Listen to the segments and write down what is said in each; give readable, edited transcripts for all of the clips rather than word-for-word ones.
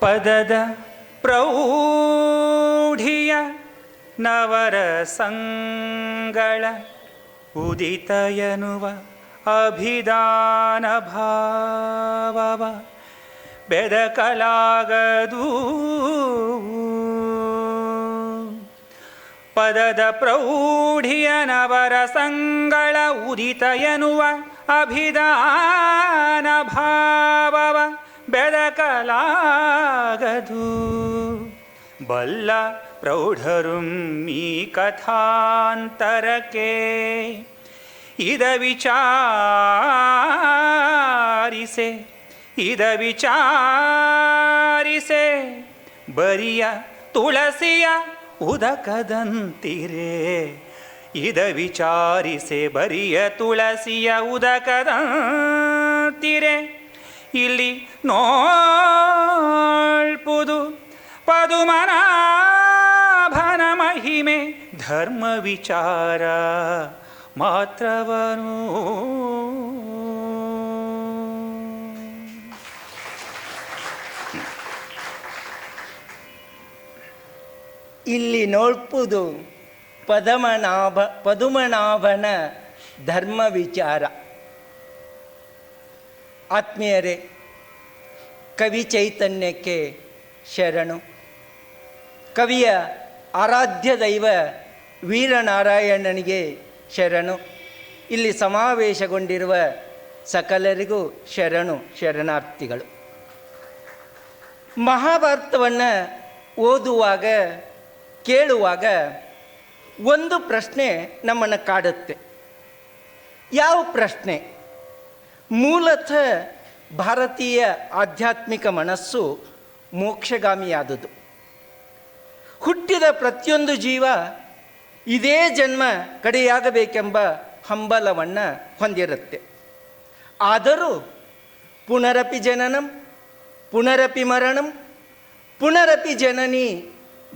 ಪದದ ಪ್ರೌಢಿಯ ನವರಸಂಗಳ ಉದಿತಯನುವ ಅಭಿದಾನ ಭಾವವ ಬೆದಕಲಾಗದು. ಪದದ ಪ್ರೌಢಿಯ ನವರಸಂಗಳ ಉದಿತಯನುವ ಅಭಿದಾನ ಭಾವವ ಬೆದಕಲಾಗದು. ಬಲ್ಲ ಪ್ರೌಢರುಂ ಈ ಕಥಾಂತರಕ್ಕೆ ಇದ ವಿಚಾರಿಸೆ ಬರಿಯ ತುಳಸಿಯ ಉದಕದಂತಿರೆ. ಇದ ವಿಚಾರಿಸೆ ಬರಿಯ ತುಳಸಿಯ ಉದಕದಂತಿರೆ. ಇಲ್ಲಿ ನೋಳ್ಪುದು ಪದುಮನಾಭನ ಮಹಿಮೆ ಧರ್ಮ ವಿಚಾರ ಮಾತ್ರವನು. ಇಲ್ಲಿ ನೋಡ್ಪುದು ಪದುಮನಾಭನ ಧರ್ಮ ವಿಚಾರ. ಆತ್ಮೀಯರೇ, ಕವಿ ಚೈತನ್ಯಕ್ಕೆ ಶರಣು. ಕವಿಯ ಆರಾಧ್ಯ ದೈವ ವೀರನಾರಾಯಣನಿಗೆ ಶರಣು. ಇಲ್ಲಿ ಸಮಾವೇಶಗೊಂಡಿರುವ ಸಕಲರಿಗೂ ಶರಣಾರ್ಥಿಗಳು. ಮಹಾಭಾರತವನ್ನು ಓದುವಾಗ ಕೇಳುವಾಗ ಒಂದು ಪ್ರಶ್ನೆ ನಮ್ಮನ್ನು ಕಾಡುತ್ತೆ. ಯಾವ ಪ್ರಶ್ನೆ? ಮೂಲತಃ ಭಾರತೀಯ ಆಧ್ಯಾತ್ಮಿಕ ಮನಸ್ಸು ಮೋಕ್ಷಗಾಮಿಯಾದುದು. ಹುಟ್ಟಿದ ಪ್ರತಿಯೊಂದು ಜೀವ ಇದೇ ಜನ್ಮ ಕಡೆಯಾಗಬೇಕೆಂಬ ಹಂಬಲವನ್ನು ಹೊಂದಿರುತ್ತೆ. ಆದರೂ ಪುನರಪಿ ಜನನಂ ಪುನರಪಿ ಮರಣಂ ಪುನರಪಿ ಜನನಿ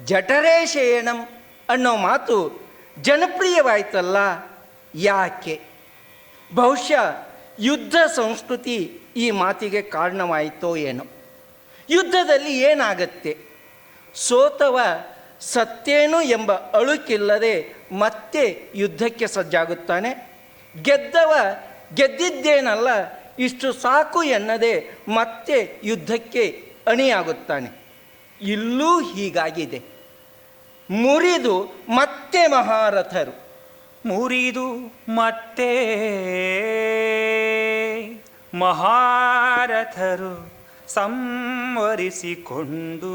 ಜಠರೇ ಶಯನಂ ಅನ್ನೋ ಮಾತು ಜನಪ್ರಿಯವಾಯ್ತಲ್ಲ, ಯಾಕೆ? ಬಹುಶಃ ಯುದ್ಧ ಸಂಸ್ಕೃತಿ ಈ ಮಾತಿಗೆ ಕಾರಣವಾಯಿತೋ ಏನೋ. ಯುದ್ಧದಲ್ಲಿ ಏನಾಗತ್ತೆ? ಸೋತವ ಸತ್ತೇನು ಎಂಬ ಅಳುಕಿಲ್ಲದೆ ಮತ್ತೆ ಯುದ್ಧಕ್ಕೆ ಸಜ್ಜಾಗುತ್ತಾನೆ. ಗೆದ್ದವ ಗೆದ್ದಿದ್ದೇನಲ್ಲ ಇಷ್ಟು ಸಾಕು ಎನ್ನದೆ ಮತ್ತೆ ಯುದ್ಧಕ್ಕೆ ಅಣಿಯಾಗುತ್ತಾನೆ. ಇಲ್ಲೂ ಹೀಗಾಗಿದೆ. ಮುರಿದು ಮತ್ತೆ ಮಹಾರಥರು, ಮುರಿದು ಮತ್ತೆ ಮಹಾರಥರು ಸಂವರಿಸಿಕೊಂಡು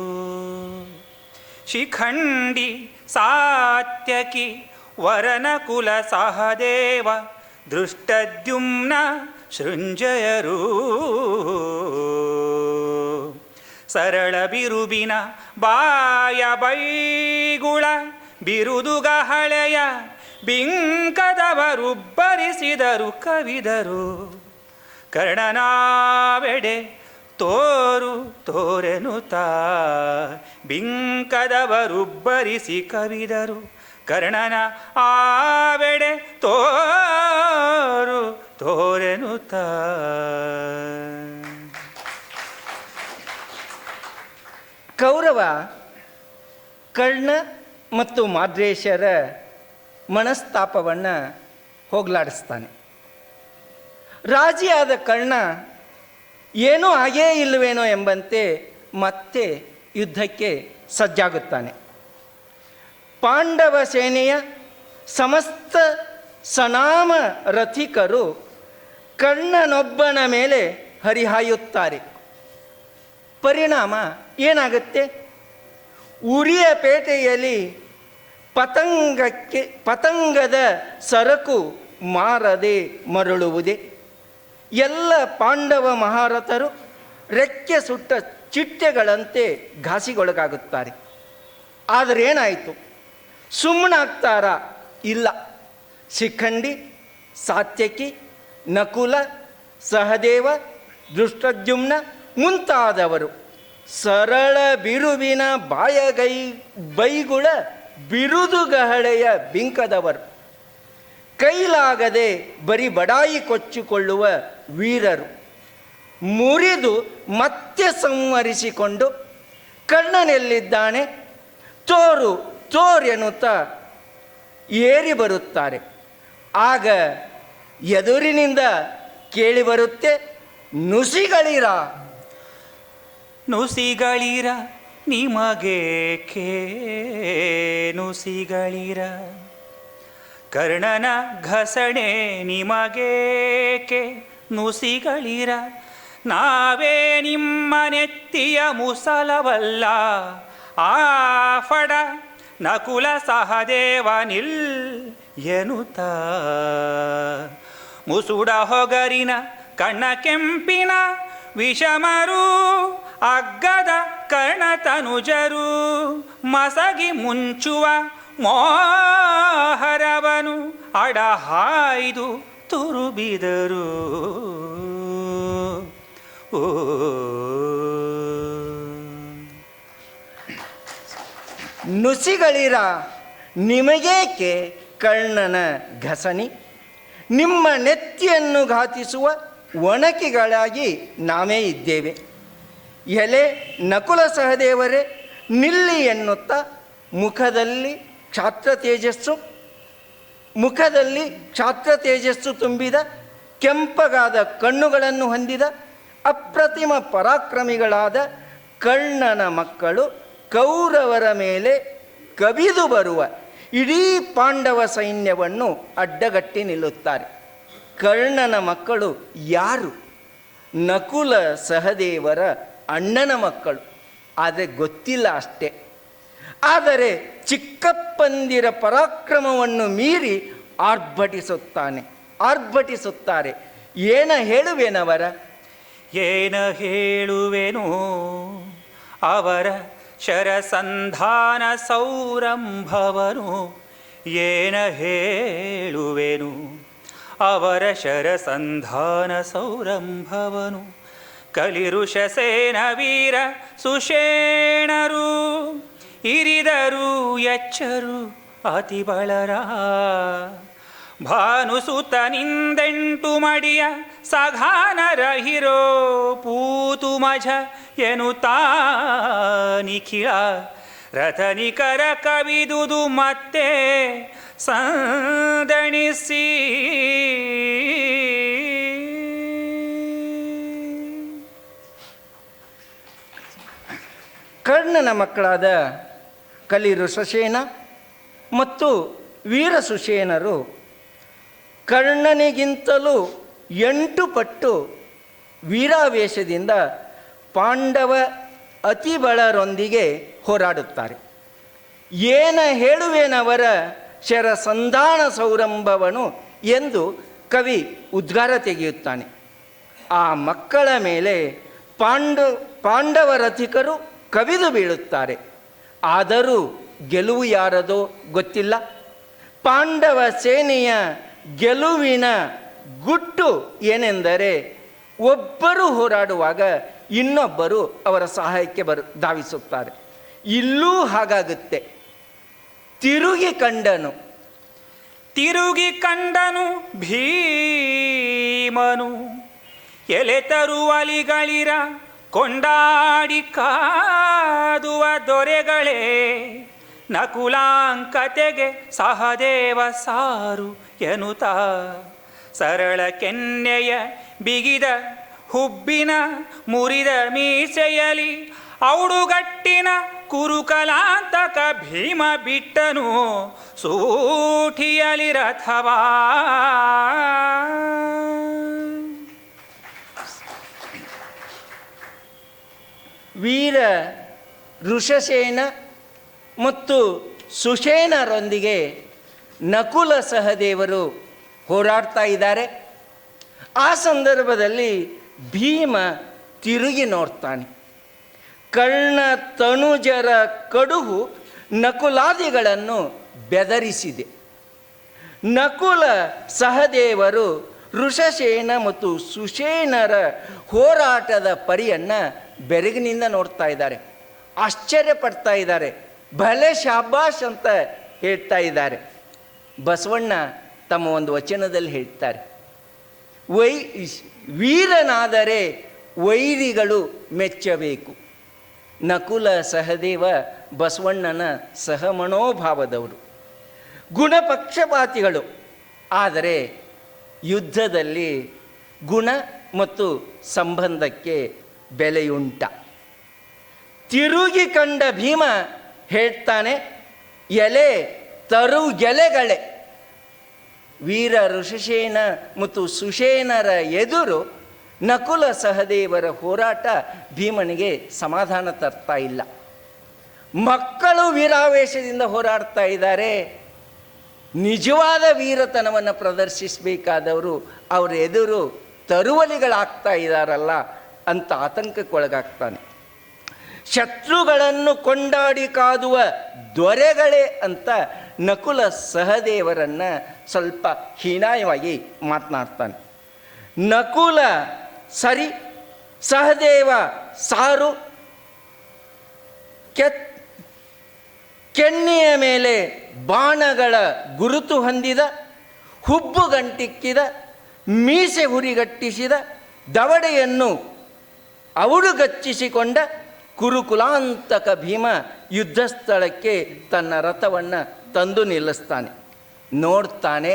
ಶಿಖಂಡಿ ಸಾತ್ಯಕಿ ವರನಕುಲ ಸಹದೇವ ದೃಷ್ಟದ್ಯುಮ್ನ ಶೃಂಜಯರು ಸರಳ ಬಿರುಬಿನ ಬಾಯ ಬೈಗುಳ ಬಿರುದುಗ ಹಳೆಯ ಬಿಂಕದವರುಬ್ಬರಿಸಿದರು ಕವಿದರು. ಕರ್ಣನಾವೆಡೆ ತೋರು ತೋರೆನುತ ಬಿಂಕದವರುಬ್ಬರಿಸಿ ಕವಿದರು. ಕರ್ಣನ ಆವೆಡೆ ತೋರು ತೋರೆನುತ. ಕೌರವ ಕರ್ಣ ಮತ್ತು ಮಾದ್ರೇಶರ ಮನಸ್ತಾಪವನ್ನು ಹೋಗಲಾಡಿಸ್ತಾನೆ. ರಾಜಿಯಾದ ಕರ್ಣ ಏನೂ ಆಗೇ ಇಲ್ಲವೇನೋ ಎಂಬಂತೆ ಮತ್ತೆ ಯುದ್ಧಕ್ಕೆ ಸಜ್ಜಾಗುತ್ತಾನೆ. ಪಾಂಡವ ಸೇನೆಯ ಸಮಸ್ತ ಸನಾಮ ರಥಿಕರು ಕರ್ಣನೊಬ್ಬನ ಮೇಲೆ ಹರಿಹಾಯುತ್ತಾರೆ. ಪರಿಣಾಮ ಏನಾಗುತ್ತೆ? ಉರಿಯ ಪೇಟೆಯಲ್ಲಿ ಪತಂಗದ ಸರಕು ಮಾರದೆ ಮರಳುವುದೇ. ಎಲ್ಲ ಪಾಂಡವ ಮಹಾರಥರು ರೆಕ್ಕೆ ಸುಟ್ಟ ಚಿಟ್ಟೆಗಳಂತೆ ಘಾಸಿಗೊಳಗಾಗುತ್ತಾರೆ. ಆದರೆ ಏನಾಯಿತು? ಸುಮ್ಮನಾಗ್ತಾರಾ? ಇಲ್ಲ. ಶಿಖಂಡಿ, ಸಾತ್ಯಕಿ, ನಕುಲ, ಸಹದೇವ, ದೃಷ್ಟದ್ಯುಮ್ನ ಮುಂತಾದವರು ಸರಳ ಬಿರುವಿನ ಬೈಗುಳ ಬಿರುದುಗಹಳೆಯ ಬಿಂಕದವರು, ಕೈಲಾಗದೆ ಬರಿ ಬಡಾಯಿ ಕೊಚ್ಚಿಕೊಳ್ಳುವ ವೀರರು ಮುರಿದು ಮತ್ತೆ ಸಂವರಿಸಿಕೊಂಡು ಕರ್ಣನೆಲ್ಲಿದ್ದಾನೆ, ತೋರು ತೋರೆನ್ನುತ್ತಾ ಏರಿ ಬರುತ್ತಾರೆ. ಆಗ ಎದುರಿನಿಂದ ಕೇಳಿಬರುತ್ತೆ, ನುಸಿಗಳಿರ. ನುಸಿಗಳಿರ ನಿಮಗೇಕೆ ನುಸಿಗಳಿರ, ಕರ್ಣನ ಘಸಣೆ ನಿಮಗೇಕೆ ನುಸಿಗಳಿರ, ನಾವೇ ನಿಮ್ಮ ನೆತ್ತಿಯ ಮುಸಲವಲ್ಲ ಆಫಡ ನಕುಲ ಸಹದೇವನಿಲ್ ಎನುತ, ಮುಸುಡ ಹೊಗರಿನ ಕಣ್ಣ ಕೆಂಪಿನ ವಿಷಮರು ಅಗ್ಗದ ಕರ್ಣತನುಜರು, ಮಸಗಿ ಮುಂಚುವ ಮೋಹರವನು ಅಡಹಾಯ್ದು ತುರುಬಿದರು. ಓ ನುಸಿಗಳಿರ ನಿಮಗೇಕೆ ಕರ್ಣನ ಘಸಣಿ, ನಿಮ್ಮ ನೆತ್ತಿಯನ್ನು ಘಾತಿಸುವ ಒಣಕಿಗಳಾಗಿ ನಾವೇ ಇದ್ದೇವೆ. ಎಲೆ ನಕುಲ ಸಹದೇವರೇ ನಿಲ್ಲಿ ಎನ್ನುತ್ತಾ ಮುಖದಲ್ಲಿ ಕ್ಷಾತ್ರ ತೇಜಸ್ಸು ತುಂಬಿದ ಕೆಂಪಗಾದ ಕಣ್ಣುಗಳನ್ನು ಹೊಂದಿದ ಅಪ್ರತಿಮ ಪರಾಕ್ರಮಿಗಳಾದ ಕರ್ಣನ ಮಕ್ಕಳು ಕೌರವರ ಮೇಲೆ ಕವಿದು ಬರುವ ಇಡೀ ಪಾಂಡವ ಸೈನ್ಯವನ್ನು ಅಡ್ಡಗಟ್ಟಿ ನಿಲ್ಲುತ್ತಾರೆ. ಕರ್ಣನ ಮಕ್ಕಳು ಯಾರು? ನಕುಲ ಸಹದೇವರ ಅಣ್ಣನ ಮಕ್ಕಳು. ಆದರೆ ಗೊತ್ತಿಲ್ಲ ಅಷ್ಟೇ. ಆದರೆ ಚಿಕ್ಕಪ್ಪಂದಿರ ಪರಾಕ್ರಮವನ್ನು ಮೀರಿ ಆರ್ಭಟಿಸುತ್ತಾರೆ. ಏನ ಹೇಳುವೆನವರ? ಏನ ಹೇಳುವೆನು ಅವರ ಶರಸಂಧಾನ ಸೌರಂಭವನು, ಏನ ಹೇಳುವೆನು ಅವರ ಶರಸಂಧಾನ ಸೌರಂಭವನು, ಕಲಿರುಷಸೇನ ವೀರ ಸುಷೇಣರು ಇರಿದರು ಎಚ್ಚರು ಅತಿ ಬಳರ, ಭಾನುಸುತನಿಂದೆಂಟು ಮಡಿಯ ಸಘಾನರಹಿರೋ ಪೂತು ಮಜ ಎನುತಾ ನಿಖಿಳ ರಥನಿಕರ ಕವಿದುದು ಮತ್ತೆ ಸಂದಣಿಸಿ. ಕರ್ಣನ ಮಕ್ಕಳಾದ ಕಲಿರುಷಸೇನ ಮತ್ತು ವೀರಸುಷೇನರು ಕರ್ಣನಿಗಿಂತಲೂ 8 ಪಟ್ಟು ವೀರಾವೇಶದಿಂದ ಪಾಂಡವ ಅತಿಬಳರೊಂದಿಗೆ ಹೋರಾಡುತ್ತಾರೆ. ಏನ ಹೇಳುವೇನವರ ಶರಸಂಧಾನ ಸೌರಂಭವನು ಎಂದು ಕವಿ ಉದ್ಗಾರ ತೆಗೆಯುತ್ತಾನೆ. ಆ ಮಕ್ಕಳ ಮೇಲೆ ಪಾಂಡವ ರಥಿಕರು ಕವಿದು ಬೀಳುತ್ತಾರೆ. ಆದರೂ ಗೆಲುವು ಯಾರದೋ ಗೊತ್ತಿಲ್ಲ. ಪಾಂಡವ ಸೇನೆಯ ಗೆಲುವಿನ ಗುಟ್ಟು ಏನೆಂದರೆ, ಒಬ್ಬರು ಹೋರಾಡುವಾಗ ಇನ್ನೊಬ್ಬರು ಅವರ ಸಹಾಯಕ್ಕೆ ಧಾವಿಸುತ್ತಾರೆ. ಇಲ್ಲೂ ಹಾಗಾಗುತ್ತೆ. ತಿರುಗಿ ಕಂಡನು ಭೀಮನು, ಎಲೆ ತರುವಲಿಗಳಿರ ಕೊಂಡಾಡಿ ಕಾದುವ ದೊರೆಗಳೇ, ನಕುಲಾಂಕತೆಗೆ ಸಹದೇವ ಸಾರು ಎನುತ, ಸರಳ ಕೆನ್ನೆಯ ಬಿಗಿದ ಹುಬ್ಬಿನ ಮುರಿದ ಮೀಸೆಯಲಿ ಔಡುಗಟ್ಟಿನ ಕುರುಕಲಾಂತಕ ಭೀಮ ಬಿಟ್ಟನು ಸೂಠಿಯಲಿ ರಥವಾ. ವೀರ ಋಷಸೇನ ಮತ್ತು ಸುಷೇನರೊಂದಿಗೆ ನಕುಲ ಸಹದೇವರು ಹೋರಾಡ್ತಾ ಇದ್ದಾರೆ. ಆ ಸಂದರ್ಭದಲ್ಲಿ ಭೀಮ ತಿರುಗಿ ನೋಡ್ತಾನೆ. ಕರ್ಣ ತನುಜರ ಕಡುಹು ನಕುಲಾದಿಗಳನ್ನು ಬೆದರಿಸಿದೆ. ನಕುಲ ಸಹದೇವರು ಋಷಸೇನ ಮತ್ತು ಸುಷೇನರ ಹೋರಾಟದ ಪರಿಯನ್ನು ಬೆರಗಿನಿಂದ ನೋಡ್ತಾ ಇದ್ದಾರೆ. ಆಶ್ಚರ್ಯಪಡ್ತಾ ಇದ್ದಾರೆ. ಭಲೆ ಶಾಬಾಷ್ ಅಂತ ಹೇಳ್ತಾ ಇದ್ದಾರೆ. ಬಸವಣ್ಣ ತಮ್ಮ ಒಂದು ವಚನದಲ್ಲಿ ಹೇಳ್ತಾರೆ, ವೀರನಾದರೆ ವೈರಿಗಳು ಮೆಚ್ಚಬೇಕು, ನಕುಲ ಸಹದೇವ ಬಸವಣ್ಣನ ಸಹಮನೋಭಾವದವರು, ಗುಣಪಕ್ಷಪಾತಿಗಳು. ಆದರೆ ಯುದ್ಧದಲ್ಲಿ ಗುಣ ಮತ್ತು ಸಂಬಂಧಕ್ಕೆ ಬೆಲೆಯುಂಟ. ತಿರುಗಿ ಕಂಡ ಭೀಮ ಹೇಳ್ತಾನೆ, ಎಲೆ ತರು ಗೆಲೆಗಳೇ. ವೀರ ಋಷಿಸೇನ ಮತ್ತು ಸುಷೇನರ ಎದುರು ನಕುಲ ಸಹದೇವರ ಹೋರಾಟ ಭೀಮನಿಗೆ ಸಮಾಧಾನ ತರ್ತಾ ಇಲ್ಲ. ಮಕ್ಕಳು ವೀರಾವೇಶದಿಂದ ಹೋರಾಡ್ತಾ ಇದ್ದಾರೆ. ನಿಜವಾದ ವೀರತನವನ್ನು ಪ್ರದರ್ಶಿಸಬೇಕಾದವರು ಅವರ ಎದುರು ತರುವಲಿಗಳಾಗ್ತಾ ಇದ್ದಾರಲ್ಲ ಅಂತ ಆತಂಕಕ್ಕೊಳಗಾಗ್ತಾನೆ. ಶತ್ರುಗಳನ್ನು ಕೊಂಡಾಡಿ ಕಾದುವ ದೊರೆಗಳೇ ಅಂತ ನಕುಲ ಸಹದೇವರನ್ನು ಸ್ವಲ್ಪ ಹೀನಾಯವಾಗಿ ಮಾತನಾಡ್ತಾನೆ. ನಕುಲ ಸರಿ, ಸಹದೇವ ಸಾರು. ಕೆನ್ನೆಯ ಮೇಲೆ ಬಾಣಗಳ ಗುರುತು ಹೊಂದಿದ, ಹುಬ್ಬುಗಂಟಿಕ್ಕಿದ, ಮೀಸೆ ಹುರಿಗಟ್ಟಿಸಿದ, ದವಡೆಯನ್ನು ಔಡುಗಚ್ಚಿಸಿಕೊಂಡ ಕುರುಕುಲಾಂತಕ ಭೀಮ ಯುದ್ಧಸ್ಥಳಕ್ಕೆ ತನ್ನ ರಥವನ್ನು ತಂದು ನಿಲ್ಲಿಸ್ತಾನೆ. ನೋಡ್ತಾನೆ,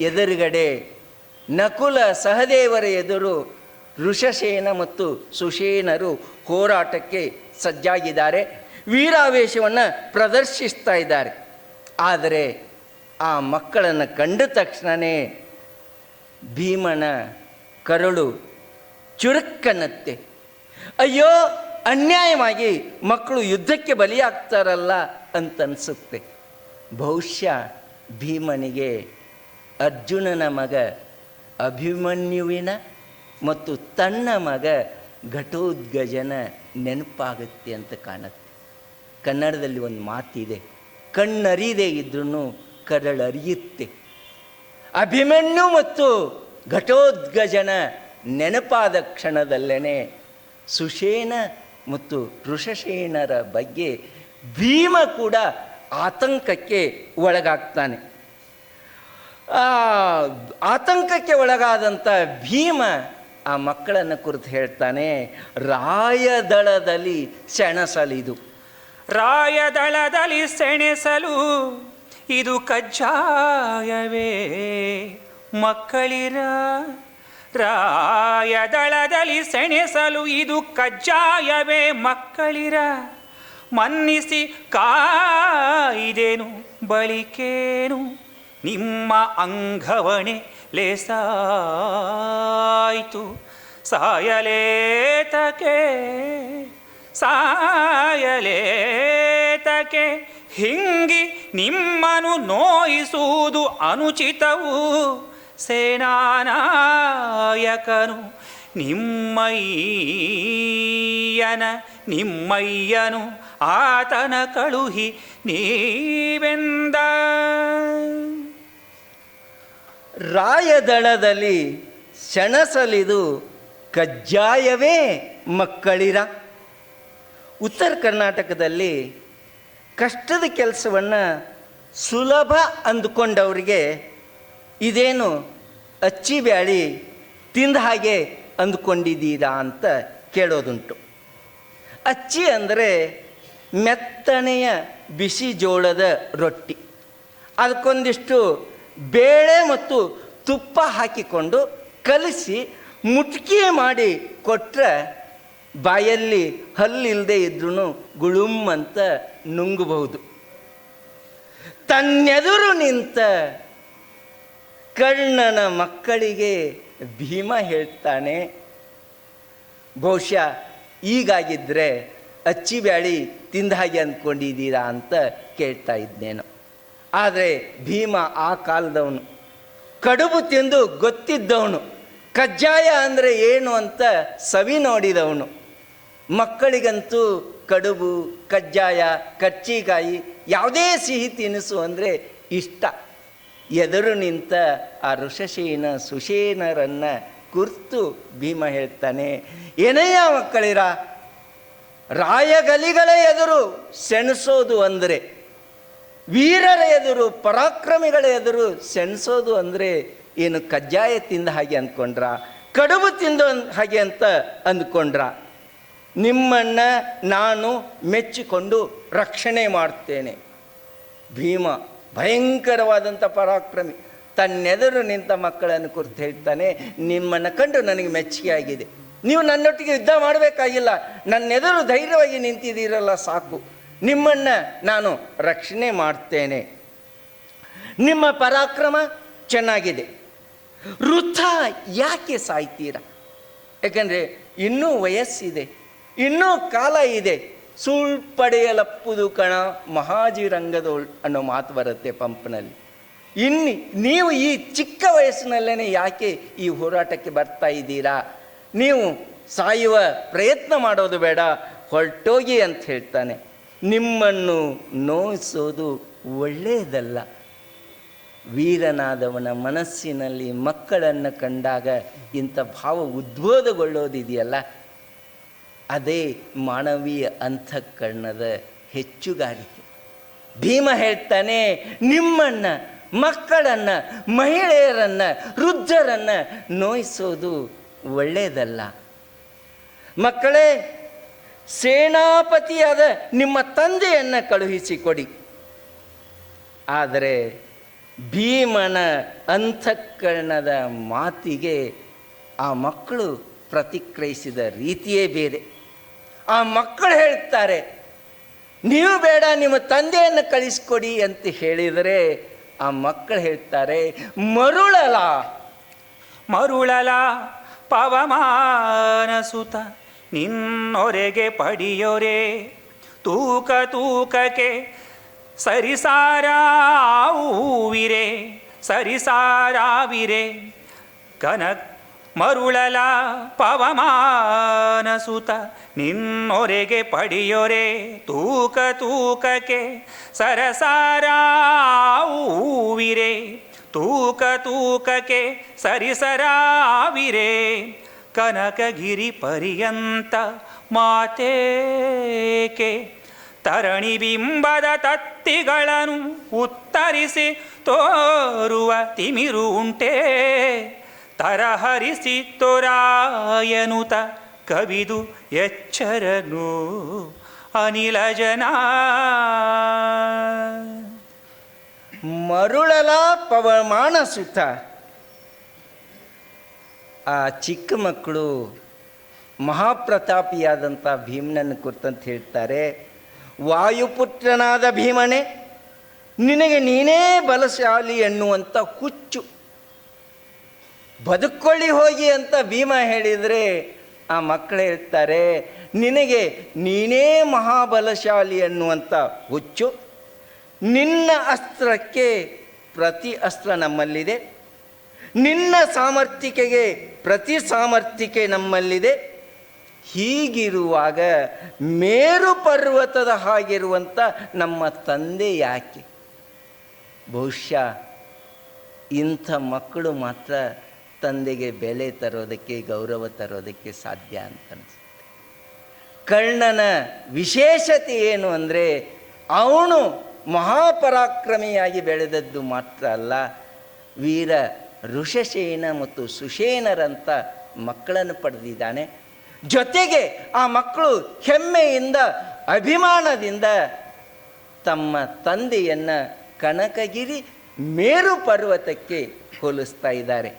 ಎದುರುಗಡೆ ನಕುಲ ಸಹದೇವರ ಎದುರು ಋಷಸೇನ ಮತ್ತು ಸುಷೇನರು ಹೋರಾಟಕ್ಕೆ ಸಜ್ಜಾಗಿದ್ದಾರೆ, ವೀರಾವೇಶವನ್ನು ಪ್ರದರ್ಶಿಸ್ತಾ ಇದ್ದಾರೆ. ಆದರೆ ಆ ಮಕ್ಕಳನ್ನು ಕಂಡ ತಕ್ಷಣವೇ ಭೀಮನ ಕರುಳು ಚುರುಕನ್ನತ್ತೆ. ಅಯ್ಯೋ, ಅನ್ಯಾಯವಾಗಿ ಮಕ್ಕಳು ಯುದ್ಧಕ್ಕೆ ಬಲಿಯಾಗ್ತಾರಲ್ಲ ಅಂತನಿಸುತ್ತೆ. ಬಹುಶಃ ಭೀಮನಿಗೆ ಅರ್ಜುನನ ಮಗ ಅಭಿಮನ್ಯುವಿನ ಮತ್ತು ತನ್ನ ಮಗ ಘಟೋತ್ಕಚನ ನೆನಪಾಗುತ್ತೆ ಅಂತ ಕಾಣುತ್ತೆ. ಕನ್ನಡದಲ್ಲಿ ಒಂದು ಮಾತಿದೆ, ಕಣ್ಣರಿಯದೇ ಇದ್ರೂ ಕರಳರಿಯುತ್ತೆ. ಅಭಿಮನ್ಯು ಮತ್ತು ಘಟೋತ್ಕಚನ ನೆನಪಾದ ಕ್ಷಣದಲ್ಲೇ ಸುಷೇನ ಮತ್ತು ಋಷಸೇನರ ಬಗ್ಗೆ ಭೀಮ ಕೂಡ ಆತಂಕಕ್ಕೆ ಒಳಗಾಗ್ತಾನೆ. ಆತಂಕಕ್ಕೆ ಒಳಗಾದಂಥ ಭೀಮ ಆ ಮಕ್ಕಳನ್ನು ಕುರಿತು ಹೇಳ್ತಾನೆ, ರಾಯದಳದಲ್ಲಿ ಸೆಣಸಲಿದು. ರಾಯದಳದಲ್ಲಿ ಸೆಣಸಲು ಇದು ಕಜ್ಜಾಯವೇ ಮಕ್ಕಳಿರ. ರಾಯದಳದಲ್ಲಿ ಸೆಣಸಲು ಇದು ಕಜ್ಜಾಯವೇ ಮಕ್ಕಳಿರ. ಮನ್ನಿಸಿ ಕಾಯಿದೆನು ಬಳಿಕೇನು ನಿಮ್ಮ ಅಂಗವಣೆ ಲೇಸಾಯಿತು. ಸಾಯಲೇತಕೆ ಸಾಯಲೇತಕೆ ಹಿಂಗಿ ನಿಮ್ಮನು ನೋಯಿಸುವುದು ಅನುಚಿತವು. ಸೇನಾನಾಯಕನು ನಿಮ್ಮಯ್ಯನು ಆತನ ಕಳುಹಿ ನೀವೆಂದ. ರಾಯದಳದಲ್ಲಿ ಸೆಣಸಲಿದು ಕಜ್ಜಾಯವೇ ಮಕ್ಕಳಿರ. ಉತ್ತರ ಕರ್ನಾಟಕದಲ್ಲಿ ಕಷ್ಟದ ಕೆಲಸವನ್ನು ಸುಲಭ ಅಂದುಕೊಂಡವರಿಗೆ ಇದೇನು ಅಚ್ಚಿ ಬ್ಯಾಳಿ ತಿಂದ ಹಾಗೆ ಅಂದುಕೊಂಡಿದ್ದೀರಾ ಅಂತ ಕೇಳೋದುಂಟು. ಅಚ್ಚಿ ಅಂದರೆ ಮೆತ್ತನೆಯ ಬಿಸಿ ಜೋಳದ ರೊಟ್ಟಿ. ಅದಕ್ಕೊಂದಿಷ್ಟು ಬೇಳೆ ಮತ್ತು ತುಪ್ಪ ಹಾಕಿಕೊಂಡು ಕಲಸಿ ಮುಟ್ಕಿ ಮಾಡಿ ಕೊಟ್ಟರೆ ಬಾಯಲ್ಲಿ ಹಲ್ಲಿಲ್ಲದೆ ಇದ್ರೂ ಗುಳುಮ್ ಅಂತ ನುಂಗಬಹುದು. ತನ್ನೆದುರು ನಿಂತ ಕರ್ಣನ ಮಕ್ಕಳಿಗೆ ಭೀಮ ಹೇಳ್ತಾನೆ, ಬಹುಶಃ ಈಗಾಗಿದ್ದರೆ ಅಚ್ಚಿ ಬ್ಯಾಳಿ ತಿಂದ ಹಾಗೆ ಅಂದ್ಕೊಂಡಿದ್ದೀರಾ ಅಂತ ಕೇಳ್ತಾ ಇದ್ದೇನು. ಆದರೆ ಭೀಮ ಆ ಕಾಲದವನು, ಕಡುಬು ತಿಂದು ಗೊತ್ತಿದ್ದವನು, ಕಜ್ಜಾಯ ಅಂದರೆ ಏನು ಅಂತ ಸವಿ ನೋಡಿದವನು. ಮಕ್ಕಳಿಗಂತೂ ಕಡುಬು, ಕಜ್ಜಾಯ, ಕರ್ಚಿಕಾಯಿ ಯಾವುದೇ ಸಿಹಿ ತಿನಿಸು ಅಂದರೆ ಇಷ್ಟ. ಎದುರು ನಿಂತ ಆ ಋಷಸೇನ ಸುಷೇನರನ್ನು ಕುರಿತು ಭೀಮ ಹೇಳ್ತಾನೆ, ಏನಯ್ಯ ಮಕ್ಕಳಿರ, ರಾಯಗಲಿಗಳ ಎದುರು ಸೆಣಸೋದು ಅಂದರೆ, ವೀರರ ಎದುರು ಪರಾಕ್ರಮಿಗಳ ಎದುರು ಸೆಣಸೋದು ಅಂದರೆ ಏನು ಕಜ್ಜಾಯ ತಿಂದ ಹಾಗೆ ಅಂದ್ಕೊಂಡ್ರ, ಕಡುಬು ತಿಂದ ಹಾಗೆ ಅಂತ ಅಂದ್ಕೊಂಡ್ರ? ನಿಮ್ಮನ್ನು ನಾನು ಮೆಚ್ಚಿಕೊಂಡು ರಕ್ಷಣೆ ಮಾಡ್ತೇನೆ. ಭೀಮ ಭಯಂಕರವಾದಂಥ ಪರಾಕ್ರಮಿ. ತನ್ನೆದುರು ನಿಂತ ಮಕ್ಕಳನ್ನು ಕುರಿತು ಹೇಳ್ತಾನೆ, ನಿಮ್ಮನ್ನು ಕಂಡು ನನಗೆ ಮೆಚ್ಚುಗೆ ಆಗಿದೆ. ನೀವು ನನ್ನೊಟ್ಟಿಗೆ ಯುದ್ಧ ಮಾಡಬೇಕಾಗಿಲ್ಲ, ನನ್ನೆದುರು ಧೈರ್ಯವಾಗಿ ನಿಂತಿದ್ದೀರಲ್ಲ ಸಾಕು. ನಿಮ್ಮನ್ನು ನಾನು ರಕ್ಷಣೆ ಮಾಡ್ತೇನೆ. ನಿಮ್ಮ ಪರಾಕ್ರಮ ಚೆನ್ನಾಗಿದೆ, ವೃಥ ಯಾಕೆ ಸಾಯ್ತೀರ? ಯಾಕಂದರೆ ಇನ್ನೂ ವಯಸ್ಸಿದೆ, ಇನ್ನೂ ಕಾಲ ಇದೆ. ಸುಳ್ಪಡೆಯಲಪ್ಪುದು ಕಣ ಮಹಾಜಿರಂಗದೋಳ್ ಅನ್ನೋ ಮಾತು ಬರುತ್ತೆ ಪಂಪನಲ್ಲಿ. ನೀವು ಈ ಚಿಕ್ಕ ವಯಸ್ಸಿನಲ್ಲೇ ಯಾಕೆ ಈ ಹೋರಾಟಕ್ಕೆ ಬರ್ತಾ ಇದ್ದೀರಾ? ನೀವು ಸಾಯುವ ಪ್ರಯತ್ನ ಮಾಡೋದು ಬೇಡ, ಹೊರಟೋಗಿ ಅಂತ ಹೇಳ್ತಾನೆ. ನಿಮ್ಮನ್ನು ನೋಯಿಸೋದು ಒಳ್ಳೆಯದಲ್ಲ. ವೀರನಾದವನ ಮನಸ್ಸಿನಲ್ಲಿ ಮಕ್ಕಳನ್ನು ಕಂಡಾಗ ಇಂಥ ಭಾವ ಉದ್ಬೋಧಗೊಳ್ಳೋದಿದೆಯಲ್ಲ, ಅದೇ ಮಾನವೀಯ ಅಂತಃಕರಣದ ಹೆಚ್ಚುಗಾರಿಕೆ. ಭೀಮ ಹೇಳ್ತಾನೆ, ನಿಮ್ಮನ್ನು, ಮಕ್ಕಳನ್ನು, ಮಹಿಳೆಯರನ್ನು, ವೃದ್ಧರನ್ನು ನೋಯಿಸೋದು ಒಳ್ಳೆಯದಲ್ಲ. ಮಕ್ಕಳೇ, ಸೇನಾಪತಿಯಾದ ನಿಮ್ಮ ತಂದೆಯನ್ನು ಕಳುಹಿಸಿಕೊಡಿ. ಆದರೆ ಭೀಮನ ಅಂತಃಕರಣದ ಮಾತಿಗೆ ಆ ಮಕ್ಕಳು ಪ್ರತಿಕ್ರಿಯಿಸಿದ ರೀತಿಯೇ ಬೇರೆ. ಆ ಮಕ್ಕಳು ಹೇಳ್ತಾರೆ, ನೀವು ಬೇಡ, ನಿಮ್ಮ ತಂದೆಯನ್ನು ಕಳಿಸ್ಕೊಡಿ ಅಂತ ಹೇಳಿದರೆ ಆ ಮಕ್ಕಳು ಹೇಳ್ತಾರೆ, ಮರುಳಲ ಪವಮಾನ ಸುತ ನಿನ್ನೊರೆಗೆ ಪಡಿಯೊರೆ, ತೂಕ ತೂಕಕ್ಕೆ ಸರಿಸಾರಾವಿರೆ ಮರುಳಲ ಪವಮಾನ ಸುತ ನಿನ್ನೊರೆಗೆ ಪಡಿಯೊರೆ, ತೂಕ ತೂಕಕ್ಕೆ ಸರಸಾರಾವಿರೆ, ತೂಕ ತೂಕಕ್ಕೆ ಸರಿಸರಾವಿರೆ, ಕನಕಗಿರಿ ಪರ್ಯಂತ ಮಾತೇಕೆ ತರಣಿ ಬಿಂಬದ ತತ್ತಿಗಳನ್ನು ಉತ್ತರಿಸಿ ತೋರುವ ತಿಮಿರು ಉಂಟೆ, ತರಹರಿಸಿ ತೋರಾಯನುತ ಕವಿದು ಎಚ್ಚರನು ಅನಿಲ ಜನ. ಮರುಳಲ ಪವಮಾನ ಸುತ. ಆ ಚಿಕ್ಕ ಮಕ್ಕಳು ಮಹಾಪ್ರತಾಪಿಯಾದಂಥ ಭೀಮನನ್ನು ಕುರಿತಂತ ಹೇಳ್ತಾರೆ, ವಾಯುಪುತ್ರನಾದ ಭೀಮನೇ, ನಿನಗೆ ನೀನೇ ಬಲಶಾಲಿ ಎನ್ನುವಂಥ ಹುಚ್ಚು. ಬದುಕೊಳ್ಳಿ ಹೋಗಿ ಅಂತ ಭೀಮ ಹೇಳಿದರೆ ಆ ಮಕ್ಕಳು ಹೇಳ್ತಾರೆ, ನಿನಗೆ ನೀನೇ ಮಹಾಬಲಶಾಲಿ ಎನ್ನುವಂಥ ಹುಚ್ಚು. ನಿನ್ನ ಅಸ್ತ್ರಕ್ಕೆ ಪ್ರತಿ ಅಸ್ತ್ರ ನಮ್ಮಲ್ಲಿದೆ, ನಿನ್ನ ಸಾಮರ್ಥ್ಯಕ್ಕೆ ಪ್ರತಿ ಸಾಮರ್ಥ್ಯಕ್ಕೆ ನಮ್ಮಲ್ಲಿದೆ. ಹೀಗಿರುವಾಗ ಮೇರು ಪರ್ವತದ ಹಾಗಿರುವಂಥ ನಮ್ಮ ತಂದೆ ಯಾಕೆ? ಬಹುಶಃ ಇಂಥ ಮಕ್ಕಳು ಮಾತ್ರ ತಂದೆಗೆ ಬೆಲೆ ತರೋದಕ್ಕೆ, ಗೌರವ ತರೋದಕ್ಕೆ ಸಾಧ್ಯ ಅಂತ ಅನಿಸುತ್ತೆ. ಕರ್ಣನ ವಿಶೇಷತೆ ಏನು ಅಂದರೆ, ಅವನು ಮಹಾಪರಾಕ್ರಮಿಯಾಗಿ ಬೆಳೆದದ್ದು ಮಾತ್ರ ಅಲ್ಲ, ವೀರ ಋಷಸೇನ ಮತ್ತು ಸುಷೇನರಂಥ ಮಕ್ಕಳನ್ನು ಪಡೆದಿದ್ದಾನೆ. ಜೊತೆಗೆ ಆ ಮಕ್ಕಳು ಹೆಮ್ಮೆಯಿಂದ, ಅಭಿಮಾನದಿಂದ ತಮ್ಮ ತಂದೆಯನ್ನು ಕನಕಗಿರಿ ಮೇರು ಪರ್ವತಕ್ಕೆ ಹೋಲಿಸ್ತಾ ಇದ್ದಾರೆ.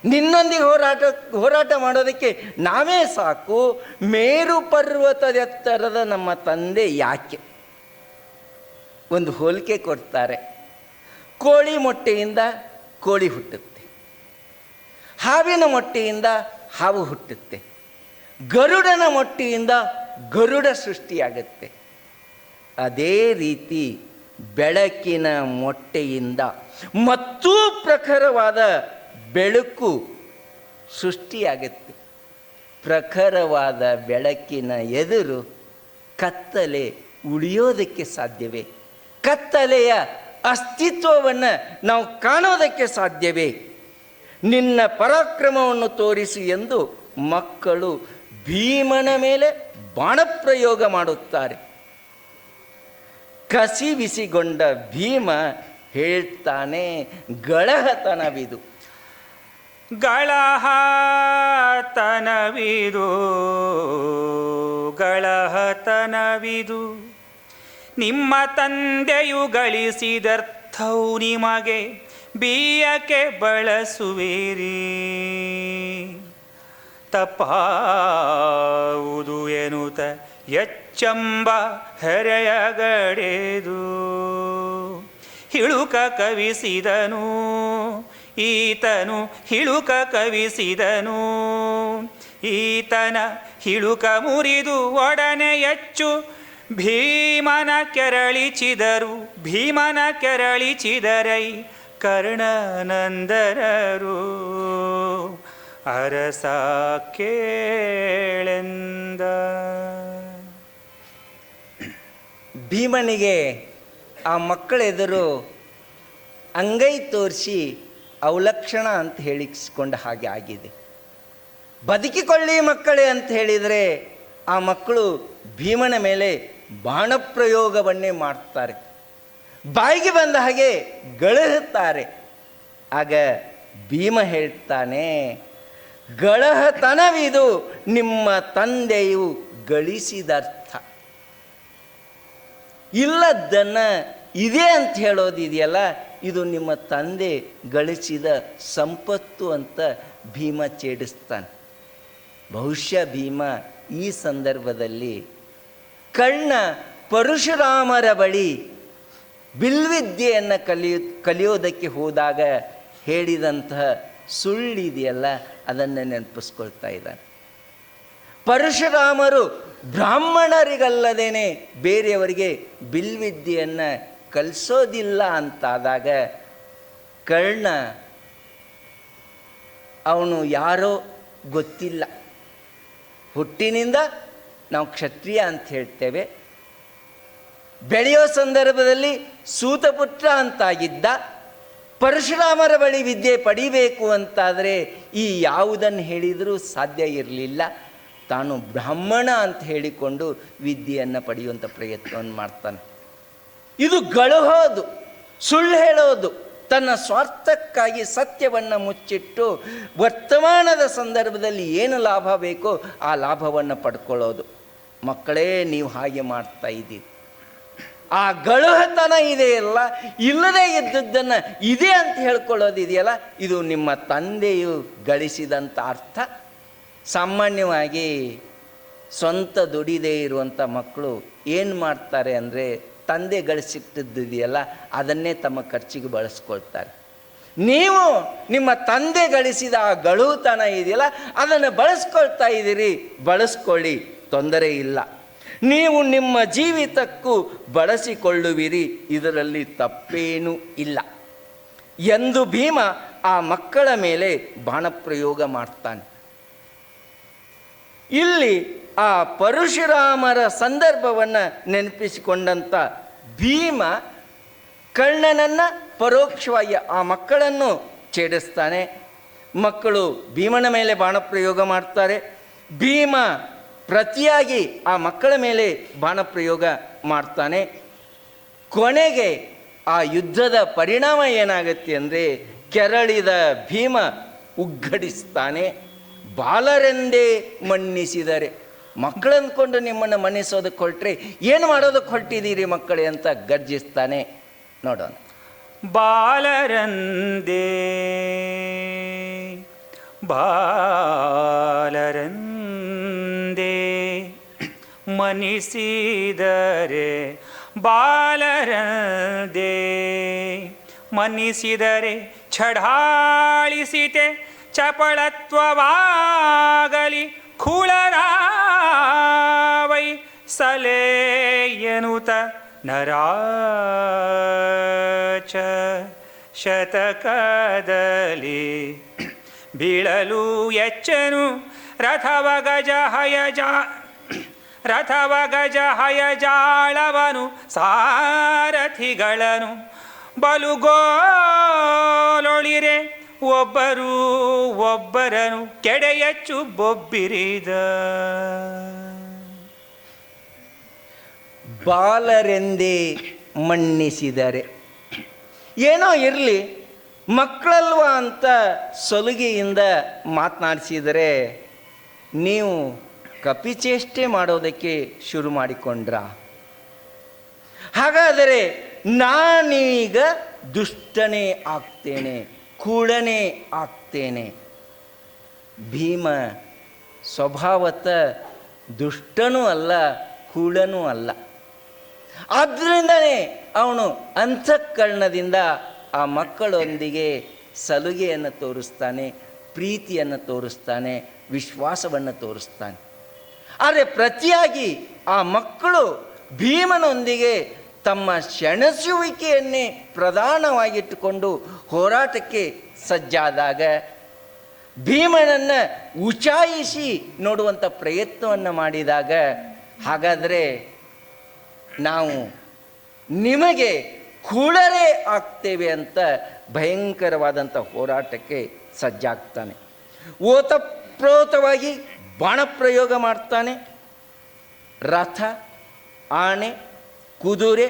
ನಿನ್ನೊಂದಿಗೆ ಹೋರಾಟ ಮಾಡೋದಕ್ಕೆ ನಾವೇ ಸಾಕು, ಮೇರು ಪರ್ವತದ ಎತ್ತರದ ನಮ್ಮ ತಂದೆ ಯಾಕೆ? ಒಂದು ಹೋಲಿಕೆ ಕೊಡ್ತಾರೆ. ಕೋಳಿ ಮೊಟ್ಟೆಯಿಂದ ಕೋಳಿ ಹುಟ್ಟುತ್ತೆ, ಹಾವಿನ ಮೊಟ್ಟೆಯಿಂದ ಹಾವು ಹುಟ್ಟುತ್ತೆ, ಗರುಡನ ಮೊಟ್ಟೆಯಿಂದ ಗರುಡ ಸೃಷ್ಟಿಯಾಗುತ್ತೆ. ಅದೇ ರೀತಿ ಬೆಳಕಿನ ಮೊಟ್ಟೆಯಿಂದ ಮತ್ತೂ ಪ್ರಖರವಾದ ಬೆಳಕು ಸೃಷ್ಟಿಯಾಗುತ್ತೆ. ಪ್ರಖರವಾದ ಬೆಳಕಿನ ಎದುರು ಕತ್ತಲೆ ಉಳಿಯೋದಕ್ಕೆ ಸಾಧ್ಯವೇ? ಕತ್ತಲೆಯ ಅಸ್ತಿತ್ವವನ್ನು ನಾವು ಕಾಣೋದಕ್ಕೆ ಸಾಧ್ಯವೇ? ನಿನ್ನ ಪರಾಕ್ರಮವನ್ನು ತೋರಿಸು ಎಂದು ಮಕ್ಕಳು ಭೀಮನ ಮೇಲೆ ಬಾಣಪ್ರಯೋಗ ಮಾಡುತ್ತಾರೆ. ಕಸಿ ಬಿಸಿಗೊಂಡ ಭೀಮ ಹೇಳ್ತಾನೆ, ಗಳಹತನವಿದು. ಗಳಹತನವಿದು ಗಳಹತನವಿದು ನಿಮ್ಮ ತಂದೆಯು ಗಳಿಸಿದರ್ಥವು ನಿಮಗೆ ಬೀಯಕ್ಕೆ ಬಳಸುವಿರಿ. ತಪ್ಪಾವುದು ಎನ್ನುತ್ತ ಎಚ್ಚಂಬ ಹೆರೆಯಗಡೆದು ಹಿಳುಕ ಕವಿಸಿದನು. ಈತನು ಹಿಳುಕ ಕವಿಸಿದನು. ಈತನ ಹಿಳುಕ ಮುರಿದು ಒಡನೆ ಹೆಚ್ಚು ಭೀಮನ ಕೆರಳಿಚಿದರು. ಭೀಮನ ಕೆರಳಿಚಿದರೈ ಕರ್ಣನಂದನರು ಅರಸ ಕೇಳೆಂದ. ಭೀಮನಿಗೆ ಆ ಮಕ್ಕಳೆದುರು ಅಂಗೈ ತೋರಿಸಿ ಅವಲಕ್ಷಣ ಅಂತ ಹೇಳಿಸ್ಕೊಂಡ ಹಾಗೆ ಆಗಿದೆ. ಬದುಕಿಕೊಳ್ಳಿ ಮಕ್ಕಳೇ ಅಂತ ಹೇಳಿದರೆ ಆ ಮಕ್ಕಳು ಭೀಮನ ಮೇಲೆ ಬಾಣಪ್ರಯೋಗವನ್ನೇ ಮಾಡ್ತಾರೆ, ಬಾಯಿಗೆ ಬಂದ ಹಾಗೆ ಗಳಹುತ್ತಾರೆ. ಆಗ ಭೀಮ ಹೇಳ್ತಾನೆ, ಗಳಹತನವಿದು ನಿಮ್ಮ ತಂದೆಯು ಗಳಿಸಿದರ್ಥ. ಇಲ್ಲದ್ದನ್ನು ಇದೆ ಅಂತ ಹೇಳೋದಿದೆಯಲ್ಲ, ಇದು ನಿಮ್ಮ ತಂದೆ ಗಳಿಸಿದ ಸಂಪತ್ತು ಅಂತ ಭೀಮ ಛೇಡಿಸ್ತಾನೆ. ಬಹುಶಃ ಭೀಮ ಈ ಸಂದರ್ಭದಲ್ಲಿ ಕರ್ಣ ಪರಶುರಾಮರ ಬಳಿ ಬಿಲ್ವಿದ್ಯೆಯನ್ನು ಕಲಿಯೋದಕ್ಕೆ ಹೋದಾಗ ಹೇಳಿದಂತಹ ಸುಳ್ಳಿದೆಯಲ್ಲ, ಅದನ್ನು ನೆನಪಿಸ್ಕೊಳ್ತಾ ಇದ್ದಾನೆ. ಪರಶುರಾಮರು ಬ್ರಾಹ್ಮಣರಿಗಲ್ಲದೇನೆ ಬೇರೆಯವರಿಗೆ ಬಿಲ್ವಿದ್ಯೆಯನ್ನು ಕಲಿಸೋದಿಲ್ಲ ಅಂತಾದಾಗ ಕರ್ಣ ಅವನು ಯಾರೋ ಗೊತ್ತಿಲ್ಲ, ಹುಟ್ಟಿನಿಂದ ನಾವು ಕ್ಷತ್ರಿಯ ಅಂತ ಹೇಳ್ತೇವೆ, ಬೆಳೆಯೋ ಸಂದರ್ಭದಲ್ಲಿ ಸೂತಪುತ್ರ ಅಂತಾಗಿದ್ದ. ಪರಶುರಾಮರ ಬಳಿ ವಿದ್ಯೆ ಪಡಿಬೇಕು ಅಂತಾದರೆ ಈ ಯಾವುದನ್ನು ಹೇಳಿದರೂ ಸಾಧ್ಯ ಇರಲಿಲ್ಲ. ತಾನು ಬ್ರಾಹ್ಮಣ ಅಂತ ಹೇಳಿಕೊಂಡು ವಿದ್ಯೆಯನ್ನು ಪಡೆಯುವಂಥ ಪ್ರಯತ್ನವನ್ನು ಮಾಡ್ತಾನೆ. ಇದು ಗಳಹೋದು, ಸುಳ್ಳು ಹೇಳೋದು, ತನ್ನ ಸ್ವಾರ್ಥಕ್ಕಾಗಿ ಸತ್ಯವನ್ನು ಮುಚ್ಚಿಟ್ಟು ವರ್ತಮಾನದ ಸಂದರ್ಭದಲ್ಲಿ ಏನು ಲಾಭ ಬೇಕೋ ಆ ಲಾಭವನ್ನು ಪಡ್ಕೊಳ್ಳೋದು. ಮಕ್ಕಳೇ, ನೀವು ಹಾಗೆ ಮಾಡ್ತಾ ಇದ್ದೀರಿ. ಆ ಗಳಹತನ ಇದೆಯಲ್ಲ, ಇಲ್ಲದೇ ಇದ್ದದ್ದನ್ನು ಇದೆ ಅಂತ ಹೇಳ್ಕೊಳ್ಳೋದಿದೆಯಲ್ಲ, ಇದು ನಿಮ್ಮ ತಂದೆಯು ಗಳಿಸಿದಂಥ ಅರ್ಥ. ಸಾಮಾನ್ಯವಾಗಿ ಸ್ವಂತ ದುಡಿದೇ ಇರುವಂಥ ಮಕ್ಕಳು ಏನು ಮಾಡ್ತಾರೆ ಅಂದರೆ, ತಂದೆ ಗಳಿಸಿಟ್ಟಿದ್ದಿದೆಯಲ್ಲ ಅದನ್ನೇ ತಮ್ಮ ಖರ್ಚಿಗೆ ಬಳಸ್ಕೊಳ್ತಾರೆ. ನೀವು ನಿಮ್ಮ ತಂದೆ ಗಳಿಸಿದ ಆ ಗಳುತನ ಇದೆಯಲ್ಲ ಅದನ್ನು ಬಳಸ್ಕೊಳ್ತಾ ಇದ್ದೀರಿ, ಬಳಸ್ಕೊಳ್ಳಿ, ತೊಂದರೆ ಇಲ್ಲ. ನೀವು ನಿಮ್ಮ ಜೀವಿತಕ್ಕೂ ಬಳಸಿಕೊಳ್ಳುವಿರಿ, ಇದರಲ್ಲಿ ತಪ್ಪೇನೂ ಇಲ್ಲ ಎಂದು ಭೀಮ ಆ ಮಕ್ಕಳ ಮೇಲೆ ಬಾಣಪ್ರಯೋಗ ಮಾಡ್ತಾನೆ. ಇಲ್ಲಿ ಆ ಪರಶುರಾಮರ ಸಂದರ್ಭವನ್ನು ನೆನಪಿಸಿಕೊಂಡಂಥ ಭೀಮ ಕರ್ಣನನ್ನು ಪರೋಕ್ಷವಾಗಿ ಆ ಮಕ್ಕಳನ್ನು ಛೇಡಿಸ್ತಾನೆ. ಮಕ್ಕಳು ಭೀಮನ ಮೇಲೆ ಬಾಣಪ್ರಯೋಗ ಮಾಡ್ತಾರೆ. ಭೀಮ ಪ್ರತಿಯಾಗಿ ಆ ಮಕ್ಕಳ ಮೇಲೆ ಬಾಣಪ್ರಯೋಗ ಮಾಡ್ತಾನೆ. ಕೊನೆಗೆ ಆ ಯುದ್ಧದ ಪರಿಣಾಮ ಏನಾಗುತ್ತೆ ಅಂದರೆ, ಕೆರಳಿದ ಭೀಮ ಉಗ್ಗಡಿಸ್ತಾನೆ. ಬಾಲರೆಂದೇ ಮನ್ನಿಸಿದರೆ, ಮಕ್ಕಳಂದ್ಕೊಂಡು ನಿಮ್ಮನ್ನು ಮನ್ನಿಸೋದಕ್ಕೆ ಹೊರಟ್ರೆ ಏನು ಮಾಡೋದಕ್ಕೆ ಹೊರಟಿದ್ದೀರಿ ಮಕ್ಕಳೇ ಅಂತ ಗರ್ಜಿಸ್ತಾನೆ. ನೋಡೋಣ. ಬಾಲರಂದೇ ಮನ್ನಿಸಿದರೆ, ಬಾಲರಂದೇ ಮನ್ನಿಸಿದರೆ ಛಡಾಳಿಸಿತೆ ಚಪಳತ್ವವಾಗಲಿ ಖುಳರಾವೈ ಸಲೆ ಎನ್ನುತ್ತ ನರಾಚ ಶತಕದಲ್ಲಿ ಬೀಳಲು ಎಚ್ಚನು ರಥವ ಗಜ ಹಯಜಾಳವನು ಸಾರಥಿಗಳನ್ನು ಬಲುಗೋಲೊಳಿರೆ ಒಬ್ಬರು ಒಬ್ಬರನು ಕೆಡೆಯಚ್ಚು ಬೊಬ್ಬಿರಿದ. ಬಾಲರೆಂದೇ ಮನ್ನಿಸಿದರೆ, ಏನೋ ಇರಲಿ ಮಕ್ಕಳಲ್ವಾ ಅಂತ ಸಲುಗೆಯಿಂದ ಮಾತನಾಡಿಸಿದರೆ ನೀವು ಕಪಿಚೇಷ್ಟೆ ಮಾಡೋದಕ್ಕೆ ಶುರು ಮಾಡಿಕೊಂಡ್ರ? ಹಾಗಾದರೆ ನಾನೀಗ ದುಷ್ಟನೇ ಆಗ್ತೇನೆ, ಕೂಳನೇ ಆಗ್ತೇನೆ. ಭೀಮ ಸ್ವಭಾವತ ದುಷ್ಟನೂ ಅಲ್ಲ, ಕೂಳನೂ ಅಲ್ಲ. ಆದ್ದರಿಂದಲೇ ಅವನು ಅಂತಃಕರಣದಿಂದ ಆ ಮಕ್ಕಳೊಂದಿಗೆ ಸಲುಗೆಯನ್ನು ತೋರಿಸ್ತಾನೆ, ಪ್ರೀತಿಯನ್ನು ತೋರಿಸ್ತಾನೆ, ವಿಶ್ವಾಸವನ್ನು ತೋರಿಸ್ತಾನೆ. ಆದರೆ ಪ್ರತಿಯಾಗಿ ಆ ಮಕ್ಕಳು ಭೀಮನೊಂದಿಗೆ ತಮ್ಮ ಸೆಣಸುವಿಕೆಯನ್ನೇ ಪ್ರಧಾನವಾಗಿಟ್ಟುಕೊಂಡು ಹೋರಾಟಕ್ಕೆ ಸಜ್ಜಾದಾಗ, ಭೀಮನನ್ನು ಉಚಾಯಿಸಿ ನೋಡುವಂಥ ಪ್ರಯತ್ನವನ್ನು ಮಾಡಿದಾಗ, ಹಾಗಾದರೆ ನಾವು ನಿಮಗೆ ಕೂಳರೇ ಆಗ್ತೇವೆ ಅಂತ ಭಯಂಕರವಾದಂಥ ಹೋರಾಟಕ್ಕೆ ಸಜ್ಜಾಗ್ತಾನೆ. ಓತಪ್ರೋತವಾಗಿ ಬಾಣಪ್ರಯೋಗ ಮಾಡ್ತಾನೆ. ರಥ, ಆನೆ, ಕುದುರೆ,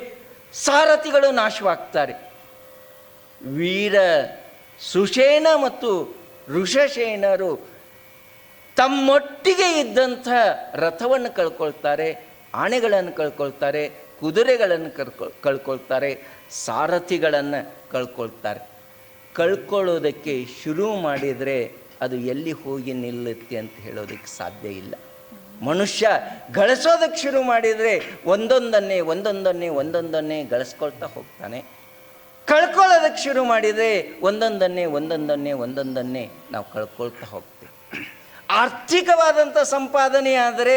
ಸಾರಥಿಗಳು ನಾಶವಾಗ್ತಾರೆ. ವೀರ ಸುಷೇಣ ಮತ್ತು ಋಷಸೇನರು ತಮ್ಮೊಟ್ಟಿಗೆ ಇದ್ದಂಥ ರಥವನ್ನು ಕಳ್ಕೊಳ್ತಾರೆ, ಆನೆಗಳನ್ನು ಕಳ್ಕೊಳ್ತಾರೆ, ಕುದುರೆಗಳನ್ನು ಕಳ್ಕೊಳ್ತಾರೆ, ಸಾರಥಿಗಳನ್ನು ಕಳ್ಕೊಳ್ತಾರೆ. ಕಳ್ಕೊಳ್ಳೋದಕ್ಕೆ ಶುರು ಮಾಡಿದರೆ ಅದು ಎಲ್ಲಿ ಹೋಗಿ ನಿಲ್ಲುತ್ತೆ ಅಂತ ಹೇಳೋದಕ್ಕೆ ಸಾಧ್ಯ ಇಲ್ಲ. ಮನುಷ್ಯ ಗಳಿಸೋದಕ್ಕೆ ಶುರು ಮಾಡಿದರೆ ಒಂದೊಂದನ್ನೇ ಗಳಿಸ್ಕೊಳ್ತಾ ಹೋಗ್ತಾನೆ. ಕಳ್ಕೊಳ್ಳೋದಕ್ಕೆ ಶುರು ಮಾಡಿದರೆ ಒಂದೊಂದನ್ನೇ ನಾವು ಕಳ್ಕೊಳ್ತಾ ಹೋಗ್ತೇವೆ. ಆರ್ಥಿಕವಾದಂಥ ಸಂಪಾದನೆ ಆದರೆ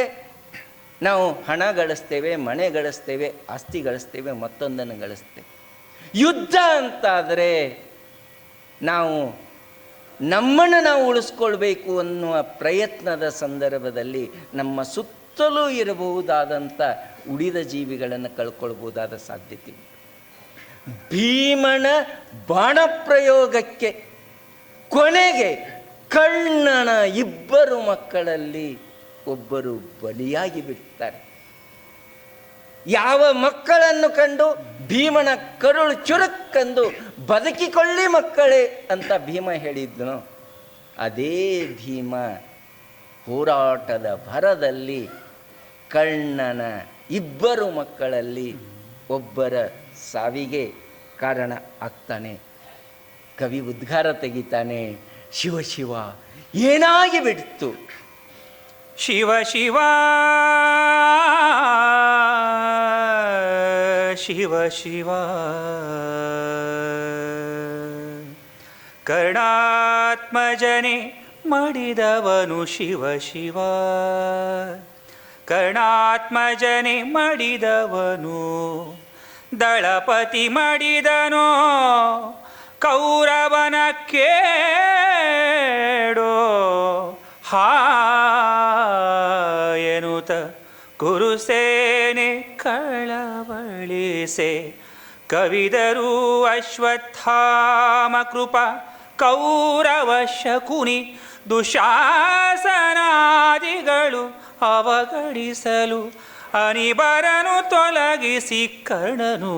ನಾವು ಹಣ ಗಳಿಸ್ತೇವೆ, ಮನೆ ಗಳಿಸ್ತೇವೆ, ಆಸ್ತಿ ಗಳಿಸ್ತೇವೆ, ಮತ್ತೊಂದನ್ನು ಗಳಿಸ್ತೇವೆ. ಯುದ್ಧ ಅಂತಾದರೆ ನಾವು ನಮ್ಮನ್ನು ನಾವು ಉಳಿಸ್ಕೊಳ್ಬೇಕು ಅನ್ನುವ ಪ್ರಯತ್ನದ ಸಂದರ್ಭದಲ್ಲಿ ನಮ್ಮ ಸುತ್ತಲೂ ಇರಬಹುದಾದಂಥ ಉಳಿದ ಜೀವಿಗಳನ್ನು ಕಳ್ಕೊಳ್ಬಹುದಾದ ಸಾಧ್ಯತೆ. ಭೀಮನ ಬಾಣಪ್ರಯೋಗಕ್ಕೆ ಕೊನೆಗೆ ಕರ್ಣನ ಇಬ್ಬರು ಮಕ್ಕಳಲ್ಲಿ ಒಬ್ಬರು ಬಲಿಯಾಗಿ ಬಿಡ್ತಾರೆ. ಯಾವ ಮಕ್ಕಳನ್ನು ಕಂಡು ಭೀಮನ ಕರುಳು ಚುರುಕ್ಕಂದು ಬದುಕಿಕೊಳ್ಳಿ ಮಕ್ಕಳೇ ಅಂತ ಭೀಮ ಹೇಳಿದ್ನು, ಅದೇ ಭೀಮ ಹೋರಾಟದ ಭರದಲ್ಲಿ ಕರ್ಣನ ಇಬ್ಬರು ಮಕ್ಕಳಲ್ಲಿ ಒಬ್ಬರ ಸಾವಿಗೆ ಕಾರಣ ಆಗ್ತಾನೆ. ಕವಿ ಉದ್ಗಾರ ತೆಗಿತಾನೆ, ಶಿವ ಶಿವ ಏನಾಗಿ ಬಿಡ್ತು. ಶಿವ ಶಿವ ಶಿವ ಶಿವ ಕರ್ಣಾತ್ಮಜನೆ ಮಡಿದವನು ಶಿವ ಶಿವ, ಕರ್ಣಾತ್ಮಜನೆ ಮಡಿದವನು ದಳಪತಿ ಮಡಿದನೋ ಕೌರವನ ಕೇಡೋ ಹಾಯನುತ ಕುರುಸೇನೆ ಕಳವಳಿಸೆ ಕವಿದರು ಅಶ್ವತ್ಥಾಮ ಕೃಪ ಕೌರವ ಶಕುನಿ ದುಶಾಸನಾದಿಗಳು ಅವಗಡಿಸಲು ಅನಿಬರನು ತೊಲಗಿಸಿ ಕರ್ಣನು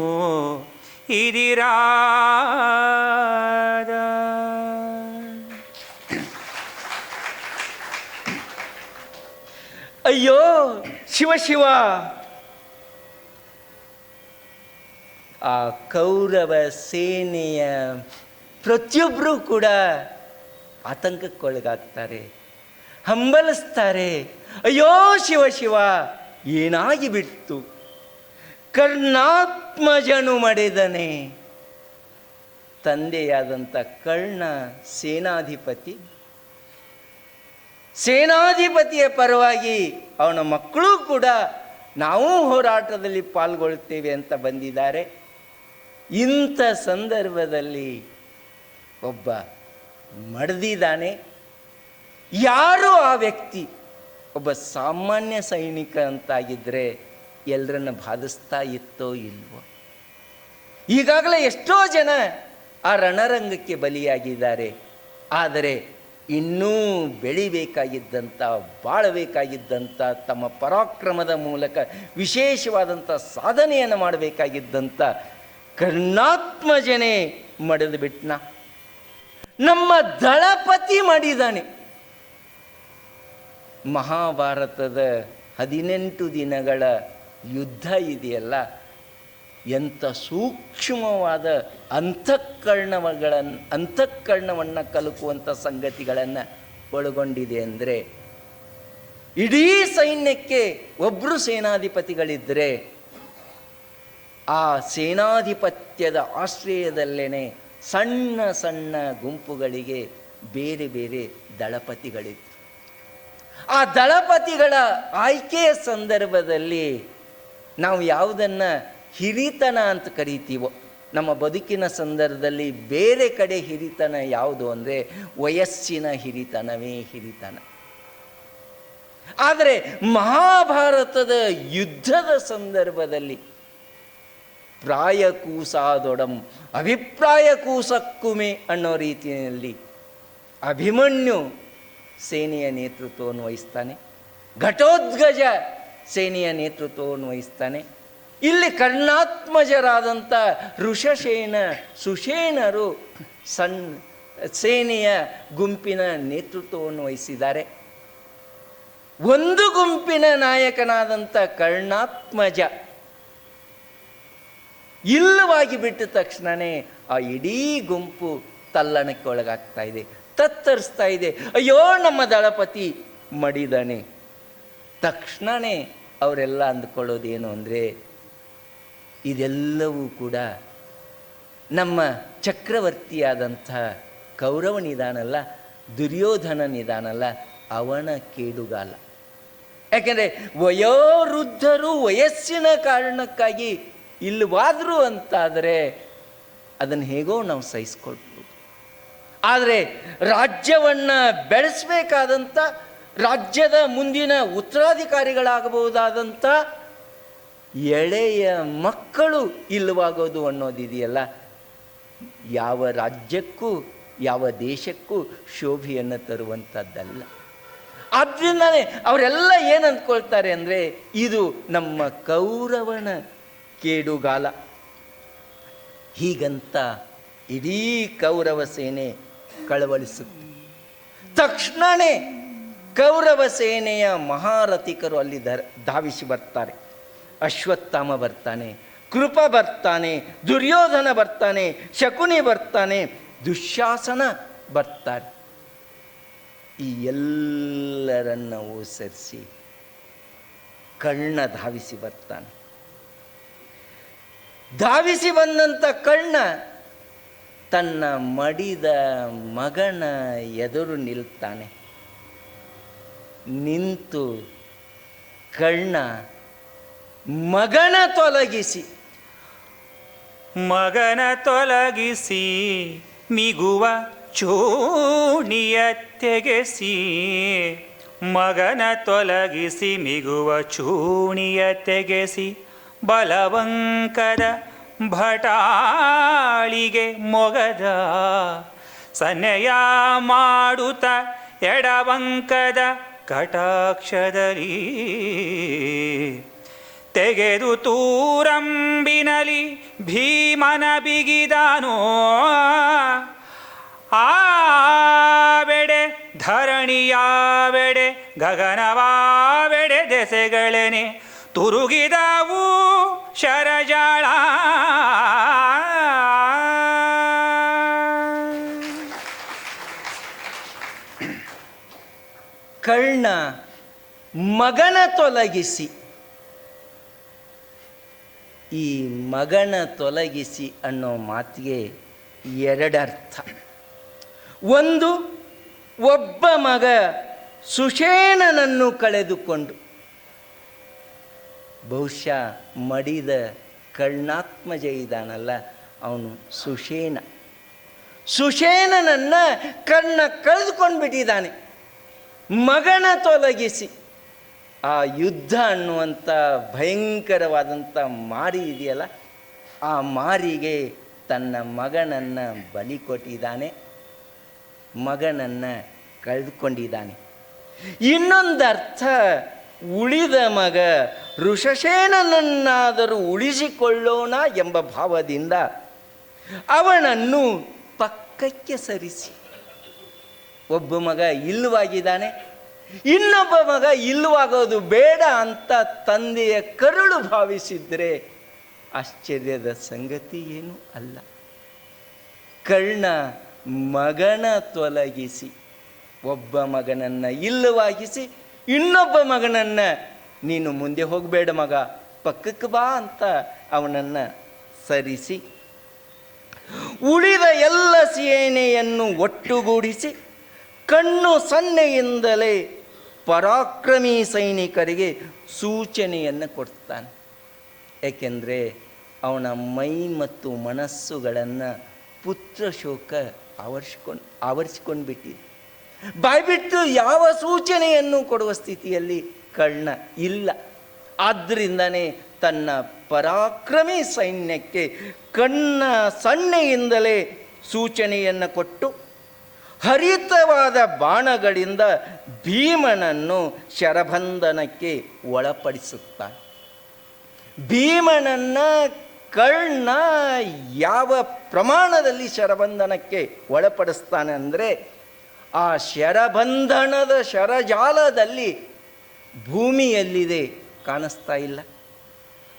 ಇದಿರಾದ. ಅಯ್ಯೋ ಶಿವ ಶಿವ, ಆ ಕೌರವ ಸೇನೆಯ ಪ್ರತಿಯೊಬ್ಬರೂ ಕೂಡ ಆತಂಕಕ್ಕೊಳಗಾಗ್ತಾರೆ, ಹಂಬಲಿಸ್ತಾರೆ. ಅಯ್ಯೋ ಶಿವ ಶಿವ ಏನಾಗಿ ಬಿಡ್ತು. ಕರ್ಣಾತ್ಮಜನು ಮಡಿದನೆ. ತಂದೆಯಾದಂಥ ಕರ್ಣ ಸೇನಾಧಿಪತಿ, ಸೇನಾಧಿಪತಿಯ ಪರವಾಗಿ ಅವನ ಮಕ್ಕಳು ಕೂಡ ನಾವು ಹೋರಾಟದಲ್ಲಿ ಪಾಲ್ಗೊಳ್ತೇವೆ ಅಂತ ಬಂದಿದ್ದಾರೆ. ಇಂಥ ಸಂದರ್ಭದಲ್ಲಿ ಒಬ್ಬ ಮಡ್ದಿದ್ದಾನೆ. ಯಾರು ಆ ವ್ಯಕ್ತಿ? ಒಬ್ಬ ಸಾಮಾನ್ಯ ಸೈನಿಕ ಅಂತಾಗಿದ್ದರೆ ಎಲ್ಲರನ್ನ ಬಾಧಿಸ್ತಾ ಇತ್ತೋ ಇಲ್ವೋ? ಈಗಾಗಲೇ ಎಷ್ಟೋ ಜನ ಆ ರಣರಂಗಕ್ಕೆ ಬಲಿಯಾಗಿದ್ದಾರೆ. ಆದರೆ ಇನ್ನೂ ಬೆಳಿಬೇಕಾಗಿದ್ದಂಥ, ಬಾಳಬೇಕಾಗಿದ್ದಂಥ, ತಮ್ಮ ಪರಾಕ್ರಮದ ಮೂಲಕ ವಿಶೇಷವಾದಂಥ ಸಾಧನೆಯನ್ನು ಮಾಡಬೇಕಾಗಿದ್ದಂಥ ಕರ್ಣಾತ್ಮಜನೇ ಮಡಿದು ಬಿಟ್ನ. ನಮ್ಮ ದಳಪತಿ ಮಾಡಿದ್ದಾನೆ. ಮಹಾಭಾರತದ 18 ದಿನಗಳ ಯುದ್ಧ ಇದೆಯಲ್ಲ, ಎಂಥ ಸೂಕ್ಷ್ಮವಾದ ಅಂತಃಕರಣವನ್ನು ಕಲಕುವಂಥ ಸಂಗತಿಗಳನ್ನು ಒಳಗೊಂಡಿದೆ ಅಂದರೆ, ಇಡೀ ಸೈನ್ಯಕ್ಕೆ ಒಬ್ಬರು ಸೇನಾಧಿಪತಿಗಳಿದ್ದರೆ ಆ ಸೇನಾಧಿಪತ್ಯದ ಆಶ್ರಯದಲ್ಲೇನೆ ಸಣ್ಣ ಸಣ್ಣ ಗುಂಪುಗಳಿಗೆ ಬೇರೆ ಬೇರೆ ದಳಪತಿಗಳಿತ್ತು. ಆ ದಳಪತಿಗಳ ಆಯ್ಕೆಯ ಸಂದರ್ಭದಲ್ಲಿ ನಾವು ಯಾವುದನ್ನು ಹಿರಿತನ ಅಂತ ಕರಿತೀವೋ, ನಮ್ಮ ಬದುಕಿನ ಸಂದರ್ಭದಲ್ಲಿ ಬೇರೆ ಕಡೆ ಹಿರಿತನ ಯಾವುದು ಅಂದರೆ ವಯಸ್ಸಿನ ಹಿರಿತನವೇ ಹಿರಿತನ. ಆದರೆ ಮಹಾಭಾರತದ ಯುದ್ಧದ ಸಂದರ್ಭದಲ್ಲಿ ಪ್ರಾಯ ಕೂಸಾದೊಡಂ ಅಭಿಪ್ರಾಯ ಕೂಸಕ್ಕುಮೆ ಅನ್ನೋ ರೀತಿಯಲ್ಲಿ ಅಭಿಮನ್ಯು ಸೇನೆಯ ನೇತೃತ್ವವನ್ನು ವಹಿಸ್ತಾನೆ, ಘಟೋದ್ಗಜ ಸೇನೆಯ ನೇತೃತ್ವವನ್ನು ವಹಿಸ್ತಾನೆ. ಇಲ್ಲಿ ಕರ್ಣಾತ್ಮಜರಾದಂಥ ಋಷಸೇನ ಸುಷೇಣರು ಸೇನೆಯ ಗುಂಪಿನ ನೇತೃತ್ವವನ್ನು ವಹಿಸಿದ್ದಾರೆ. ಒಂದು ಗುಂಪಿನ ನಾಯಕನಾದಂಥ ಕರ್ಣಾತ್ಮಜ ಇಲ್ಲವಾಗಿ ಬಿಟ್ಟ ತಕ್ಷಣವೇ ಆ ಇಡೀ ಗುಂಪು ತಲ್ಲಣಕ್ಕೆ ಒಳಗಾಗ್ತಾ ಇದೆ, ತತ್ತರಿಸ್ತಾ ಇದೆ. ಅಯ್ಯೋ, ನಮ್ಮ ದಳಪತಿ ಮಡಿದಾನೆ. ತಕ್ಷಣವೇ ಅವರೆಲ್ಲ ಅಂದ್ಕೊಳ್ಳೋದೇನು ಅಂದರೆ, ಇದೆಲ್ಲವೂ ಕೂಡ ನಮ್ಮ ಚಕ್ರವರ್ತಿಯಾದಂಥ ಕೌರವನಿದಾನಲ್ಲ, ದುರ್ಯೋಧನನಿದಾನಲ್ಲ, ಅವನ ಕೇಡುಗಾಲ. ಯಾಕೆಂದರೆ ವಯೋವೃದ್ಧರು ವಯಸ್ಸಿನ ಕಾರಣಕ್ಕಾಗಿ ಇಲ್ಲವಾದರು ಅಂತಾದರೆ ಅದನ್ನು ಹೇಗೋ ನಾವು ಸಹಿಸ್ಕೊಳ್ಬೋದು. ಆದರೆ ರಾಜ್ಯವನ್ನು ಬೆಳೆಸಬೇಕಾದಂಥ, ರಾಜ್ಯದ ಮುಂದಿನ ಉತ್ತರಾಧಿಕಾರಿಗಳಾಗಬಹುದಾದಂಥ ಎಳೆಯ ಮಕ್ಕಳು ಇಲ್ಲವಾಗೋದು ಅನ್ನೋದಿದೆಯಲ್ಲ, ಯಾವ ರಾಜ್ಯಕ್ಕೂ ಯಾವ ದೇಶಕ್ಕೂ ಶೋಭೆಯನ್ನು ತರುವಂಥದ್ದಲ್ಲ. ಆದ್ದರಿಂದಲೇ ಅವರೆಲ್ಲ ಏನು ಅಂದ್ಕೊಳ್ತಾರೆ ಅಂದರೆ, ಇದು ನಮ್ಮ ಕೌರವನ ಕೇಡುಗಾಲ. ಹೀಗಂತ ಇಡೀ ಕೌರವ ಸೇನೆ ಕಳವಳಿಸುತ್ತೆ. ತಕ್ಷಣವೇ ಕೌರವ ಸೇನೆಯ ಮಹಾರಥಿಕರು ಅಲ್ಲಿ ಧಾವಿಸಿ ಬರ್ತಾರೆ. ಅಶ್ವತ್ಥಾಮ ಬರ್ತಾನೆ, ಕೃಪ ಬರ್ತಾನೆ, ದುರ್ಯೋಧನ ಬರ್ತಾನೆ, ಶಕುನಿ ಬರ್ತಾನೆ, ದುಶ್ಯಾಸನ ಬರ್ತಾರೆ. ಈ ಎಲ್ಲರನ್ನ ಓಸರಿಸಿ ಕರ್ಣ ಧಾವಿಸಿ ಬರ್ತಾನೆ. ಧಾವಿಸಿ ಬಂದಂಥ ಕರ್ಣ ತನ್ನ ಮಡಿದ ಮಗನ ಎದುರು ನಿಲ್ತಾನೆ. ನಿಂತು ಕರ್ಣ ಮಗನ ತೊಲಗಿಸಿ ಮಿಗುವ ಚೂಣಿಯ ತೆಗೆಸಿ, ಮಗನ ತೊಲಗಿಸಿ ಮಿಗುವ ಚೂಣಿಯ ತೆಗೆಸಿ, ಬಲವಂಕದ ಭಟಾಳಿಗೆ ಮೊಗದ ಸನ್ನೆಯ ಮಾಡುತ್ತ ಎಡವಂಕದ ಕಟಾಕ್ಷದಲ್ಲಿ ತೆಗೆದು ತೂರಂಬಿನಲಿ ಭೀಮನ ಬಿಗಿದಾನೋ. ಆವೆಡೆ ಧರಣಿಯಾವೆಡೆ ಗಗನವಾವೆಡೆ ದೆಸೆಗಳನೆ ತುರುಗಿದವು ಶರಜಾಳ. ಕರ್ಣ ಮಗನ ತೊಲಗಿಸಿ, ಈ ಮಗನ ತೊಲಗಿಸಿ ಅನ್ನೋ ಮಾತಿಗೆ ಎರಡರ್ಥ. ಒಂದು, ಒಬ್ಬ ಮಗ ಸುಷೇಣನನ್ನು ಕಳೆದುಕೊಂಡು, ಬಹುಶಃ ಮಡಿದ ಕರ್ಣಾತ್ಮಜ ಇದ್ದಾನಲ್ಲ ಅವನು ಸುಷೇಣ. ಸುಷೇಣನನ್ನು ಕರ್ಣ ಕಳೆದುಕೊಂಡು ಬಿಟ್ಟಿದ್ದಾನೆ. ಮಗನ ತೊಲಗಿಸಿ ಆ ಯುದ್ಧ ಅನ್ನುವಂಥ ಭಯಂಕರವಾದಂಥ ಮಾರಿ ಇದೆಯಲ್ಲ, ಆ ಮಾರಿಗೆ ತನ್ನ ಮಗನನ್ನು ಬಲಿ ಕೊಟ್ಟಿದ್ದಾನೆ, ಮಗನನ್ನು ಕಳೆದುಕೊಂಡಿದ್ದಾನೆ. ಇನ್ನೊಂದು ಅರ್ಥ, ಉಳಿದ ಮಗ ಋಷಸೇನನನ್ನಾದರೂ ಉಳಿಸಿಕೊಳ್ಳೋಣ ಎಂಬ ಭಾವದಿಂದ ಅವನನ್ನು ಪಕ್ಕಕ್ಕೆ ಸರಿಸಿ, ಒಬ್ಬ ಮಗ ಇಲ್ಲವಾಗಿದ್ದಾನೆ, ಇನ್ನೊಬ್ಬ ಮಗ ಇಲ್ಲವಾಗೋದು ಬೇಡ ಅಂತ ತಂದೆಯ ಕರುಳು ಭಾವಿಸಿದ್ರೆ ಆಶ್ಚರ್ಯದ ಸಂಗತಿ ಏನೂ ಅಲ್ಲ. ಕರ್ಣ ಮಗನ ತೊಲಗಿಸಿ ಒಬ್ಬ ಮಗನನ್ನು ಇಲ್ಲವಾಗಿಸಿ ಇನ್ನೊಬ್ಬ ಮಗನನ್ನು ನೀನು ಮುಂದೆ ಹೋಗಬೇಡ ಮಗ, ಪಕ್ಕಕ್ಕೆ ಬಾ ಅಂತ ಅವನನ್ನು ಸರಿಸಿ ಉಳಿದ ಎಲ್ಲ ಸೇನೆಯನ್ನು ಒಟ್ಟುಗೂಡಿಸಿ ಕಣ್ಣು ಸನ್ನೆಯಿಂದಲೇ ಪರಾಕ್ರಮಿ ಸೈನಿಕರಿಗೆ ಸೂಚನೆಯನ್ನು ಕೊಡ್ತಾನೆ. ಏಕೆಂದರೆ ಅವನ ಮೈ ಮತ್ತು ಮನಸ್ಸುಗಳನ್ನು ಪುತ್ರ ಶೋಕ ಆವರಿಸಿಕೊಂಡು ಬಿಟ್ಟಿದೆ. ಬಾಯ್ಬಿಟ್ಟು ಯಾವ ಸೂಚನೆಯನ್ನು ಕೊಡುವ ಸ್ಥಿತಿಯಲ್ಲಿ ಕರ್ಣ ಇಲ್ಲ. ಆದ್ದರಿಂದನೇ ತನ್ನ ಪರಾಕ್ರಮಿ ಸೈನ್ಯಕ್ಕೆ ಕಣ್ಣ ಸನ್ನೆಯಿಂದಲೇ ಸೂಚನೆಯನ್ನು ಕೊಟ್ಟು ಹರಿತವಾದ ಬಾಣಗಳಿಂದ ಭೀಮನನ್ನು ಶರಬಂಧನಕ್ಕೆ ಒಳಪಡಿಸುತ್ತಾನೆ. ಭೀಮನನ್ನು ಕರ್ಣ ಯಾವ ಪ್ರಮಾಣದಲ್ಲಿ ಶರಬಂಧನಕ್ಕೆ ಒಳಪಡಿಸ್ತಾನೆ ಅಂದರೆ, ಆ ಶರಬಂಧನದ ಶರಜಾಲದಲ್ಲಿ ಭೂಮಿಯಲ್ಲಿದೆ ಕಾಣಿಸ್ತಾ ಇಲ್ಲ,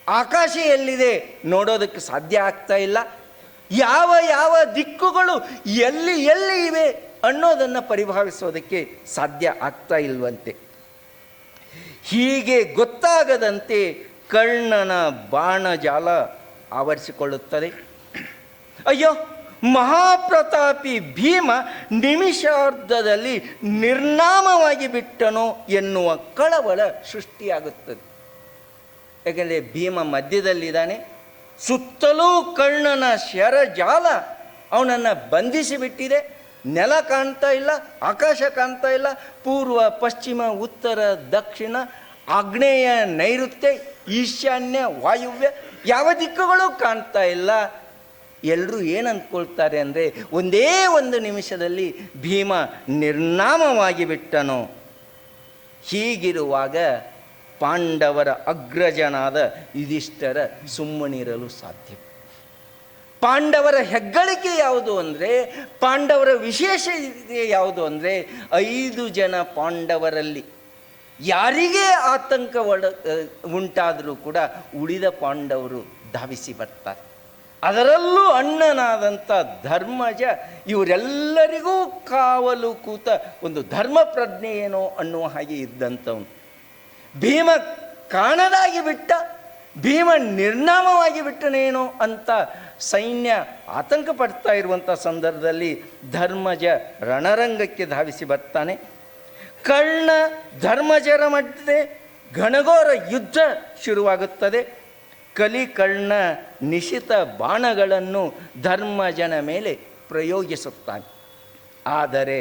ಆಕಾಶ ಎಲ್ಲಿದೆ ನೋಡೋದಕ್ಕೆ ಸಾಧ್ಯ ಆಗ್ತಾ ಇಲ್ಲ, ಯಾವ ಯಾವ ದಿಕ್ಕುಗಳು ಎಲ್ಲಿ ಎಲ್ಲಿ ಇವೆ ಅನ್ನೋದನ್ನು ಪರಿಭಾವಿಸೋದಕ್ಕೆ ಸಾಧ್ಯ ಆಗ್ತಾ ಇಲ್ವಂತೆ. ಹೀಗೆ ಗೊತ್ತಾಗದಂತೆ ಕರ್ಣನ ಬಾಣಜಾಲ ಆವರಿಸಿಕೊಳ್ಳುತ್ತದೆ. ಅಯ್ಯೋ, ಮಹಾಪ್ರತಾಪಿ ಭೀಮ ನಿಮಿಷಾರ್ಧದಲ್ಲಿ ನಿರ್ನಾಮವಾಗಿ ಬಿಟ್ಟನೋ ಎನ್ನುವ ಕಳವಳ ಸೃಷ್ಟಿಯಾಗುತ್ತದೆ. ಯಾಕೆಂದರೆ ಭೀಮ ಮಧ್ಯದಲ್ಲಿದ್ದಾನೆ, ಸುತ್ತಲೂ ಕರ್ಣನ ಶರಜಾಲ ಅವನನ್ನು ಬಂಧಿಸಿಬಿಟ್ಟಿದೆ. ನೆಲ ಕಾಣ್ತಾ ಇಲ್ಲ, ಆಕಾಶ ಕಾಣ್ತಾ ಇಲ್ಲ, ಪೂರ್ವ ಪಶ್ಚಿಮ ಉತ್ತರ ದಕ್ಷಿಣ ಆಗ್ನೇಯ ನೈಋತ್ಯ ಈಶಾನ್ಯ ವಾಯುವ್ಯ ಯಾವ ದಿಕ್ಕುಗಳು ಕಾಣ್ತಾ ಇಲ್ಲ. ಎಲ್ಲರೂ ಏನು ಅಂದ್ಕೊಳ್ತಾರೆ ಅಂದರೆ, ಒಂದೇ ಒಂದು ನಿಮಿಷದಲ್ಲಿ ಭೀಮ ನಿರ್ನಾಮವಾಗಿ ಬಿಟ್ಟನು. ಹೀಗಿರುವಾಗ ಪಾಂಡವರ ಅಗ್ರಜನಾದ ಯುಧಿಷ್ಠಿರ ಸುಮ್ಮನಿರಲು ಸಾಧ್ಯ. ಪಾಂಡವರ ಹೆಗ್ಗಳಿಕೆ ಯಾವುದು ಅಂದರೆ, ಪಾಂಡವರ ವಿಶೇಷತೆ ಯಾವುದು ಅಂದರೆ, 5 ಜನ ಪಾಂಡವರಲ್ಲಿ ಯಾರಿಗೇ ಆತಂಕ ಉಂಟಾದರೂ ಕೂಡ ಉಳಿದ ಪಾಂಡವರು ಧಾವಿಸಿ ಬರ್ತಾರೆ. ಅದರಲ್ಲೂ ಅಣ್ಣನಾದಂಥ ಧರ್ಮಜ ಇವರೆಲ್ಲರಿಗೂ ಕಾವಲು ಕೂತ ಒಂದು ಧರ್ಮ ಪ್ರಜ್ಞೆ ಏನೋ ಅನ್ನುವ ಹಾಗೆ ಇದ್ದಂಥವನು. ಭೀಮ ಕಾಣದಾಗಿ ಬಿಟ್ಟ, ಭೀಮ ನಿರ್ನಾಮವಾಗಿ ಬಿಟ್ಟನೇನೋ ಅಂತ ಸೈನ್ಯ ಆತಂಕ ಪಡ್ತಾ ಇರುವಂಥ ಸಂದರ್ಭದಲ್ಲಿ ಧರ್ಮಜ ರಣರಂಗಕ್ಕೆ ಧಾವಿಸಿ ಬರ್ತಾನೆ. ಕರ್ಣ ಧರ್ಮಜರ ಮಧ್ಯೆ ಘನಘೋರ ಯುದ್ಧ ಶುರುವಾಗುತ್ತದೆ. ಕಲಿಕರ್ಣ ನಿಶಿತ ಬಾಣಗಳನ್ನು ಧರ್ಮಜನ ಮೇಲೆ ಪ್ರಯೋಗಿಸುತ್ತಾನೆ. ಆದರೆ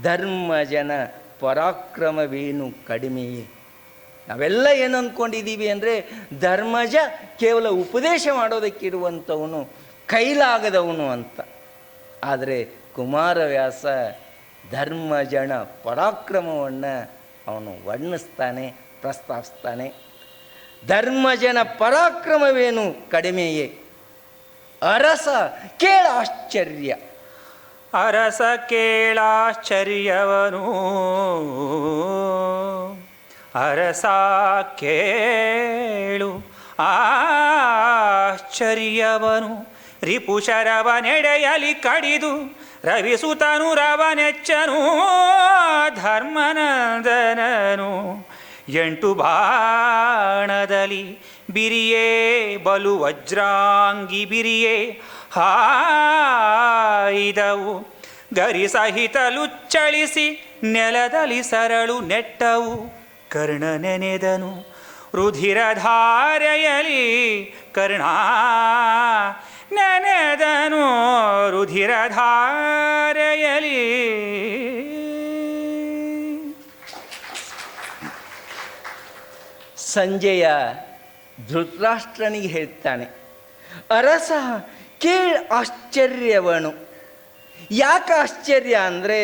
ಧರ್ಮಜನ ಪರಾಕ್ರಮವೇನು ಕಡಿಮೆಯೇ. ನಾವೆಲ್ಲ ಏನು ಅಂದ್ಕೊಂಡಿದ್ದೀವಿ ಅಂದರೆ, ಧರ್ಮಜ ಕೇವಲ ಉಪದೇಶ ಮಾಡೋದಕ್ಕಿರುವಂಥವನು, ಕೈಲಾಗದವನು ಅಂತ. ಆದರೆ ಕುಮಾರವ್ಯಾಸ ಧರ್ಮಜನ ಪರಾಕ್ರಮವನ್ನು ಅವನು ವರ್ಣಿಸ್ತಾನೆ, ಪ್ರಸ್ತಾವಿಸ್ತಾನೆ. ಧರ್ಮಜನ ಪರಾಕ್ರಮವೇನು ಕಡಿಮೆಯೇ. ಅರಸ ಕೇಳಾಶ್ಚರ್ಯ, ಅರಸ ಕೇಳಾಶ್ಚರ್ಯವನು, ಅರಸ ಕೇಳು ಆಶ್ಚರ್ಯವನು. ರಿಪುಶರವ ನೆಡೆಯಲಿ ಕಡಿದು ರವಿಸುತನು ರವನೆಚ್ಚನು, ಧರ್ಮನಂದನನು 8 ಬಾಣದಲ್ಲಿ ಬಿರಿಯೇ ಬಲು ವಜ್ರಾಂಗಿ ಬಿರಿಯೇ ಹಾಯ್ದವು. ಗರಿ ಸಹಿತ ಲುಚ್ಚಳಿಸಿ ನೆಲದಲ್ಲಿ ಸರಳು ನೆಟ್ಟವು. ಕರ್ಣ ನೆನೆದನು ರುಧಿರಧಾರೆಯಲಿ, ಕರ್ಣ ನೆನೆದನು ರುಧಿರಧಾರೆಯಲಿ. ಸಂಜಯ ಧೃತರಾಷ್ಟ್ರನಿಗೆ ಹೇಳ್ತಾನೆ, ಅರಸ ಕೇಳ್ ಆಶ್ಚರ್ಯವನು. ಯಾಕೆ ಆಶ್ಚರ್ಯ ಅಂದರೆ,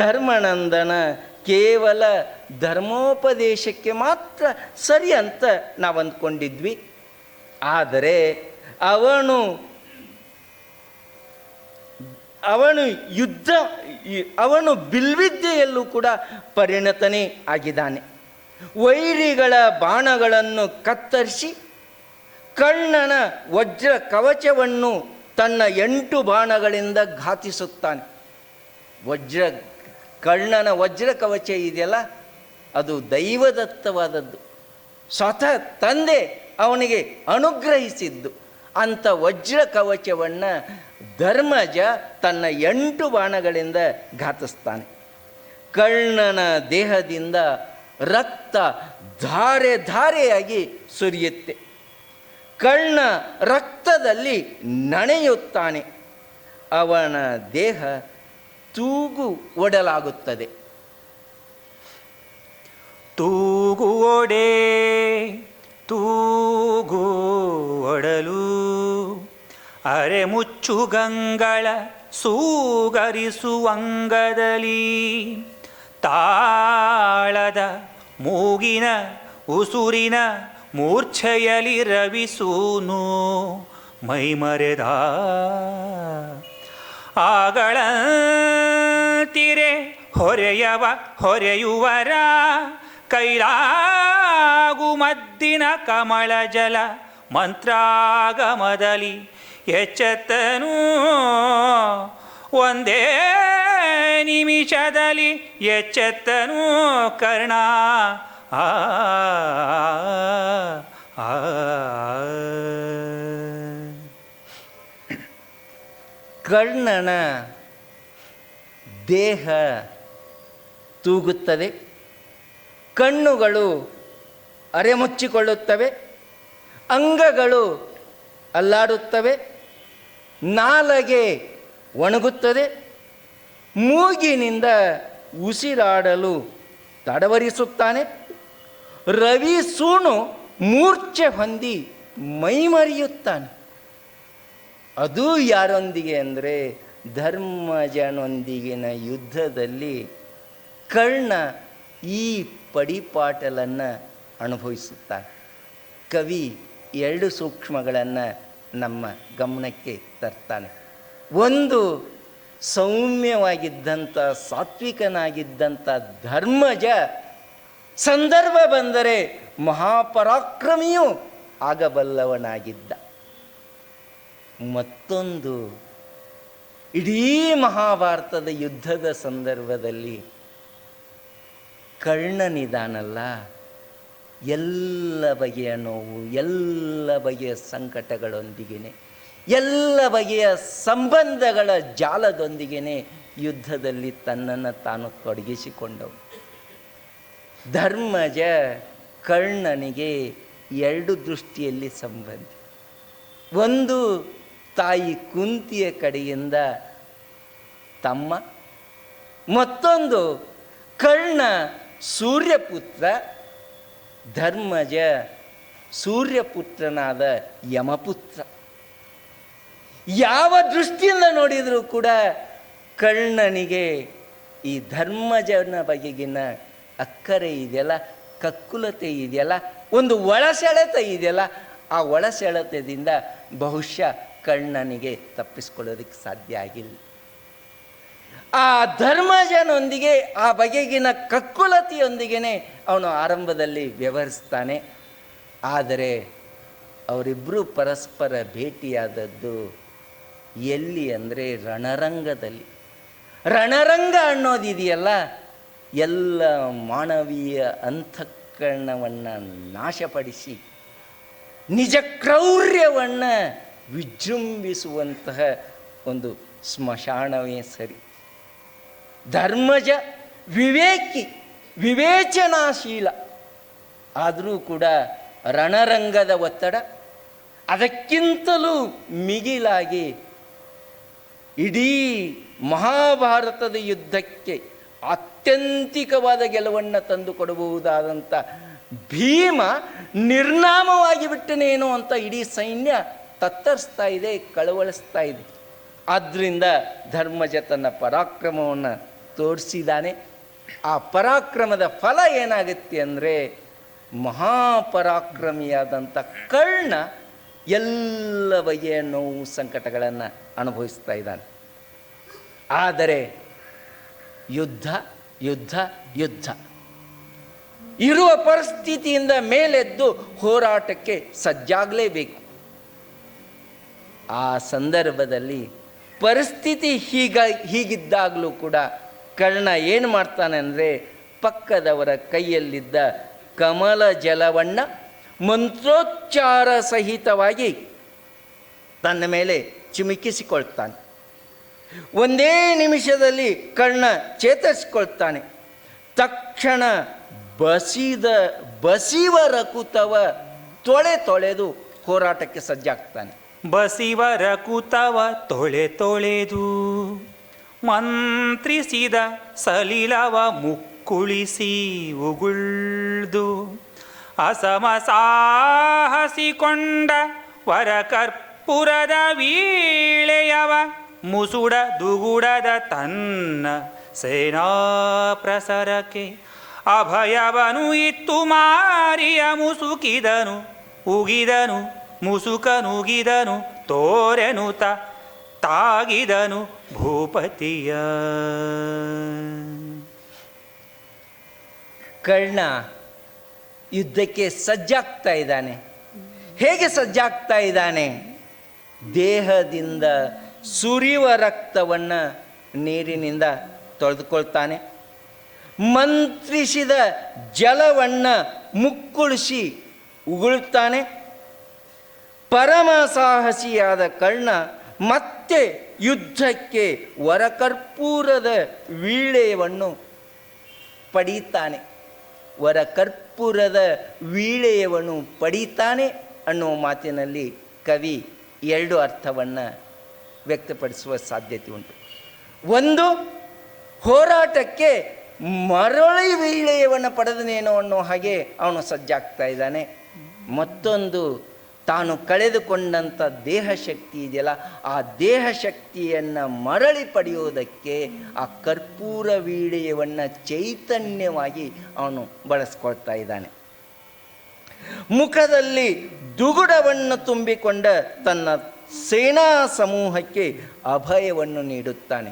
ಧರ್ಮನಂದನ ಕೇವಲ ಧರ್ಮೋಪದೇಶಕ್ಕೆ ಮಾತ್ರ ಸರಿ ಅಂತ ನಾವು ಅಂದ್ಕೊಂಡಿದ್ವಿ. ಆದರೆ ಅವನು ಅವನು ಅವನು ಬಿಲ್ವಿದ್ಯೆಯಲ್ಲೂ ಕೂಡ ಪರಿಣತನೇ ಆಗಿದ್ದಾನೆ. ವೈರಿಗಳ ಬಾಣಗಳನ್ನು ಕತ್ತರಿಸಿ ಕರ್ಣನ ವಜ್ರ ಕವಚವನ್ನು ತನ್ನ 8 ಬಾಣಗಳಿಂದ ಘಾತಿಸುತ್ತಾನೆ. ಕರ್ಣನ ವಜ್ರ ಕವಚ ಇದೆಯಲ್ಲ, ಅದು ದೈವದತ್ತವಾದದ್ದು, ಸ್ವತಃ ತಂದೆ ಅವನಿಗೆ ಅನುಗ್ರಹಿಸಿದ್ದು. ಅಂಥ ವಜ್ರ ಕವಚವನ್ನು ಧರ್ಮಜ ತನ್ನ 8 ಬಾಣಗಳಿಂದ ಘಾತಿಸ್ತಾನೆ. ಕರ್ಣನ ದೇಹದಿಂದ ರಕ್ತ ಧಾರೆ ಧಾರೆಯಾಗಿ ಸುರಿಯುತ್ತೆ. ಕರ್ಣ ರಕ್ತದಲ್ಲಿ ನನೆಯುತ್ತಾನೆ. ಅವನ ದೇಹ ತೂಗು ಒಡಲಾಗುತ್ತದೆ. ತೂಗು ಒಡೆ ತೂಗು ಒಡಲು ಅರೆ ಮುಚ್ಚು ಗಂಗಳ ಸೂಗರಿಸುವಂಗದಲ್ಲಿ ತಾಳದ ಮೂಗಿನ ಉಸುರಿನ ಮೂರ್ಛೆಯಲಿ ರವಿಸೂನು ಮೈಮರೆದ ಆಗಳಂತಿರೆ ಹೊರೆಯುವರ ಕೈಲಾಗು ಮದ್ದಿನ ಕಮಳ ಜಲ ಮಂತ್ರಾಗಮದಲ್ಲಿ ಎಚ್ಚೆತ್ತನು ಒಂದೇ ನಿಮಿಷದಲ್ಲಿ ಎಚ್ಚೆತ್ತನು ಕರ್ಣ. ಆ ಕರ್ಣನ ದೇಹ ತೂಗುತ್ತದೆ, ಕಣ್ಣುಗಳು ಅರೆಮುಚ್ಚಿಕೊಳ್ಳುತ್ತವೆ, ಅಂಗಗಳು ಅಲ್ಲಾಡುತ್ತವೆ, ನಾಲಗೆ ಒಣಗುತ್ತದೆ, ಮೂಗಿನಿಂದ ಉಸಿರಾಡಲು ತಡವರಿಸುತ್ತಾನೆ. ರವಿ ಸೂಣು ಮೂರ್ಛೆ ಹೊಂದಿ ಮೈಮರೆಯುತ್ತಾನೆ. ಅದು ಯಾರೊಂದಿಗೆ ಅಂದರೆ ಧರ್ಮಜನೊಂದಿಗಿನ ಯುದ್ಧದಲ್ಲಿ ಕರ್ಣ ಈ ಪಡಿಪಾಟಲನ್ನು ಅನುಭವಿಸುತ್ತಾನೆ. ಕವಿ 2 ಸೂಕ್ಷ್ಮಗಳನ್ನು ನಮ್ಮ ಗಮನಕ್ಕೆ ತರ್ತಾನೆ. ಒಂದು, ಸೌಮ್ಯವಾಗಿದ್ದಂಥ ಸಾತ್ವಿಕನಾಗಿದ್ದಂಥ ಧರ್ಮಜ ಸಂದರ್ಭ ಬಂದರೆ ಮಹಾಪರಾಕ್ರಮಿಯೂ ಆಗಬಲ್ಲವನಾಗಿದ್ದ. ಮತ್ತೊಂದು, ಇಡೀ ಮಹಾಭಾರತದ ಯುದ್ಧದ ಸಂದರ್ಭದಲ್ಲಿ ಕರ್ಣನಿದಾನಲ್ಲ, ಎಲ್ಲ ಬಗೆಯ ನೋವು, ಎಲ್ಲ ಬಗೆಯ ಸಂಕಟಗಳೊಂದಿಗೆ, ಎಲ್ಲ ಬಗೆಯ ಸಂಬಂಧಗಳ ಜಾಲದೊಂದಿಗೆ ಯುದ್ಧದಲ್ಲಿ ತನ್ನನ್ನು ತಾನು ತೊಡಗಿಸಿಕೊಂಡವು. ಧರ್ಮಜ ಕರ್ಣನಿಗೆ 2 ದೃಷ್ಟಿಯಲ್ಲಿ ಸಂಬಂಧಿ. ಒಂದು, ತಾಯಿ ಕುಂತಿಯ ಕಡೆಯಿಂದ ತಮ್ಮ, ಮತ್ತೊಂದು ಕರ್ಣ ಸೂರ್ಯಪುತ್ರ, ಧರ್ಮಜ ಸೂರ್ಯಪುತ್ರನಾದ ಯಮಪುತ್ರ. ಯಾವ ದೃಷ್ಟಿಯಿಂದ ನೋಡಿದರೂ ಕೂಡ ಕರ್ಣನಿಗೆ ಈ ಧರ್ಮಜನ ಬಗೆಗಿನ ಅಕ್ಕರೆ ಇದೆಯಲ್ಲ, ಕಕ್ಕುಲತೆ ಇದೆಯಲ್ಲ, ಒಂದು ಒಳಸೆಳೆತ ಇದೆಯಲ್ಲ, ಆ ಒಳಸೆಳೆತದಿಂದ ಬಹುಶಃ ಕರ್ಣನಿಗೆ ತಪ್ಪಿಸ್ಕೊಳ್ಳೋದಕ್ಕೆ ಸಾಧ್ಯ ಆಗಿಲ್ಲ. ಆ ಧರ್ಮಜನೊಂದಿಗೆ ಆ ಬಗೆಗಿನ ಕಕ್ಕುಲತೆಯೊಂದಿಗೆ ಅವನು ಆರಂಭದಲ್ಲಿ ವ್ಯವಹರಿಸ್ತಾನೆ. ಆದರೆ ಅವರಿಬ್ಬರು ಪರಸ್ಪರ ಭೇಟಿಯಾದದ್ದು ಎಲ್ಲಿ ಅಂದರೆ ರಣರಂಗದಲ್ಲಿ. ರಣರಂಗ ಅನ್ನೋದಿದೆಯಲ್ಲ, ಎಲ್ಲ ಮಾನವೀಯ ಅಂತಃಕರಣವನ್ನು ನಾಶಪಡಿಸಿ ನಿಜ ಕ್ರೌರ್ಯವನ್ನು ವಿಜೃಂಭಿಸುವಂತಹ ಒಂದು ಸ್ಮಶಾನವೇ ಸರಿ. ಧರ್ಮಜ ವಿವೇಚನಾಶೀಲ, ಆದರೂ ಕೂಡ ರಣರಂಗದ ಒತ್ತಡ, ಅದಕ್ಕಿಂತಲೂ ಮಿಗಿಲಾಗಿ ಇಡೀ ಮಹಾಭಾರತದ ಯುದ್ಧಕ್ಕೆ ಆತ್ಯಂತಿಕವಾದ ಗೆಲುವನ್ನು ತಂದುಕೊಡಬಹುದಾದಂಥ ಭೀಮ ನಿರ್ನಾಮವಾಗಿ ಬಿಟ್ಟನೇನೋ ಅಂತ ಇಡೀ ಸೈನ್ಯ ತತ್ತರಿಸ್ತಾ ಇದೆ, ಕಳವಳಿಸ್ತಾ ಇದೆ. ಆದ್ದರಿಂದ ಧರ್ಮಜ ತನ್ನ ಪರಾಕ್ರಮವನ್ನು ತೋರಿಸಿದ್ದಾನೆ. ಆ ಪರಾಕ್ರಮದ ಫಲ ಏನಾಗುತ್ತೆ ಅಂದರೆ ಮಹಾಪರಾಕ್ರಮಿಯಾದಂಥ ಕರ್ಣ ಎಲ್ಲ ಬಗೆಯ ನೋವು ಸಂಕಟಗಳನ್ನು ಅನುಭವಿಸ್ತಾ ಇದ್ದಾನೆ. ಆದರೆ ಯುದ್ಧ ಯುದ್ಧ ಯುದ್ಧ ಇರುವ ಪರಿಸ್ಥಿತಿಯಿಂದ ಮೇಲೆದ್ದು ಹೋರಾಟಕ್ಕೆ ಸಜ್ಜಾಗಲೇಬೇಕು. ಆ ಸಂದರ್ಭದಲ್ಲಿ ಪರಿಸ್ಥಿತಿ ಹೀಗಿದ್ದಾಗಲೂ ಕೂಡ ಕರ್ಣ ಏನು ಮಾಡ್ತಾನೆ ಅಂದರೆ, ಪಕ್ಕದವರ ಕೈಯಲ್ಲಿದ್ದ ಕಮಲ ಜಲವನ್ನು ಮಂತ್ರೋಚ್ಚಾರ ಸಹಿತವಾಗಿ ತನ್ನ ಮೇಲೆ ಚಿಮುಕಿಸಿಕೊಳ್ತಾನೆ. ಒಂದೇ ನಿಮಿಷದಲ್ಲಿ ಕರ್ಣ ಚೇತರಿಸಿಕೊಳ್ತಾನೆ. ತಕ್ಷಣ ಬಸಿವ ರಕುತವ ತೊಳೆದು ಹೋರಾಟಕ್ಕೆ ಸಜ್ಜಾಗ್ತಾನೆ. ಬಸಿವರ ಕುತವ ತೊಳೆದು ಮಂತ್ರಿಸಿದ ಸಲಿಲವ ಮುಕ್ಕುಳಿಸಿ ಉಗುಳ್ದು ಅಸಮ ಸಾಹಸಿಕೊಂಡ ವರ ಕರ್ಪೂರದ ವೀಳೆಯವ ಮುಸುಡ ದುಗುಡದ ತನ್ನ ಸೇನಾ ಪ್ರಸರಕ್ಕೆ ಅಭಯವನು ಇತ್ತು ಮಾರಿಯ ಮುಸುಕಿದನು ಉಗಿದನು ಮುಸುಕನುಗಿದನು ತೋರೆನುತ ತಾಗಿದನು ಭೂಪತಿಯ. ಕರ್ಣ ಯುದ್ಧಕ್ಕೆ ಸಜ್ಜಾಗ್ತಾ ಇದ್ದಾನೆ. ಹೇಗೆ ಸಜ್ಜಾಗ್ತಾ ಇದ್ದಾನೆ? ದೇಹದಿಂದ ಸುರಿಯುವ ರಕ್ತವನ್ನು ನೀರಿನಿಂದ ತೊಳೆದುಕೊಳ್ತಾನೆ. ಮಂತ್ರಿಸಿದ ಜಲವನ್ನು ಮುಕ್ಕುಳಿಸಿ ಉಗುಳುತ್ತಾನೆ. ಪರಮ ಸಾಹಸಿಯಾದ ಕರ್ಣ ಮತ್ತೆ ಯುದ್ಧಕ್ಕೆ ವರಕರ್ಪೂರದ ವೀಳೆಯನ್ನು ಪಡೀತಾನೆ. ವರಕರ್ಪೂರದ ವೀಳೆಯವನ್ನು ಪಡೀತಾನೆ ಅನ್ನುವ ಮಾತಿನಲ್ಲಿ ಕವಿ ಎರಡು ಅರ್ಥವನ್ನು ವ್ಯಕ್ತಪಡಿಸುವ ಸಾಧ್ಯತೆ ಉಂಟು. ಒಂದು, ಹೋರಾಟಕ್ಕೆ ಮರಳಿ ವೀಳೆಯವನ್ನು ಪಡೆದನೇನೋ ಅನ್ನೋ ಹಾಗೆ ಅವನು ಸಜ್ಜಾಗ್ತಾ ಇದ್ದಾನೆ. ಮತ್ತೊಂದು, ತಾನು ಕಳೆದುಕೊಂಡಂಥ ದೇಹಶಕ್ತಿ ಇದೆಯಲ್ಲ, ಆ ದೇಹಶಕ್ತಿಯನ್ನು ಮರಳಿ ಪಡೆಯುವುದಕ್ಕೆ ಆ ಕರ್ಪೂರ ವೀಳೆಯವನ್ನು ಚೈತನ್ಯವಾಗಿ ಅವನು ಬಳಸ್ಕೊಳ್ತಾ ಇದ್ದಾನೆ. ಮುಖದಲ್ಲಿ ದುಗುಡವನ್ನು ತುಂಬಿಕೊಂಡ ತನ್ನ ಸೇನಾ ಸಮೂಹಕ್ಕೆ ಅಭಯವನ್ನು ನೀಡುತ್ತಾನೆ.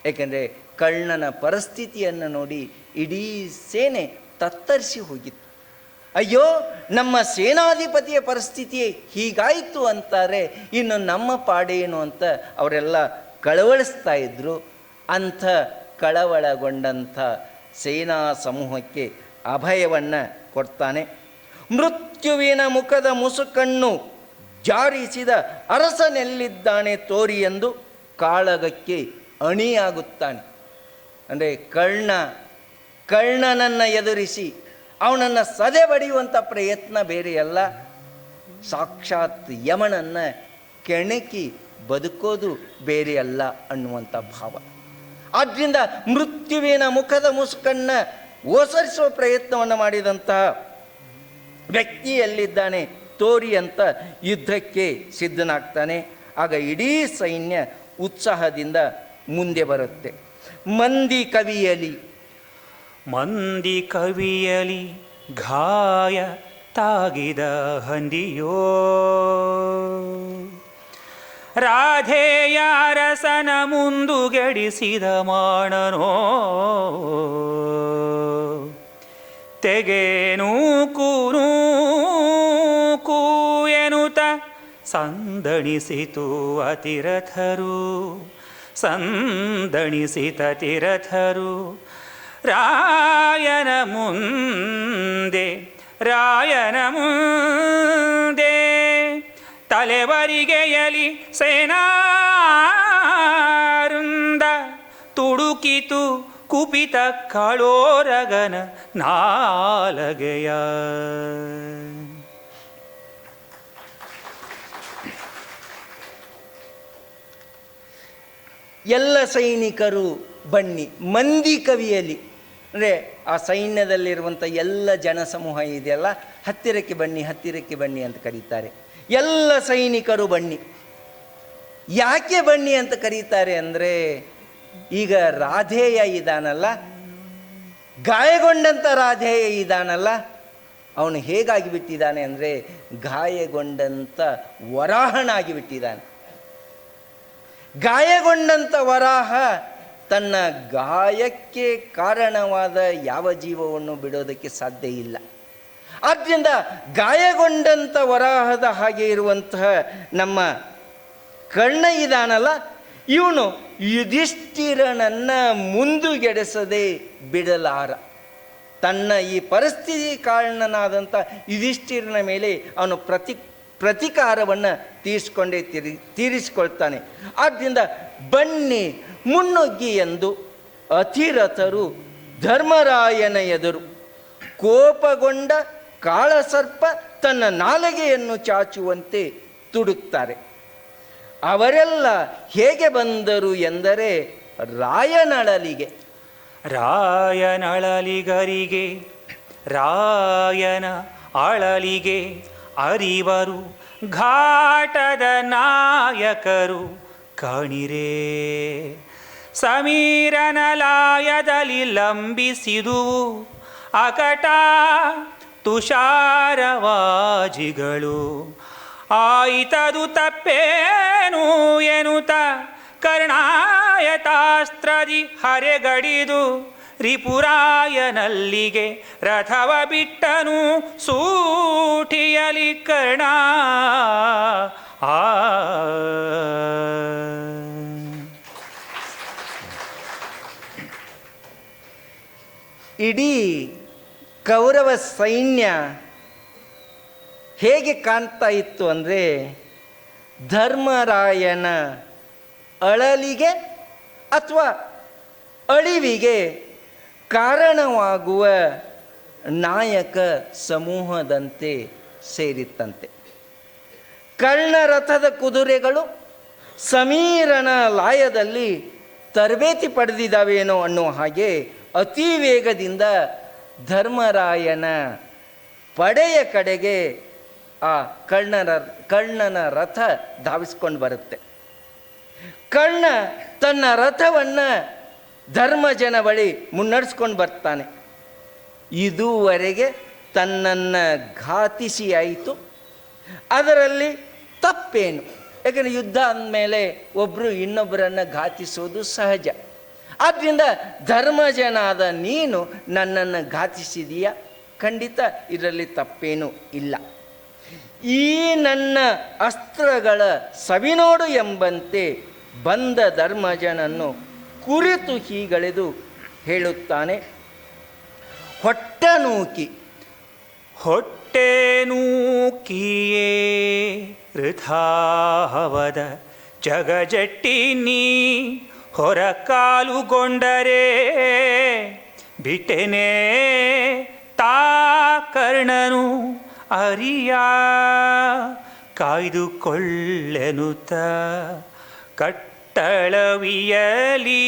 ಏಕೆಂದರೆ ಕರ್ಣನ ಪರಿಸ್ಥಿತಿಯನ್ನು ನೋಡಿ ಇಡೀ ಸೇನೆ ತತ್ತರಿಸಿ ಹೋಗಿತ್ತು. ಅಯ್ಯೋ, ನಮ್ಮ ಸೇನಾಧಿಪತಿಯ ಪರಿಸ್ಥಿತಿ ಹೀಗಾಯಿತು ಅಂತಾರೆ, ಇನ್ನು ನಮ್ಮ ಪಾಡೇನು ಅಂತ ಅವರೆಲ್ಲ ಕಳವಳಿಸ್ತಾ ಇದ್ದರು. ಅಂಥ ಕಳವಳಗೊಂಡಂಥ ಸೇನಾ ಸಮೂಹಕ್ಕೆ ಅಭಯವನ್ನು ಕೊಡ್ತಾನೆ. ಮೃತ್ಯುವಿನ ಮುಖದ ಮುಸುಕನ್ನು ಜಾರಿಸಿದ ಅರಸನೆಲ್ಲಿದ್ದಾನೆ ತೋರಿ ಎಂದು ಕಾಳಗಕ್ಕೆ ಅಣಿಯಾಗುತ್ತಾನೆ. ಅಂದರೆ ಕರ್ಣನನ್ನು ಎದುರಿಸಿ ಅವನನ್ನು ಸದೆ ಬಡಿಯುವಂಥ ಪ್ರಯತ್ನ ಬೇರೆಯಲ್ಲ, ಸಾಕ್ಷಾತ್ ಯಮನನ್ನು ಕೆಣಕಿ ಬದುಕೋದು ಬೇರೆಯಲ್ಲ ಅನ್ನುವಂಥ ಭಾವ. ಆದ್ದರಿಂದ ಮೃತ್ಯುವಿನ ಮುಖದ ಮುಸುಕನ್ನು ಓಸರಿಸುವ ಪ್ರಯತ್ನವನ್ನು ಮಾಡಿದಂತಹ ವ್ಯಕ್ತಿಯಲ್ಲಿದ್ದಾನೆ ತೋರಿ ಅಂತ ಯುದ್ಧಕ್ಕೆ ಸಿದ್ಧನಾಗ್ತಾನೆ. ಆಗ ಇಡೀ ಸೈನ್ಯ ಉತ್ಸಾಹದಿಂದ ಮುಂದೆ ಬರುತ್ತೆ. ಮಂದಿ ಕವಿಯಲಿ ಘಾಯ ತಾಗಿದ ಹಂದಿಯೋ, ರಾಧೆಯ ಅರಸನ ಮುಂದುಗೆಡಿಸಿದ ಮಾಣನೋ, ತೆಗೆನೂ ಎನುತ ಸಂದಣಿಸಿತು ಅತಿರಥರು ರಾಯನ ಮುಂದೆ ತಲೆವರಿಗೆಯಲಿ ಸೇನಾರುಂದ ತುಡುಕಿತು ಕುಪಿತ ಕಾಳೋರಗನ ನಾಲಗೆಯ. ಎಲ್ಲ ಸೈನಿಕರು ಬನ್ನಿ. ಮಂದಿ ಕವಿಯಲಿ ಅಂದರೆ ಆ ಸೈನ್ಯದಲ್ಲಿರುವಂಥ ಎಲ್ಲ ಜನಸಮೂಹ ಇದೆಯಲ್ಲ, ಹತ್ತಿರಕ್ಕೆ ಬನ್ನಿ ಅಂತ ಕರೀತಾರೆ. ಎಲ್ಲ ಸೈನಿಕರು ಬನ್ನಿ. ಯಾಕೆ ಬನ್ನಿ ಅಂತ ಕರೀತಾರೆ ಅಂದರೆ, ಈಗ ರಾಧೇಯ ಇದ್ದಾನಲ್ಲ, ಗಾಯಗೊಂಡಂಥ ರಾಧೇಯ ಇದ್ದಾನಲ್ಲ, ಅವನು ಹೇಗಾಗಿ ಬಿಟ್ಟಿದ್ದಾನೆ ಅಂದರೆ ಗಾಯಗೊಂಡಂಥ ವರಾಹನಾಗಿ ಬಿಟ್ಟಿದ್ದಾನೆ. ಗಾಯಗೊಂಡಂಥ ವರಾಹ ತನ್ನ ಗಾಯಕ್ಕೆ ಕಾರಣವಾದ ಯಾವ ಜೀವವನ್ನು ಬಿಡೋದಕ್ಕೆ ಸಾಧ್ಯ ಇಲ್ಲ. ಆದ್ದರಿಂದ ಗಾಯಗೊಂಡಂಥ ವರಾಹದ ಹಾಗೆ ಇರುವಂತಹ ನಮ್ಮ ಕರ್ಣ ಇದಾನಲ್ಲ, ಇವನು ಯುಧಿಷ್ಠಿರನನ್ನು ಮುಂದುಗೆಡೆಸದೆ ಬಿಡಲಾರ. ತನ್ನ ಈ ಪರಿಸ್ಥಿತಿ ಕಾರಣನಾದಂಥ ಯುಧಿಷ್ಠಿರನ ಮೇಲೆ ಅವನು ಪ್ರತಿಕಾರವನ್ನು ತೀರಿಸಿಕೊಳ್ತಾನೆ. ಆದ್ದರಿಂದ ಬನ್ನಿ ಮುನ್ನುಗ್ಗಿ ಎಂದು ಅತಿರಥರು ಧರ್ಮರಾಯನ ಎದುರು ಕೋಪಗೊಂಡ ಕಾಳಸರ್ಪ ತನ್ನ ನಾಲಿಗೆಯನ್ನು ಚಾಚುವಂತೆ ತುಡುಕ್ತಾರೆ. ಅವರೆಲ್ಲ ಹೇಗೆ ಬಂದರು ಎಂದರೆ ರಾಯನಳಲಿಗೆ. ರಾಯನಳಲಿಗರಿಗೆ ರಾಯನ ಅಳಲಿಗೆ ಅರಿವರು ಘಾಟದ ನಾಯಕರು ಕಾಣಿರೇ. ಸಮೀರನ ಲಾಯದಲ್ಲಿ ಲಂಬಿಸಿದುವು ಅಕಟ ತುಷಾರವಾಜಿಗಳು. ಆಯಿತದು ತಪ್ಪೇನು ಎನುತ ಕರ್ಣಾಯತಾಸ್ತ್ರದಿ ಹರೆಗಡಿದು ರಿಪುರಾಯನಲ್ಲಿಗೆ ರಥವ ಬಿಟ್ಟನು ಸೂಟಿಯಲಿ ಕರ್ಣ. ಇಡೀ ಕೌರವ ಸೈನ್ಯ ಹೇಗೆ ಕಾಣ್ತಾ ಇತ್ತು ಅಂದರೆ, ಧರ್ಮರಾಯನ ಅಳಲಿಗೆ ಅಥವಾ ಅಳಿವಿಗೆ ಕಾರಣವಾಗುವ ನಾಯಕ ಸಮೂಹದಂತೆ ಸೇರಿತ್ತಂತೆ. ಕರ್ಣರಥದ ಕುದುರೆಗಳು ಸಮೀರನ ಲಾಯದಲ್ಲಿ ತರಬೇತಿ ಪಡೆದಿದ್ದಾವೇನೋ ಅನ್ನೋ ಹಾಗೆ ಅತಿ ವೇಗದಿಂದ ಧರ್ಮರಾಯನ ಪಡೆಯ ಕಡೆಗೆ ಆ ಕರ್ಣನ ರಥ ಧಾವಿಸ್ಕೊಂಡು ಬರುತ್ತೆ. ಕರ್ಣ ತನ್ನ ರಥವನ್ನು ಧರ್ಮಜನ ಬಳಿ ಮುನ್ನಡೆಸ್ಕೊಂಡು ಬರ್ತಾನೆ. ಇದುವರೆಗೆ ತನ್ನನ್ನು ಘಾತಿಸಿ ಆಯಿತು, ಅದರಲ್ಲಿ ತಪ್ಪೇನು? ಯಾಕಂದರೆ ಯುದ್ಧ ಅಂದಮೇಲೆ ಒಬ್ಬರು ಇನ್ನೊಬ್ಬರನ್ನು ಘಾತಿಸೋದು ಸಹಜ. ಆದ್ದರಿಂದ ಧರ್ಮಜನಾದ ನೀನು ನನ್ನನ್ನು ಘಾತಿಸಿದೀಯ, ಖಂಡಿತ ಇದರಲ್ಲಿ ತಪ್ಪೇನೂ ಇಲ್ಲ. ಈ ನನ್ನ ಅಸ್ತ್ರಗಳ ಸವಿನೋಡು ಎಂಬಂತೆ ಬಂದ ಧರ್ಮಜನನ್ನು ಕುರಿತು ಹೀಗಳೆದು ಹೇಳುತ್ತಾನೆ. ಹೊಟ್ಟನೂಕಿ ಹೊಟ್ಟೆನೂಕಿಯೇ ವೃಥಾವದ ಜಗಜಟ್ಟಿ ನೀ ಹೊರ ಕಾಲುಗೊಂಡರೆ ಬಿಟ್ಟೆನೆ ತಾ ಕರ್ಣನು ಅರಿಯ ಕಾಯ್ದುಕೊಳ್ಳೆನುತ ಕಟ್ಟಳವಿಯಲಿ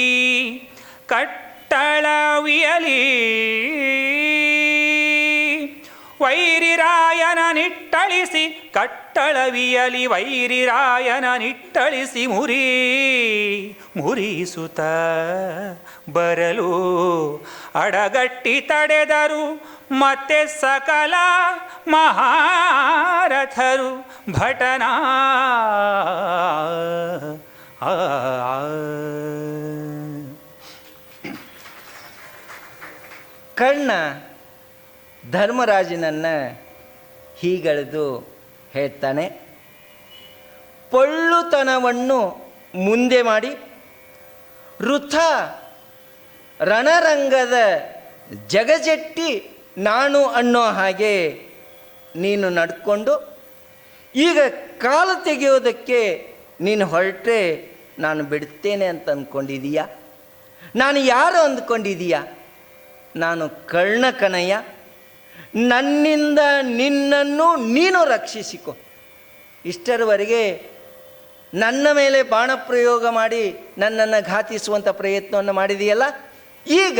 ವೈರಿರಾಯನ ನಿಟ್ಟಳಿಸಿ ಕಟ್ಟಳವಿಯಲಿ ವೈರಿರಾಯನ ನಿಟ್ಟಳಿಸಿ ಮುರಿಸುತ್ತ ಬರಲು ಅಡಗಟ್ಟಿ ತಡೆದರು ಮತ್ತೆ ಸಕಲ ಮಹಾರಥರು ಭಟನ. ಕರ್ಣ ಧರ್ಮರಾಜನನ್ನು ಹೀಗಳೆದು ಹೇಳ್ತಾನೆ. ಪೊಳ್ಳುತನವನ್ನು ಮುಂದೆ ಮಾಡಿ ವೃಥ ರಣರಂಗದ ಜಗಜೆಟ್ಟಿ ನಾನು ಅನ್ನೋ ಹಾಗೆ ನೀನು ನಡ್ಕೊಂಡು ಈಗ ಕಾಲು ತೆಗೆಯೋದಕ್ಕೆ ನೀನು ಹೊರಟ್ರೆ ನಾನು ಬಿಡ್ತೇನೆ ಅಂತ ಅಂದ್ಕೊಂಡಿದೀಯಾ? ನಾನು ಯಾರು ಅಂದ್ಕೊಂಡಿದೀಯಾ? ನಾನು ಕರ್ಣ ಕಣಯ್ಯ. ನನ್ನಿಂದ ನಿನ್ನನ್ನು ನೀನು ರಕ್ಷಿಸಿಕೊ. ಇಷ್ಟರವರೆಗೆ ನನ್ನ ಮೇಲೆ ಬಾಣಪ್ರಯೋಗ ಮಾಡಿ ನನ್ನನ್ನು ಘಾತಿಸುವಂಥ ಪ್ರಯತ್ನವನ್ನು ಮಾಡಿದೆಯಲ್ಲ, ಈಗ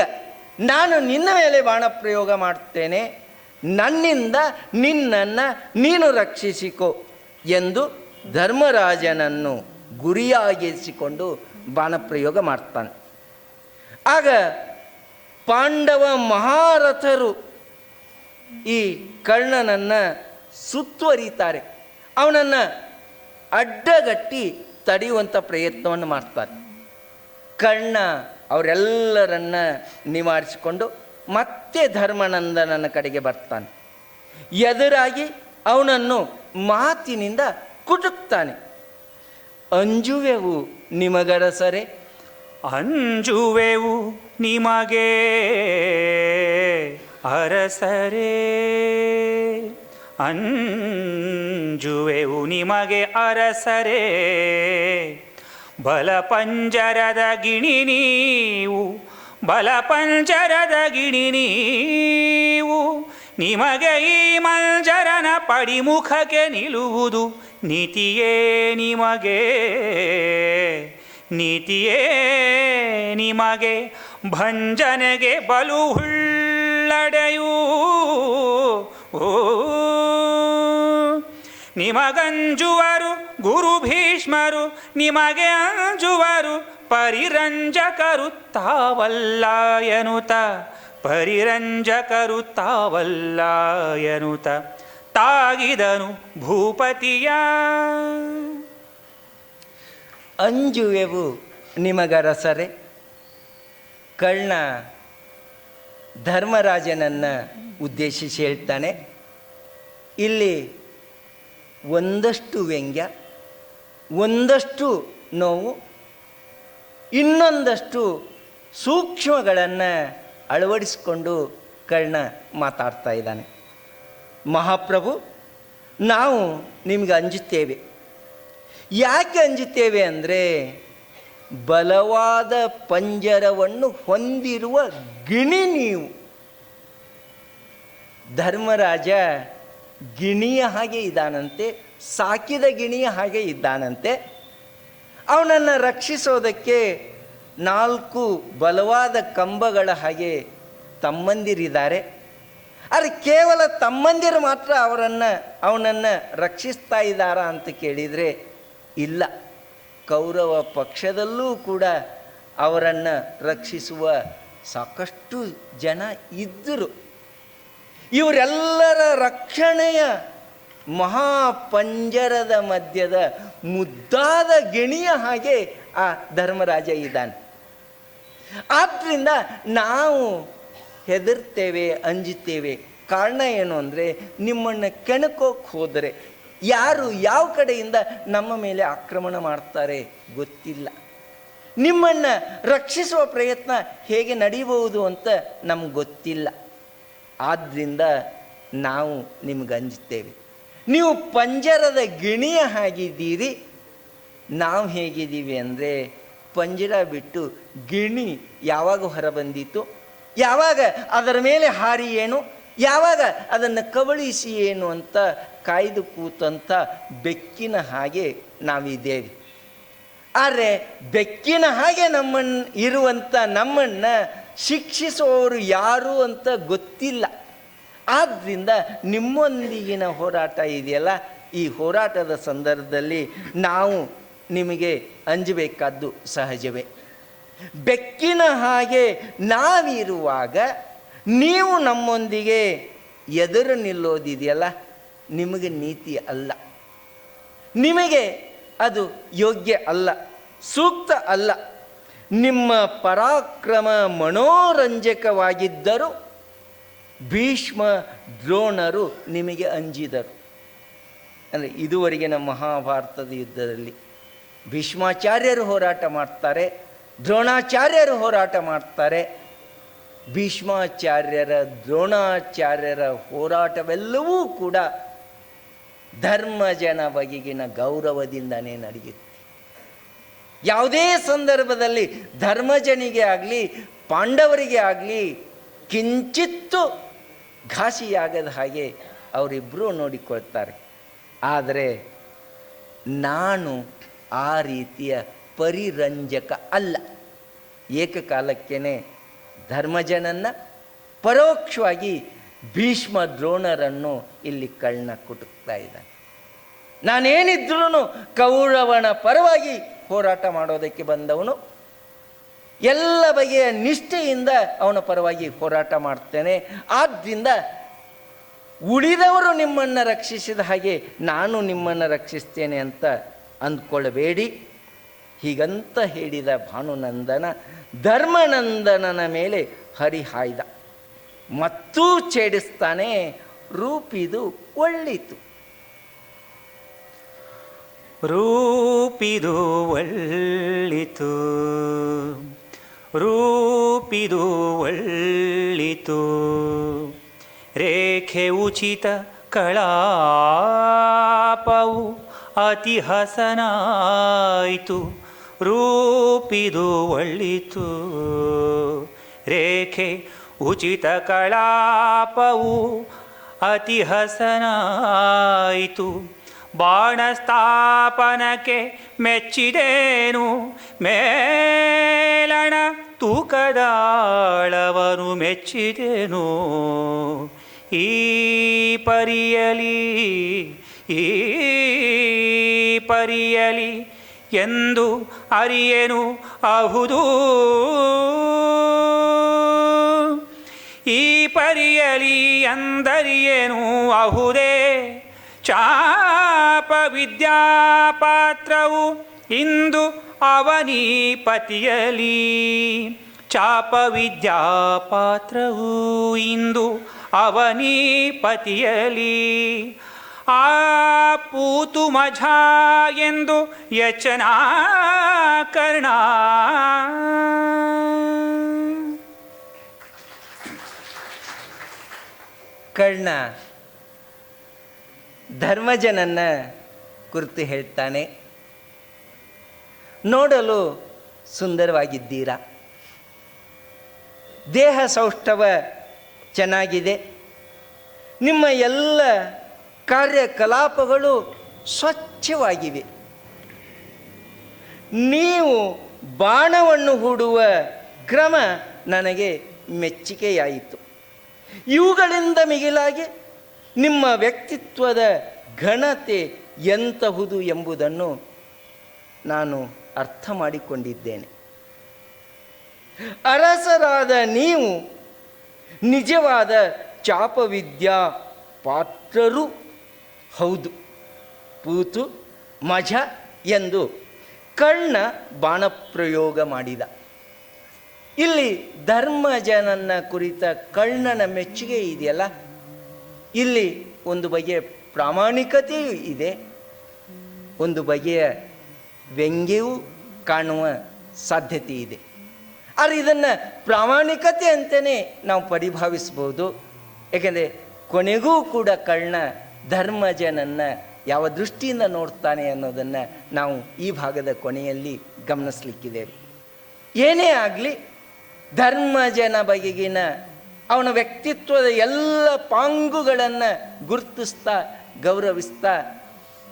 ನಾನು ನಿನ್ನ ಮೇಲೆ ಬಾಣಪ್ರಯೋಗ ಮಾಡ್ತೇನೆ, ನನ್ನಿಂದ ನಿನ್ನನ್ನು ನೀನು ರಕ್ಷಿಸಿಕೊ ಎಂದು ಧರ್ಮರಾಜನನ್ನು ಗುರಿಯಾಗಿಸಿಕೊಂಡು ಬಾಣಪ್ರಯೋಗ ಮಾಡ್ತಾನೆ. ಆಗ ಪಾಂಡವ ಮಹಾರಥರು ಈ ಕರ್ಣನನ್ನು ಸುತ್ತುವರಿತಾರೆ, ಅವನನ್ನು ಅಡ್ಡಗಟ್ಟಿ ತಡೆಯುವಂಥ ಪ್ರಯತ್ನವನ್ನು ಮಾಡ್ತಾರೆ. ಕರ್ಣ ಅವರೆಲ್ಲರನ್ನ ನಿವಾರಿಸಿಕೊಂಡು ಮತ್ತೆ ಧರ್ಮನಂದನನ ಕಡೆಗೆ ಬರ್ತಾನೆ. ಎದುರಾಗಿ ಅವನನ್ನು ಮಾತಿನಿಂದ ಕುಟುಕ್ತಾನೆ. ಅಂಜುವೆವು ನಿಮಗರಸರೆ, ಅಂಜುವೆವು ನಿಮಗೆ ಅರಸರೇ, ಅಂಜುವೆವು ನಿಮಗೆ ಅರಸರೇ. ಬಲಪಂಜರದ ಗಿಣಿ ನೀವು, ಬಲಪಂಜರದ ಗಿಣಿ ನೀವು. ನಿಮಗೆ ಈ ಮಂಜರನ ಪಡಿಮುಖಕ್ಕೆ ನಿಲ್ಲುವುದು ನೀತಿಯೇ ನಿಮಗೆ, ನೀತಿಯೇ ನಿಮಗೆ. ಭಂಜನೆಗೆ ಬಲು ಹುಳ್ಳಡೆಯೂ ನಿಮಗಂಜುವರು ಗುರು ಭೀಷ್ಮರು, ನಿಮಗೆ ಅಂಜುವರು ಪರಿರಂಜಕರು ತಾವಲ್ಲ ಎನುತ, ಪರಿರಂಜಕರು ತಾವಲ್ಲ ಎನುತ ತಾಗಿದನು ಭೂಪತಿಯ. ಅಂಜುವೆವು ನಿಮಗರಸರೆ. ಕರ್ಣ ಧರ್ಮರಾಜನನ್ನು ಉದ್ದೇಶಿಸಿ ಹೇಳ್ತಾನೆ. ಇಲ್ಲಿ ಒಂದಷ್ಟು ವ್ಯಂಗ್ಯ, ಒಂದಷ್ಟು ನೋವು, ಇನ್ನೊಂದಷ್ಟು ಸೂಕ್ಷ್ಮಗಳನ್ನು ಅಳವಡಿಸಿಕೊಂಡು ಕರ್ಣ ಮಾತಾಡ್ತಾ ಇದ್ದಾನೆ. ಮಹಾಪ್ರಭು, ನಾವು ನಿಮಗೆ ಅಂಜುತ್ತೇವೆ. ಯಾಕೆ ಅಂಜುತ್ತೇವೆ ಅಂದರೆ, ಬಲವಾದ ಪಂಜರವನ್ನು ಹೊಂದಿರುವ ಗಿಣಿ ನೀವು. ಧರ್ಮರಾಜ ಗಿಣಿಯ ಹಾಗೆ ಇದ್ದಾನಂತೆ, ಸಾಕಿದ ಗಿಣಿಯ ಹಾಗೆ ಇದ್ದಾನಂತೆ. ಅವನನ್ನು ರಕ್ಷಿಸೋದಕ್ಕೆ 4 ಬಲವಾದ ಕಂಬಗಳ ಹಾಗೆ ತಮ್ಮಂದಿರಿದ್ದಾರೆ. ಆದರೆ ಕೇವಲ ತಮ್ಮಂದಿರು ಮಾತ್ರ ಅವನನ್ನು ರಕ್ಷಿಸ್ತಾ ಇದ್ದಾರಾ ಅಂತ ಕೇಳಿದರೆ ಇಲ್ಲ. ಕೌರವ ಪಕ್ಷದಲ್ಲೂ ಕೂಡ ಅವರನ್ನು ರಕ್ಷಿಸುವ ಸಾಕಷ್ಟು ಜನ ಇದ್ದರು. ಇವರೆಲ್ಲರ ರಕ್ಷಣೆಯ ಮಹಾಪಂಜರದ ಮಧ್ಯದ ಮುದ್ದಾದ ಗಿಣಿಯ ಹಾಗೆ ಆ ಧರ್ಮರಾಜ ಇದ್ದಾನೆ. ಆದ್ದರಿಂದ ನಾವು ಹೆದರ್ತೇವೆ, ಅಂಜುತ್ತೇವೆ. ಕಾರಣ ಏನು ಅಂದರೆ, ನಿಮ್ಮನ್ನು ಕೆಣಕೋಕ್ಕೆ ಹೋದರೆ ಯಾರು ಯಾವ ಕಡೆಯಿಂದ ನಮ್ಮ ಮೇಲೆ ಆಕ್ರಮಣ ಮಾಡ್ತಾರೆ ಗೊತ್ತಿಲ್ಲ. ನಿಮ್ಮನ್ನು ರಕ್ಷಿಸುವ ಪ್ರಯತ್ನ ಹೇಗೆ ನಡೀಬಹುದು ಅಂತ ನಮ್ಗೆ ಗೊತ್ತಿಲ್ಲ. ಆದ್ದರಿಂದ ನಾವು ನಿಮ್ಗೆ ಅಂಜುತ್ತೇವೆ. ನೀವು ಪಂಜರದ ಗಿಣಿಯ ಹಾಗಿದ್ದೀರಿ, ನಾವು ಹೇಗಿದ್ದೀವಿ ಅಂದರೆ, ಪಂಜರ ಬಿಟ್ಟು ಗಿಣಿ ಯಾವಾಗ ಹೊರಬಂದಿತು, ಯಾವಾಗ ಅದರ ಮೇಲೆ ಹಾರಿ ಏನು, ಯಾವಾಗ ಅದನ್ನು ಕಬಳಿಸಿ ಏನು ಅಂತ ಕಾಯ್ದು ಕೂತಂಥ ಬೆಕ್ಕಿನ ಹಾಗೆ ನಾವಿದ್ದೇವೆ. ಆದರೆ ಬೆಕ್ಕಿನ ಹಾಗೆ ಇರುವಂಥ ನಮ್ಮನ್ನು ಶಿಕ್ಷಿಸುವವರು ಯಾರು ಅಂತ ಗೊತ್ತಿಲ್ಲ. ಆದ್ದರಿಂದ ನಿಮ್ಮೊಂದಿಗಿನ ಹೋರಾಟ ಇದೆಯಲ್ಲ, ಈ ಹೋರಾಟದ ಸಂದರ್ಭದಲ್ಲಿ ನಾವು ನಿಮಗೆ ಅಂಜಬೇಕಾದ್ದು ಸಹಜವೇ. ಬೆಕ್ಕಿನ ಹಾಗೆ ನಾವಿರುವಾಗ ನೀವು ನಮ್ಮೊಂದಿಗೆ ಎದುರು ನಿಲ್ಲೋದಿದೆಯಲ್ಲ, ನಿಮಗೆ ನೀತಿ ಅಲ್ಲ, ನಿಮಗೆ ಅದು ಯೋಗ್ಯ ಅಲ್ಲ, ಸೂಕ್ತ ಅಲ್ಲ. ನಿಮ್ಮ ಪರಾಕ್ರಮ ಮನೋರಂಜಕವಾಗಿದ್ದರೂ ಭೀಷ್ಮ ದ್ರೋಣರು ನಿಮಗೆ ಅಂಜಿದರು. ಅಂದರೆ ಇದುವರೆಗಿನ ಮಹಾಭಾರತದ ಯುದ್ಧದಲ್ಲಿ ಭೀಷ್ಮಾಚಾರ್ಯರು ಹೋರಾಟ ಮಾಡ್ತಾರೆ, ದ್ರೋಣಾಚಾರ್ಯರು ಹೋರಾಟ ಮಾಡ್ತಾರೆ. ಭೀಷ್ಮಾಚಾರ್ಯರ ದ್ರೋಣಾಚಾರ್ಯರ ಹೋರಾಟವೆಲ್ಲವೂ ಕೂಡ ಧರ್ಮಜನ ಬಗೆಗಿನ ಗೌರವದಿಂದನೇ ನಡೆಯುತ್ತೆ. ಯಾವುದೇ ಸಂದರ್ಭದಲ್ಲಿ ಧರ್ಮಜನಿಗೆ ಆಗಲಿ ಪಾಂಡವರಿಗೆ ಆಗಲಿ ಕಿಂಚಿತ್ತು ಘಾಸಿಯಾಗದ ಹಾಗೆ ಅವರಿಬ್ಬರೂ ನೋಡಿಕೊಳ್ತಾರೆ. ಆದರೆ ನಾನು ಆ ರೀತಿಯ ಪರಿರಂಜಕ ಅಲ್ಲ. ಏಕಕಾಲಕ್ಕೇ ಧರ್ಮಜನನ್ನು ಪರೋಕ್ಷವಾಗಿ ಭೀಷ್ಮ ದ್ರೋಣರನ್ನು ಇಲ್ಲಿ ಕರ್ಣ ಕುಟುಕ್ತಾ ಇದ್ದಾನೆ. ನಾನೇನಿದ್ರೂ ಕೌರವನ ಪರವಾಗಿ ಹೋರಾಟ ಮಾಡೋದಕ್ಕೆ ಬಂದವನು, ಎಲ್ಲ ಬಗೆಯ ನಿಷ್ಠೆಯಿಂದ ಅವನ ಪರವಾಗಿ ಹೋರಾಟ ಮಾಡ್ತೇನೆ. ಆದ್ದರಿಂದ ಉಳಿದವರು ನಿಮ್ಮನ್ನು ರಕ್ಷಿಸಿದ ಹಾಗೆ ನಾನು ನಿಮ್ಮನ್ನು ರಕ್ಷಿಸ್ತೇನೆ ಅಂತ ಅಂದ್ಕೊಳ್ಳಬೇಡಿ. ಹೀಗಂತ ಹೇಳಿದ ಭಾನುನಂದನ ಧರ್ಮನಂದನನ ಮೇಲೆ ಹರಿಹಾಯ್ದ. ಮತ್ತೂ ಛೇಡಿಸ್ತಾನೆ, ರೂಪಿದು ಒಳ್ಳಿತು. ರೂಪಿದು ಒಳ್ಳಿತು, ರೂಪಿದು ಒಳ್ಳಿತು, ರೇಖೆ ಉಚಿತ ಕಳಾಪವು ಅತಿ ಹಸನಾಯಿತು. ರೂಪಿದು ಒಳ್ಳಿತು, ರೇಖೆ ಉಚಿತ ಕಳಾಪವು ಅತಿ ಹಸನಾಯಿತು. ಬಾಣಸ್ಥಾಪನಕ್ಕೆ ಮೆಚ್ಚಿದೇನು ಮೇಲಣ ತೂಕದಾಳವನು ಮೆಚ್ಚಿದೇನು. ಈ ಪರಿಯಲಿ ಈ ಪರಿಯಲಿ ಎಂದು ಅರಿಯೇನು ಅಹುದು. ಈ ಪರಿಯಲಿ ಎಂದರಿಯೇನು ಅಹುದೇ. ಚಾಪ ವಿದ್ಯಾಪಾತ್ರವು ಇಂದು ಅವನೀಪತಿಯಲಿ. ಚಾಪ ವಿದ್ಯಾಪಾತ್ರವು ಇಂದು ಅವನೀಪತಿಯಲಿ. ಆ ಪೂತು ಮಝಾ ಎಂದು ಯಚನ ಕರ್ಣ. ಕರ್ಣ ಧರ್ಮಜನನ್ನ ಕುರಿತು ಹೇಳ್ತಾನೆ, ನೋಡಲು ಸುಂದರವಾಗಿದ್ದೀರಾ, ದೇಹ ಸೌಷ್ಠವ ಚೆನ್ನಾಗಿದೆ, ನಿಮ್ಮ ಎಲ್ಲ ಕಾರ್ಯಕಲಾಪಗಳು ಸ್ವಚ್ಛವಾಗಿವೆ. ನೀವು ಬಾಣವನ್ನು ಹೂಡುವ ಕ್ರಮ ನನಗೆ ಮೆಚ್ಚುಗೆಯಾಯಿತು. ಇವುಗಳಿಂದ ಮಿಗಿಲಾಗಿ ನಿಮ್ಮ ವ್ಯಕ್ತಿತ್ವದ ಘನತೆ ಎಂತಹುದು ಎಂಬುದನ್ನು ನಾನು ಅರ್ಥ ಮಾಡಿಕೊಂಡಿದ್ದೇನೆ. ಅರಸರಾದ ನೀವು ನಿಜವಾದ ಚಾಪವಿದ್ಯಾ ಪಾತ್ರರು ಹೌದು. ಪೂತು ಮಜ ಎಂದು ಕರ್ಣ ಬಾಣಪ್ರಯೋಗ ಮಾಡಿದ. ಇಲ್ಲಿ ಧರ್ಮಜನನ್ನ ಕುರಿತ ಕರ್ಣನ ಮೆಚ್ಚುಗೆ ಇದೆಯಲ್ಲ, ಇಲ್ಲಿ ಒಂದು ಬಗೆಯ ಪ್ರಾಮಾಣಿಕತೆಯೂ ಇದೆ, ಒಂದು ಬಗೆಯ ವ್ಯಂಗ್ಯವೂ ಕಾಣುವ ಸಾಧ್ಯತೆ ಇದೆ. ಆದರೆ ಇದನ್ನು ಪ್ರಾಮಾಣಿಕತೆ ಅಂತಲೇ ನಾವು ಪರಿಭಾವಿಸ್ಬೋದು. ಏಕೆಂದರೆ ಕೊನೆಗೂ ಕೂಡ ಕರ್ಣ ಧರ್ಮಜನನ್ನು ಯಾವ ದೃಷ್ಟಿಯಿಂದ ನೋಡ್ತಾನೆ ಅನ್ನೋದನ್ನು ನಾವು ಈ ಭಾಗದ ಕೊನೆಯಲ್ಲಿ ಗಮನಿಸಲಿಕ್ಕಿದ್ದೇವೆ. ಏನೇ ಆಗಲಿ, ಧರ್ಮಜನ ಬಗೆಗಿನ ಅವನ ವ್ಯಕ್ತಿತ್ವದ ಎಲ್ಲ ಪಾಂಗುಗಳನ್ನು ಗುರುತಿಸ್ತಾ ಗೌರವಿಸ್ತಾ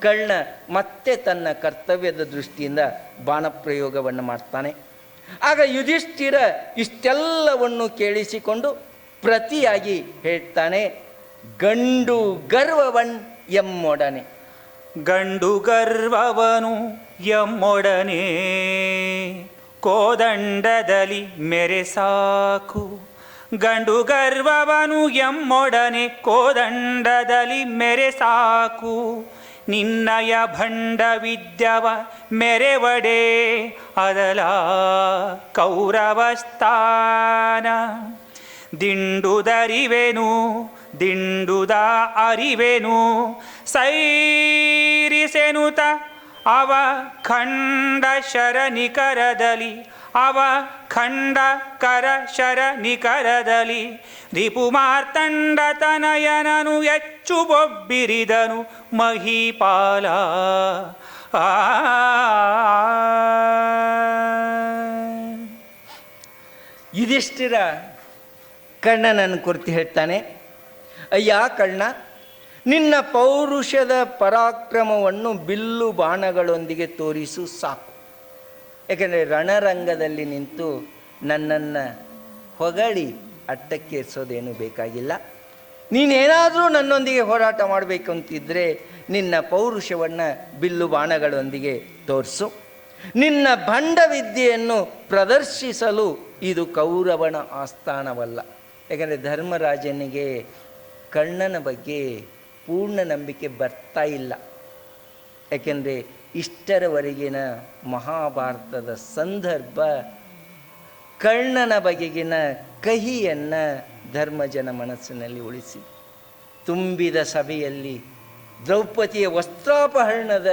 ಕರ್ಣ ಮತ್ತೆ ತನ್ನ ಕರ್ತವ್ಯದ ದೃಷ್ಟಿಯಿಂದ ಬಾಣಪ್ರಯೋಗವನ್ನು ಮಾಡ್ತಾನೆ. ಆಗ ಯುಧಿಷ್ಠಿರ ಇಷ್ಟೆಲ್ಲವನ್ನು ಕೇಳಿಸಿಕೊಂಡು ಪ್ರತಿಯಾಗಿ ಹೇಳ್ತಾನೆ, ಗಂಡು ಗರ್ವವನ್ ಎಮ್ಮೊಡನೆ. ಗಂಡು ಗರ್ವವನು ಎಮ್ಮೊಡನೆ ಕೋದಂಡದಲ್ಲಿ ಮೆರೆ ಸಾಕು. ಗಂಡು ಗರ್ವವನು ಎಮ್ಮೊಡನೆ ಕೋದಂಡದಲ್ಲಿ ಮೆರೆ ಸಾಕು. ನಿನ್ನಯ ಭಂಡ ವಿದ್ಯವ ಮೆರೆವಡೆ ಅದಲ ಕೌರವಸ್ಥಾನ. ದಿಂಡುದರಿವೆನು ದಿಂಡುದ ಅರಿವೆನು ಸೈರಿಸೆನುತ ಅವ ಖಂಡ ಶರನಿಕರದಲ್ಲಿ. ಅವ ಖಂಡ ಕರ ಶರನಿಕರದಲ್ಲಿ ರಿಪುಮಾರ್ತಂಡ ತನಯನನು ಹೆಚ್ಚು ಬೊಬ್ಬಿರಿದನು ಮಹೀಪಾಲ. ಯುಧಿಷ್ಠಿರ ಕರ್ಣನನ್ನು ಕುರಿತು ಹೇಳ್ತಾನೆ, ಅಯ್ಯ ಕರ್ಣ, ನಿನ್ನ ಪೌರುಷದ ಪರಾಕ್ರಮವನ್ನು ಬಿಲ್ಲು ಬಾಣಗಳೊಂದಿಗೆ ತೋರಿಸು ಸಾಕು. ಏಕೆಂದರೆ ರಣರಂಗದಲ್ಲಿ ನಿಂತು ನನ್ನನ್ನು ಹೊಗಳಿ ಅಟ್ಟಕ್ಕೇರಿಸೋದೇನು ಬೇಕಾಗಿಲ್ಲ. ನೀನೇನಾದರೂ ನನ್ನೊಂದಿಗೆ ಹೋರಾಟ ಮಾಡಬೇಕು ಅಂತಿದ್ದರೆ ನಿನ್ನ ಪೌರುಷವನ್ನು ಬಿಲ್ಲು ಬಾಣಗಳೊಂದಿಗೆ ತೋರಿಸು. ನಿನ್ನ ಭಂಡ ವಿದ್ಯೆಯನ್ನು ಪ್ರದರ್ಶಿಸಲು ಇದು ಕೌರವನ ಆಸ್ಥಾನವಲ್ಲ. ಯಾಕಂದರೆ ಧರ್ಮರಾಜನಿಗೆ ಕರ್ಣನ ಬಗ್ಗೆ ಪೂರ್ಣ ನಂಬಿಕೆ ಬರ್ತಾ ಇಲ್ಲ. ಯಾಕೆಂದರೆ ಇಷ್ಟರವರೆಗಿನ ಮಹಾಭಾರತದ ಸಂದರ್ಭ ಕರ್ಣನ ಬಗೆಗಿನ ಕಹಿಯನ್ನು ಧರ್ಮಜನ ಮನಸ್ಸಿನಲ್ಲಿ ಉಳಿಸಿ ತುಂಬಿದ ಸಭೆಯಲ್ಲಿ ದ್ರೌಪದಿಯ ವಸ್ತ್ರಾಪಹರಣದ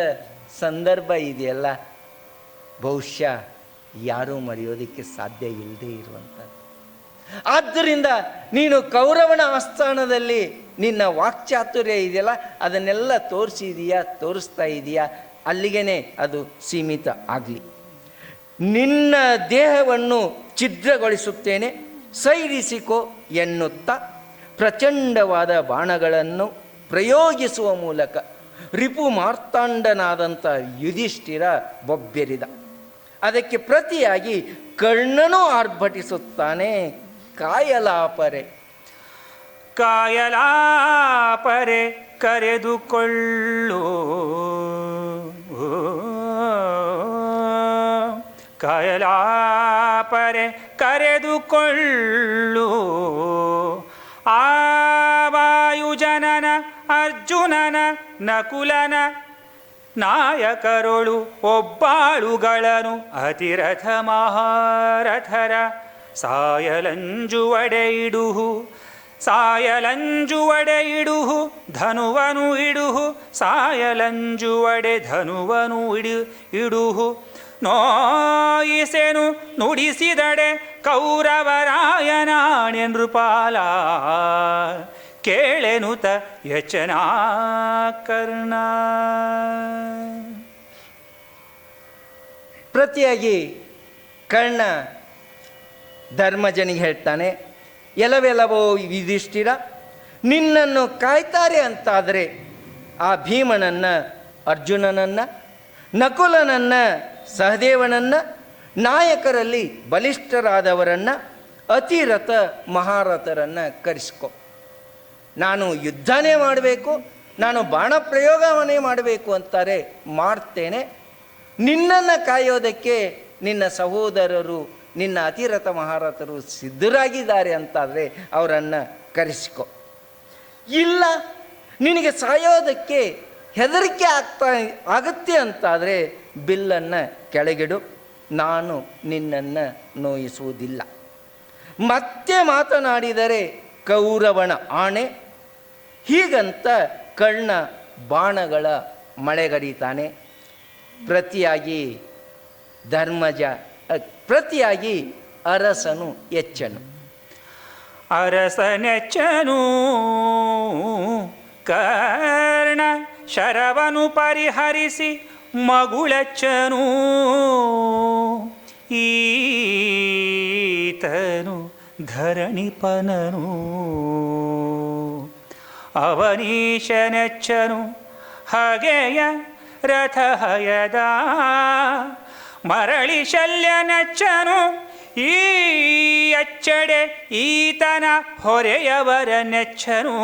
ಸಂದರ್ಭ ಇದೆಯಲ್ಲ, ಬಹುಶಃ ಯಾರೂ ಮರೆಯೋದಕ್ಕೆ ಸಾಧ್ಯ ಇಲ್ಲದೆ ಇರುವಂಥದ್ದು. ಆದ್ದರಿಂದ ನೀನು ಕೌರವನ ಆಸ್ಥಾನದಲ್ಲಿ ನಿನ್ನ ವಾಕ್ಚಾತುರ್ಯ ಇದೆಯಲ್ಲ, ಅದನ್ನೆಲ್ಲ ತೋರಿಸ್ತಾ ಇದೆಯಾ, ಅಲ್ಲಿಗೇ ಅದು ಸೀಮಿತ ಆಗಲಿ. ನಿನ್ನ ದೇಹವನ್ನು ಛಿದ್ರಗೊಳಿಸುತ್ತೇನೆ, ಸೈರಿಸಿಕೋ ಎನ್ನುತ್ತಾ ಪ್ರಚಂಡವಾದ ಬಾಣಗಳನ್ನು ಪ್ರಯೋಗಿಸುವ ಮೂಲಕ ರಿಪು ಮಾರ್ತಾಂಡನಾದಂಥ ಯುಧಿಷ್ಠಿರ ಬೊಬ್ಬೆರಿದ. ಅದಕ್ಕೆ ಪ್ರತಿಯಾಗಿ ಕರ್ಣನೂ ಆರ್ಭಟಿಸುತ್ತಾನೆ, ಕಾಯಲಾಪರೆ ಕಾಯಲಾಪರೆ ಕರೆದುಕೊಳ್ಳು, ಕಾಯಲಾಪರೆ ಕರೆದುಕೊಳ್ಳು. ಆ ವಾಯುಜನನ ಅರ್ಜುನನ ನಕುಲನ ನಾಯಕರೊಳು ಒಬ್ಬಾಳುಗಳನ್ನು ಅತಿರಥ ಮಹಾರಥರ ಸಾಯಲಂಜುವಡೆ ಇಡುಹು, ಸಾಯಲಂಜುವಡೆ ಇಡುಹು, ಧನುವನು ಇಡುಹು, ಸಾಯಲಂಜುವಡೆ ಧನುವನು ಇಡುಹು. ನೋಯಿಸೆನು ನುಡಿಸಿದಡೆ ಕೌರವರಾಯನಾಣೆ ನೃಪಾಲ, ಕೇಳೆನುತ ಯಚನಾ ಕರ್ಣ. ಪ್ರತಿಯಾಗಿ ಕರ್ಣ ಧರ್ಮಜನಿಗೆ ಹೇಳ್ತಾನೆ, ಎಲವೆಲವೋ ಯುಧಿಷ್ಠಿರ, ನಿನ್ನನ್ನು ಕಾಯ್ತಾರೆ ಅಂತಾದರೆ ಆ ಭೀಮನನ್ನು, ಅರ್ಜುನನನ್ನು, ನಕುಲನನ್ನು, ಸಹದೇವನನ್ನು, ನಾಯಕರಲ್ಲಿ ಬಲಿಷ್ಠರಾದವರನ್ನು, ಅತಿರಥ ಮಹಾರಥರನ್ನು ಕರೆಸ್ಕೊ. ನಾನು ಯುದ್ಧನೇ ಮಾಡಬೇಕು, ನಾನು ಬಾಣ ಪ್ರಯೋಗವನ್ನೇ ಮಾಡಬೇಕು ಅಂತಾರೆ, ಮಾಡ್ತೇನೆ. ನಿನ್ನನ್ನು ಕಾಯೋದಕ್ಕೆ ನಿನ್ನ ಸಹೋದರರು, ನಿನ್ನ ಅತಿರಥ ಮಹಾರಥರು ಸಿದ್ಧರಾಗಿದ್ದಾರೆ ಅಂತಾದರೆ ಅವರನ್ನು ಕರೆಸಿಕೊ. ಇಲ್ಲ, ನಿನಗೆ ಸಾಯೋದಕ್ಕೆ ಹೆದರಿಕೆ ಆಗುತ್ತೆ ಅಂತಾದರೆ ಬಿಲ್ಲನ್ನು ಕೆಳಗಿಡು, ನಾನು ನಿನ್ನನ್ನು ನೋಯಿಸುವುದಿಲ್ಲ. ಮತ್ತೆ ಮಾತನಾಡಿದರೆ ಕೌರವನ ಆಣೆ. ಹೀಗಂತ ಕರ್ಣ ಬಾಣಗಳ ಮಳೆಗರೀತಾನೆ. ಪ್ರತಿಯಾಗಿ ಅರಸನು ಎಚ್ಚನು. ಅರಸನೆಚ್ಚನು ಕರ್ಣ ಶರವನು ಪರಿಹರಿಸಿ ಮಗುಳೆಚ್ಚನು. ಈತನು ಧರಣಿಪನನು ಅವನೀಶನೆಚ್ಚನು ಹಗೆಯ ರಥಹಯದ ಮರಳಿ ಶಲ್ಯನೆಚ್ಚನು. ಈ ಅಚ್ಚಡೆ ಈತನ ಹೊರೆಯವರ ನೆಚ್ಚನು.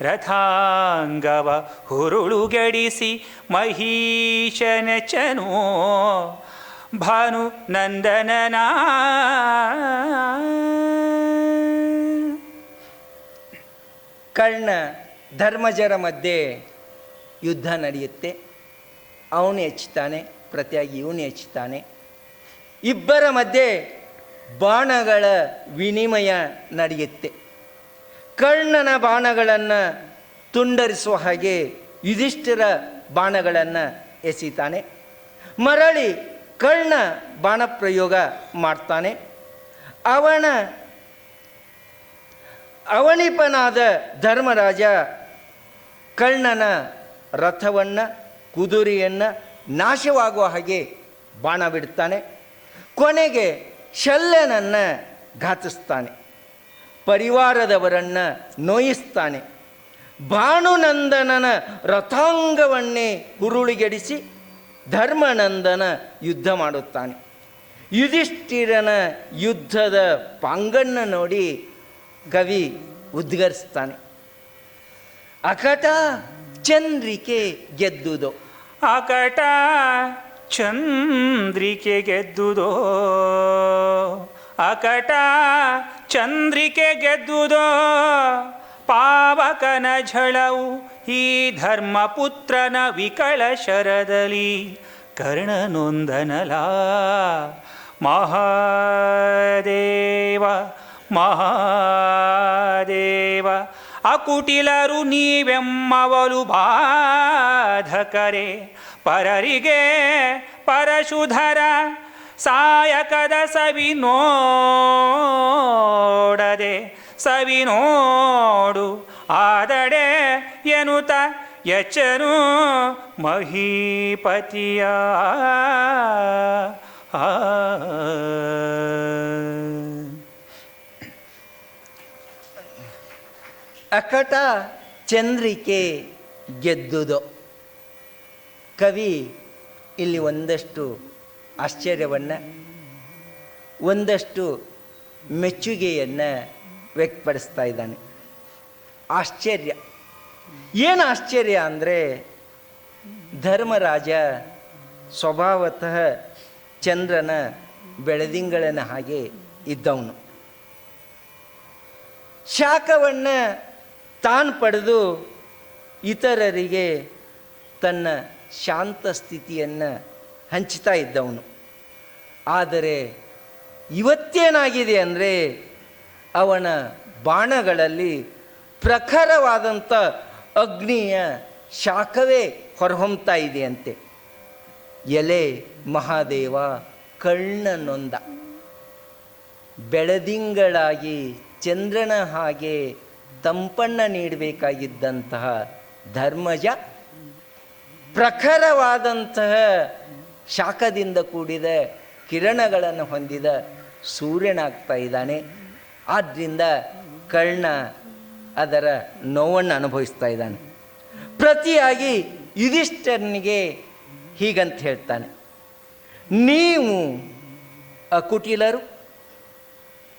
ರಥಾಂಗವ ಹುರುಳುಗೆಡಿಸಿ ಮಹೀಶನೆಚ್ಚನು ಭಾನು ನಂದನನ. ಕರ್ಣ ಧರ್ಮಜರ ಮಧ್ಯೆ ಯುದ್ಧ ನಡೆಯುತ್ತೆ. ಅವನು ಹೆಚ್ಚುತ್ತಾನೆ, ಪ್ರತಿಯಾಗಿ ಇವನು ಹೆಚ್ಚುತ್ತಾನೆ. ಇಬ್ಬರ ಮಧ್ಯೆ ಬಾಣಗಳ ವಿನಿಮಯ ನಡೆಯುತ್ತೆ. ಕರ್ಣನ ಬಾಣಗಳನ್ನು ತುಂಡರಿಸುವ ಹಾಗೆ ಯುಧಿಷ್ಠಿರ ಬಾಣಗಳನ್ನು ಎಸೀತಾನೆ. ಮರಳಿ ಕರ್ಣ ಬಾಣ ಪ್ರಯೋಗ ಮಾಡ್ತಾನೆ. ಅವನಿಪನಾದ ಧರ್ಮರಾಜ ಕರ್ಣನ ರಥವನ್ನು, ಕುದುರೆಯನ್ನು ನಾಶವಾಗುವ ಹಾಗೆ ಬಾಣ ಬಿಡ್ತಾನೆ. ಕೊನೆಗೆ ಶಲ್ಯನನ್ನು ಘಾತಿಸ್ತಾನೆ, ಪರಿವಾರದವರನ್ನು ನೋಯಿಸ್ತಾನೆ. ಭಾನುನಂದನನ ರಥಾಂಗವನ್ನೇ ಹುರುಳಿಗೆಡಿಸಿ ಧರ್ಮನಂದನ ಯುದ್ಧ ಮಾಡುತ್ತಾನೆ. ಯುಧಿಷ್ಠಿರನ ಯುದ್ಧದ ಪಾಂಗನ್ನು ನೋಡಿ ಕವಿ ಉದ್ಗರಿಸ್ತಾನೆ. ಅಕಟ ಚಂದ್ರಿಕೆ ಗೆದ್ದುದೋ, ಅಕಟ ಚಂದ್ರಿಕೆ ಗೆದ್ದುದೋ, ಅಕಟ ಚಂದ್ರಿಕೆ ಗೆದ್ದುದೋ. ಪಾವಕನ ಝಳವು ಈ ಧರ್ಮಪುತ್ರನ ವಿಕಳ ಶರದಲ್ಲಿ ಕರ್ಣನೊಂದನಲ. ಮಹಾದೇವ ಮಹಾದೇವ ಅಕುಟಿಲರು ನೀವೆಮ್ಮವಲು ಬಾಧಕರೆ ಪರರಿಗೆ ಪರಶುಧರ ಸಾಯಕದ ಸವಿನೋಡದೆ ಸವಿನೋಡು ಆದಡೆ ಎನುತ ಯಚನು ಮಹೀಪತಿಯ ಅಕಟ ಚಂದ್ರಿಕೆ ಗೆದ್ದುದು. ಕವಿ ಇಲ್ಲಿ ಒಂದಷ್ಟು ಆಶ್ಚರ್ಯವನ್ನು, ಒಂದಷ್ಟು ಮೆಚ್ಚುಗೆಯನ್ನು ವ್ಯಕ್ತಪಡಿಸ್ತಾ ಇದ್ದಾನೆ. ಆಶ್ಚರ್ಯ, ಏನು ಆಶ್ಚರ್ಯ ಅಂದರೆ, ಧರ್ಮರಾಜ ಸ್ವಭಾವತಃ ಚಂದ್ರನ ಬೆಳದಿಂಗಳನ ಹಾಗೆ ಇದ್ದವನು. ಶಾಖವನ್ನು ತಾನು ಪಡೆದು ಇತರರಿಗೆ ತನ್ನ ಶಾಂತ ಸ್ಥಿತಿಯನ್ನು ಹಂಚ್ತಾ ಇದ್ದವನು. ಆದರೆ ಇವತ್ತೇನಾಗಿದೆ ಅಂದರೆ, ಅವನ ಬಾಣಗಳಲ್ಲಿ ಪ್ರಖರವಾದಂಥ ಅಗ್ನಿಯ ಶಾಖವೇ ಹೊರಹೊಮ್ತಾ ಇದೆಯಂತೆ. ಎಲೆ ಮಹಾದೇವ ಕಳ್ಳನೊಂದ, ಬೆಳದಿಂಗಳಾಗಿ ಚಂದ್ರನ ಹಾಗೆ ತಂಪನ್ನು ನೀಡಬೇಕಾಗಿದ್ದಂತಹ ಧರ್ಮಜ ಪ್ರಖರವಾದಂತಹ ಶಾಖದಿಂದ ಕೂಡಿದ ಕಿರಣಗಳನ್ನು ಹೊಂದಿದ ಸೂರ್ಯನಾಗ್ತಾ ಇದ್ದಾನೆ. ಆದ್ದರಿಂದ ಕರ್ಣ ಅದರ ನೋವನ್ನು ಅನುಭವಿಸ್ತಾ ಇದ್ದಾನೆ. ಪ್ರತಿಯಾಗಿ ಯುಧಿಷ್ಠಿರನಿಗೆ ಹೀಗಂತ ಹೇಳ್ತಾನೆ, ನೀವು ಅಕುಟಿಲರು,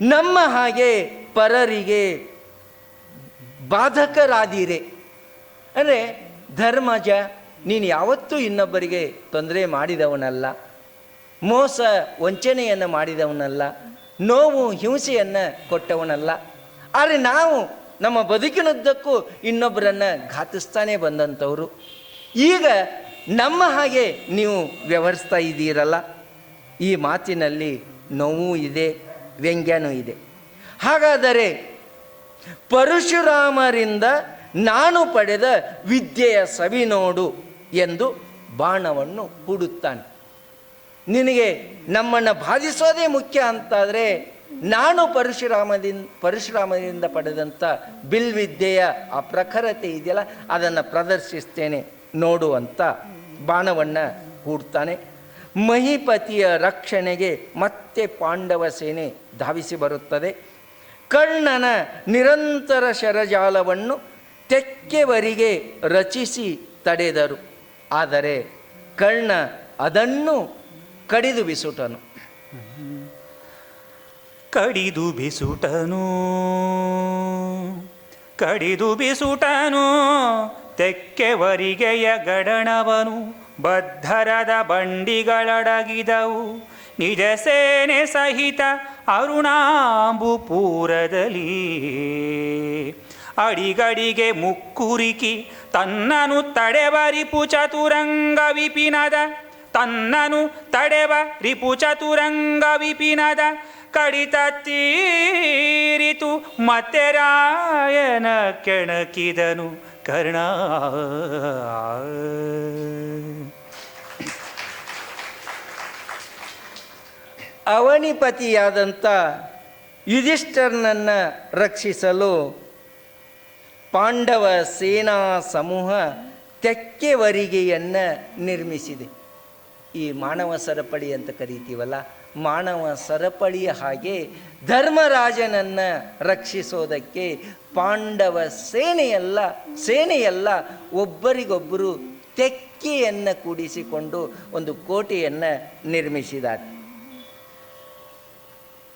ನಮ್ಮ ಹಾಗೆ ಪರರಿಗೆ ಬಾಧಕರಾದೀರೆ. ಅಂದರೆ ಧರ್ಮಜ, ನೀನು ಯಾವತ್ತೂ ಇನ್ನೊಬ್ಬರಿಗೆ ತೊಂದರೆ ಮಾಡಿದವನಲ್ಲ, ಮೋಸ ವಂಚನೆಯನ್ನು ಮಾಡಿದವನಲ್ಲ, ನೋವು ಹಿಂಸೆಯನ್ನು ಕೊಟ್ಟವನಲ್ಲ. ಆದರೆ ನಾವು ನಮ್ಮ ಬದುಕಿನುದ್ದಕ್ಕೂ ಇನ್ನೊಬ್ಬರನ್ನು ಘಾತಿಸ್ತಾನೆ ಬಂದಂಥವರು. ಈಗ ನಮ್ಮ ಹಾಗೆ ನೀವು ವ್ಯವಹರಿಸ್ತಾ ಇದ್ದೀರಲ್ಲ. ಈ ಮಾತಿನಲ್ಲಿ ನೋವು ಇದೆ, ವ್ಯಂಗ್ಯನೂ ಇದೆ. ಹಾಗಾದರೆ ಪರಶುರಾಮರಿಂದ ನಾನು ಪಡೆದ ವಿದ್ಯೆಯ ಸವಿನೋಡು ಎಂದು ಬಾಣವನ್ನು ಹೂಡುತ್ತಾನೆ. ನಿನಗೆ ನಮ್ಮನ್ನು ಬಾಧಿಸೋದೇ ಮುಖ್ಯ ಅಂತಾದರೆ, ನಾನು ಪರಶುರಾಮದಿಂದ ಪಡೆದಂಥ ಬಿಲ್ವಿದ್ಯೆಯ ಆ ಪ್ರಖರತೆ ಇದೆಯಲ್ಲ, ಅದನ್ನು ಪ್ರದರ್ಶಿಸ್ತೇನೆ ನೋಡು ಅಂತ ಬಾಣವನ್ನು ಹೂಡ್ತಾನೆ. ಮಹಿಪತಿಯ ರಕ್ಷಣೆಗೆ ಮತ್ತೆ ಪಾಂಡವ ಸೇನೆ ಧಾವಿಸಿ ಬರುತ್ತದೆ. ಕರ್ಣನ ನಿರಂತರ ಶರಜಾಲವನ್ನು ತೆಕ್ಕೆವರಿಗೆ ರಚಿಸಿ ತಡೆದರು. ಆದರೆ ಕರ್ಣ ಅದನ್ನು ಕಡಿದು ಬಿಸುಟನು. ಕಡಿದು ಬಿಸುಟನು ತೆಕ್ಕೆವರಿಗೆಯ ಗಡಣವನು. ಬದ್ಧರದ ಬಂಡಿಗಳಡಗಿದವು ನಿಜ ಸೇನೆ ಸಹಿತ ಅರುಣಾಂಬುಪೂರದಲ್ಲಿ. ಅಡಿಗಡಿಗೆ ಮುಕ್ಕುರಿಕಿ ತನ್ನನು ತಡೆವ ರಿಪು ಚತುರಂಗ ವಿಪಿನದ, ತನ್ನನು ತಡೆವ ರಿಪು ಚತುರಂಗ ವಿಪಿನದ ಕಡಿತ ತೀರಿತು ಮತ್ತೆ ರಾಯನ ಕೆಣಕಿದನು ಕರ್ಣ. ಅವನಿಪತಿಯಾದಂಥ ಯುಧಿಷ್ಠಿರನನ್ನು ರಕ್ಷಿಸಲು ಪಾಂಡವ ಸೇನಾ ಸಮೂಹ ತೆಕ್ಕೆವರಿಗೆಯನ್ನು ನಿರ್ಮಿಸಿದೆ. ಈ ಮಾನವ ಸರಪಳಿ ಅಂತ ಕರಿತೀವಲ್ಲ, ಮಾನವ ಸರಪಳಿಯ ಹಾಗೆ ಧರ್ಮರಾಜನನ್ನು ರಕ್ಷಿಸೋದಕ್ಕೆ ಪಾಂಡವ ಸೇನೆಯೆಲ್ಲ ಒಬ್ಬರಿಗೊಬ್ಬರು ತೆಕ್ಕೆಯನ್ನು ಕೂಡಿಸಿಕೊಂಡು ಒಂದು ಕೋಟೆಯನ್ನು ನಿರ್ಮಿಸಿದ್ದಾರೆ.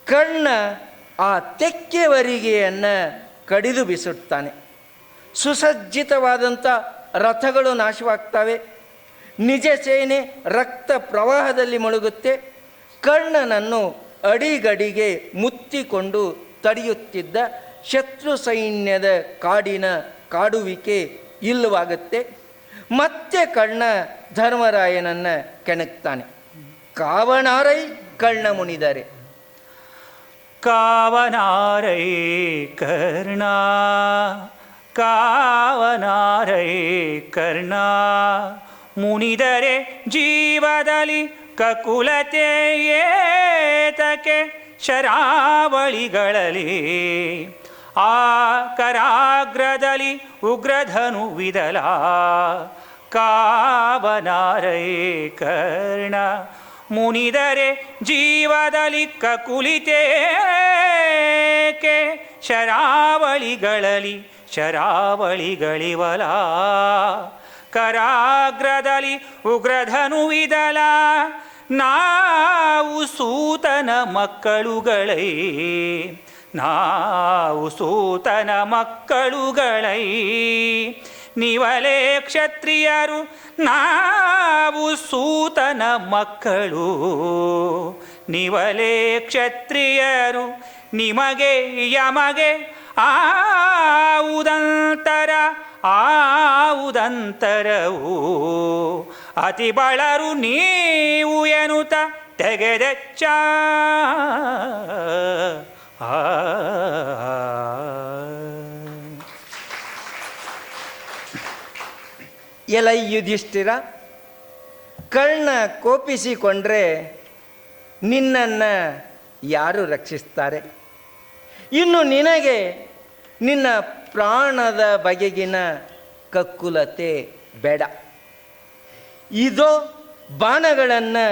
ಕರ್ಣ ಆ ತೆಕ್ಕೆವರಿಗೆಯನ್ನು ಕಡಿದು ಬಿಸುತ್ತಾನೆ. ಸುಸಜ್ಜಿತವಾದಂಥ ರಥಗಳು ನಾಶವಾಗ್ತವೆ. ನಿಜ ಸೇನೆ ರಕ್ತ ಪ್ರವಾಹದಲ್ಲಿ ಮುಳುಗುತ್ತೆ. ಕರ್ಣನನ್ನು ಅಡಿಗಡಿಗೆ ಮುತ್ತಿಕೊಂಡು ತಡೆಯುತ್ತಿದ್ದ ಶತ್ರು ಸೈನ್ಯದ ಕಾಡುವಿಕೆ ಇಲ್ಲವಾಗುತ್ತೆ. ಮತ್ತೆ ಕರ್ಣ ಧರ್ಮರಾಯನನ್ನು ಕೆಣಕ್ತಾನೆ. ಕಾವಣಾರೈ ಕರ್ಣ ಮುನಿದರೆ. ಕಾವನಾರೈ ಕರ್ಣ, ಕಾವನಾರೈ ಕರ್ಣ, ಮುನಿದರೆ ಜೀವದಲ್ಲಿ ಕಕುಲತೆ ಏತಕ್ಕೆ ಶರಾವಳಿಗಳಲ್ಲಿ, ಆ ಕರಾಗ್ರದಲ್ಲಿ ಉಗ್ರಧನು ವಿದಲ, ಕಾವನಾರೈ ಕರ್ಣ, ಮುನಿದರೆ ಜೀವದಲ್ಲಿ ಕಕುಲಿತೇಕೆ ಶರಾವಳಿಗಳಲ್ಲಿ, ಶರಾವಳಿಗಳಿವಲ, ಕರಾಗ್ರದಲ್ಲಿ ಉಗ್ರಧನು ವಿದಲ, ನಾವು ಸೂತನ ಮಕ್ಕಳುಗಳೈ, ನಾವು ಸೂತನ ಮಕ್ಕಳುಗಳೈ, ನೀವಲೇ ಕ್ಷತ್ರಿಯರು ನಾವು ಸೂತನ ಮಕ್ಕಳು, ನೀವಲೇ ಕ್ಷತ್ರಿಯರು ನಿಮಗೆ ಯಮಗೆ ಆವುದಂತರ, ಆವುದಂತರವು, ಅತಿ ಬಳರು ನೀವು ಎನ್ನುತ್ತ ತೆಗೆದೆಚ್ಚ. ಎಲೈ ಯುಧಿಷ್ಠಿರ, ಕರ್ಣ ಕೋಪಿಸಿಕೊಂಡ್ರೆ ನಿನ್ನನ್ನು ಯಾರು ರಕ್ಷಿಸ್ತಾರೆ? ಇನ್ನು ನಿನಗೆ ನಿನ್ನ ಪ್ರಾಣದ ಬಗೆಗಿನ ಕಕ್ಕುಲತೆ ಬೇಡ. ಇದೋ ಬಾಣಗಳನ್ನು,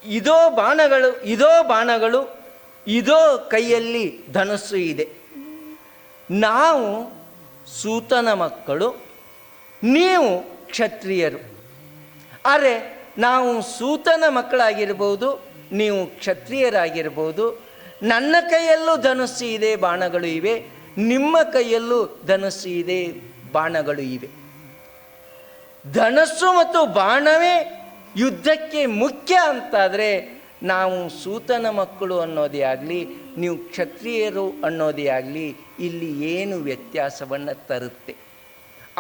ಇದೋ ಬಾಣಗಳು, ಇದೋ ಕೈಯಲ್ಲಿ ಧನುಸ್ಸು ಇದೆ. ನಾವು ಸೂತನ ಮಕ್ಕಳು, ನೀವು ಕ್ಷತ್ರಿಯರು. ಆದರೆ ನಾವು ಸೂತನ ಮಕ್ಕಳಾಗಿರ್ಬೋದು, ನೀವು ಕ್ಷತ್ರಿಯರಾಗಿರ್ಬೋದು. ನನ್ನ ಕೈಯಲ್ಲೂ ಧನುಸ್ಸು ಇದೆ, ಬಾಣಗಳು ಇವೆ. ನಿಮ್ಮ ಕೈಯಲ್ಲೂ ಧನುಸ್ಸು ಇದೆ, ಬಾಣಗಳು ಇವೆ. ಧನಸ್ಸು ಮತ್ತು ಬಾಣವೇ ಯುದ್ಧಕ್ಕೆ ಮುಖ್ಯ ಅಂತಾದರೆ ನಾವು ಸೂತನ ಮಕ್ಕಳು ಅನ್ನೋದೇ ಆಗಲಿ, ನೀವು ಕ್ಷತ್ರಿಯರು ಅನ್ನೋದೇ ಆಗಲಿ ಇಲ್ಲಿ ಏನು ವ್ಯತ್ಯಾಸವನ್ನು ತರುತ್ತೆ?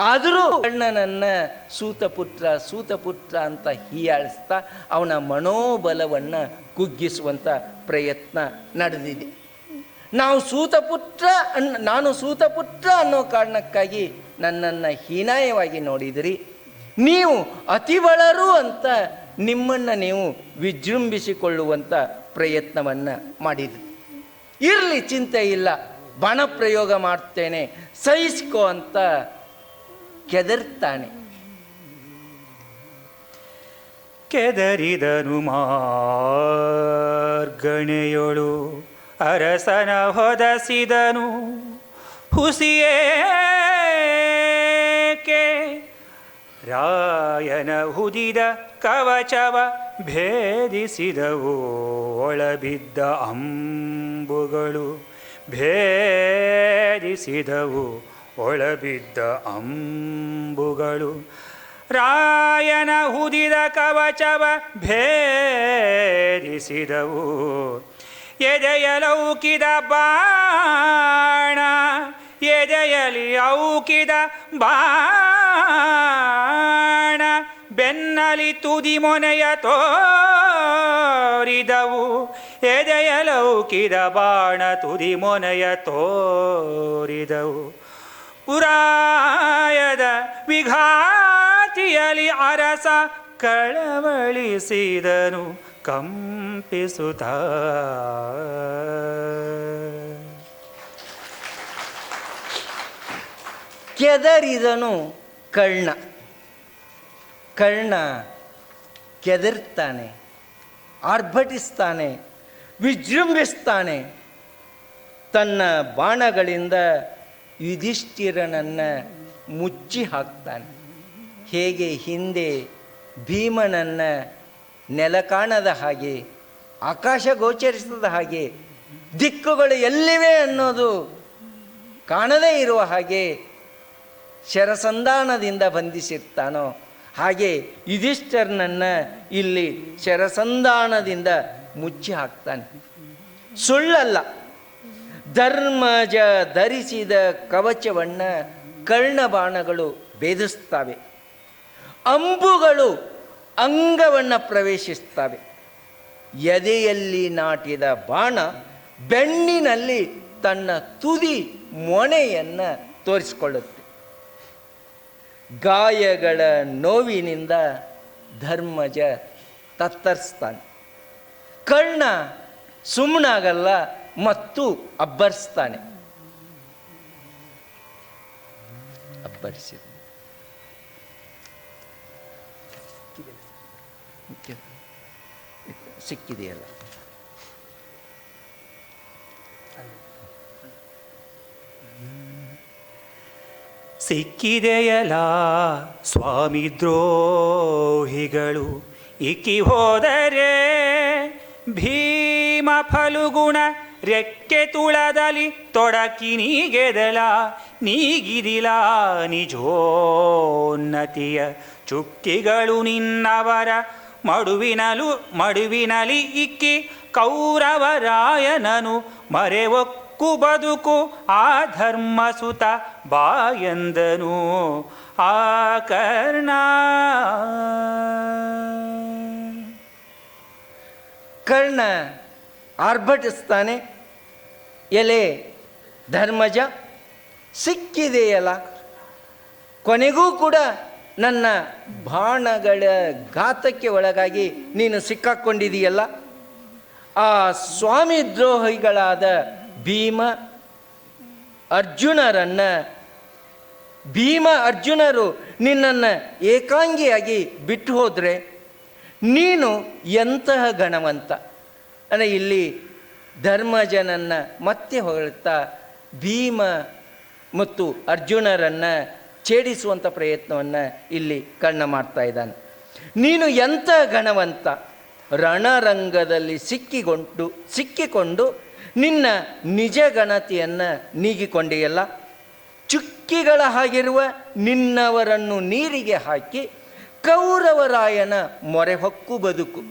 ಆದರೂ ಕರ್ಣನನ್ನು ಸೂತಪುತ್ರ ಅಂತ ಹೀಯಾಳಿಸ್ತಾ ಅವನ ಮನೋಬಲವನ್ನು ಕುಗ್ಗಿಸುವಂಥ ಪ್ರಯತ್ನ ನಡೆದಿದೆ. ನಾನು ಸೂತಪುತ್ರ ಅನ್ನೋ ಕಾರಣಕ್ಕಾಗಿ ನನ್ನನ್ನು ಹೀನಾಯವಾಗಿ ನೋಡಿದಿರಿ. ನೀವು ಅತಿಬಳರು ಅಂತ ನಿಮ್ಮನ್ನು ನೀವು ವಿಜೃಂಭಿಸಿಕೊಳ್ಳುವಂಥ ಪ್ರಯತ್ನವನ್ನು ಮಾಡಿದ್ರಿ. ಇರಲಿ, ಚಿಂತೆ ಇಲ್ಲ, ಬಾಣ ಪ್ರಯೋಗ ಮಾಡ್ತೇನೆ, ಸಹಿಸ್ಕೋ ಅಂತ ಕೆದರ್ತಾನೆ. ಕೆದರಿದನು ಮಾರ್ಗಣೆಯೊಳು ಅರಸನ ಹೊದಸಿದನು ಹುಸಿಯೇಕೆ, ರಾಯನ ಹುದಿದ ಕವಚವ ಭೇದಿಸಿದವು ಒಳಬಿದ್ದ ಅಂಬುಗಳು, ಭೇದಿಸಿದವು ಒಳಬಿದ್ದ ಅಂಬುಗಳು. ರಾಯನ ಹುದಿದ ಕವಚವ ಭೇದಿಸಿದವು, ಎದೆಯಲೌಕಿದ ಬಾಣ, ಎದೆಯಲಿ ಔಕಿದ ಬಾಣ, ಬೆನ್ನಲಿ ತುದಿ ಮೊನೆಯ ತೋರಿದವು. ಎದೆಯಲೌಕಿದ ಬಾಣ ತುದಿ ಮೊನೆಯ ತೋರಿದವು. ಪುರಾಯದ ವಿಘಾತಿಯಲಿ ಅರಸ ಕಳವಳಿಸಿದನು ಕಂಪಿಸುತ್ತ. ಕೆದರಿದನು ಕರ್ಣ. ಕರ್ಣ ಕೆದರ್ತಾನೆ, ಆರ್ಭಟಿಸ್ತಾನೆ, ವಿಜೃಂಭಿಸ್ತಾನೆ. ತನ್ನ ಬಾಣಗಳಿಂದ ಯುಧಿಷ್ಠಿರನನ್ನು ಮುಚ್ಚಿ ಹಾಕ್ತಾನೆ. ಹೇಗೆ ಹಿಂದೆ ಭೀಮನನ್ನು ನೆಲ ಕಾಣದ ಹಾಗೆ, ಆಕಾಶ ಗೋಚರಿಸದ ಹಾಗೆ, ದಿಕ್ಕುಗಳು ಎಲ್ಲಿವೆ ಅನ್ನೋದು ಕಾಣದೇ ಇರುವ ಹಾಗೆ ಶರಸಂಧಾನದಿಂದ ಬಂಧಿಸಿರ್ತಾನೋ ಹಾಗೆ ಯುಧಿಷ್ಠಿರನನ್ನು ಇಲ್ಲಿ ಶರಸಂಧಾನದಿಂದ ಮುಚ್ಚಿ ಹಾಕ್ತಾನೆ. ಸುಳ್ಳಲ್ಲ, ಧರ್ಮಜ ಧರಿಸಿದ ಕವಚವನ್ನು ಕರ್ಣಬಾಣಗಳು ಭೇದಿಸ್ತವೆ. ಅಂಬುಗಳು ಅಂಗವನ್ನು ಪ್ರವೇಶಿಸ್ತವೆ. ಎದೆಯಲ್ಲಿ ನಾಟಿದ ಬಾಣ ಬೆನ್ನಿನಲ್ಲಿ ತನ್ನ ತುದಿ ಮೊನೆಯನ್ನು ತೋರಿಸಿಕೊಳ್ಳುತ್ತೆ. ಗಾಯಗಳ ನೋವಿನಿಂದ ಧರ್ಮಜ ತತ್ತರಿಸ್ತಾನೆ. ಕರ್ಣ ಸುಮ್ಮನಾಗಲ್ಲ ಮತ್ತು ಅಬ್ಬರಿಸ್ತಾನೆ. ಅಬ್ಬರಿಸಿದ ಸಿಕ್ಕಿದೆಯಲ್ಲ, ಸಿಕ್ಕಿದೆಯಲ್ಲ ಸ್ವಾಮಿ ದ್ರೋಹಿಗಳು, ಇಕ್ಕಿ ಹೋದರೆ ಭೀಮ ಫಲುಗುಣ ರೆಕ್ಕೆ ತುಳದಲಿ ತೊಡಕಿ ನೀಗೆದಲ ನೀಗಿದಿಲ ನಿಜೋನ್ನತಿಯ ಚುಕ್ಕಿಗಳು ನಿನ್ನವರ ಮಡುವಿನಲಿ ಇಕ್ಕಿ ಕೌರವರಾಯನನು ಮರೆವೊಕ್ಕು ಬದುಕು ಆ ಧರ್ಮಸುತ ಬಾಯಂದನು ಆ ಕರ್ಣ. ಕರ್ಣ ಆರ್ಭಟಿಸ್ತಾನೆ. ಎಲೆ ಧರ್ಮಜ, ಸಿಕ್ಕಿದೆಯಲ್ಲ, ಕೊನೆಗೂ ಕೂಡ ನನ್ನ ಬಾಣಗಳ ಘಾತಕ್ಕೆ ಒಳಗಾಗಿ ನೀನು ಸಿಕ್ಕಾಕ್ಕೊಂಡಿದೆಯಲ್ಲ. ಆ ಸ್ವಾಮಿ ದ್ರೋಹಿಗಳಾದ ಭೀಮ ಅರ್ಜುನರು ನಿನ್ನನ್ನು ಏಕಾಂಗಿಯಾಗಿ ಬಿಟ್ಟು ಹೋದರೆ ನೀನು ಎಂತಹ ಗಣವಂತ. ಅಂದರೆ ಇಲ್ಲಿ ಧರ್ಮಜನನ್ನು ಮತ್ತೆ ಹೊಗಳ್ತಾ ಭೀಮ ಮತ್ತು ಅರ್ಜುನರನ್ನು ಛೇಡಿಸುವಂಥ ಪ್ರಯತ್ನವನ್ನು ಇಲ್ಲಿ ಕರ್ಣ ಮಾಡ್ತಾ ಇದ್ದಾನೆ. ನೀನು ಎಂಥ ಗಣವಂತ, ರಣರಂಗದಲ್ಲಿ ಸಿಕ್ಕಿಕೊಂಡು ನಿನ್ನ ನಿಜ ಗಣತಿಯನ್ನು ನೀಗಿಕೊಂಡೆಯಲ್ಲ. ಚುಕ್ಕಿಗಳ ಹಾಗಿರುವ ನಿನ್ನವರನ್ನು ನೀರಿಗೆ ಹಾಕಿ ಕೌರವರಾಯನ ಮೊರೆ ಹೊಕ್ಕು ಬದುಕು.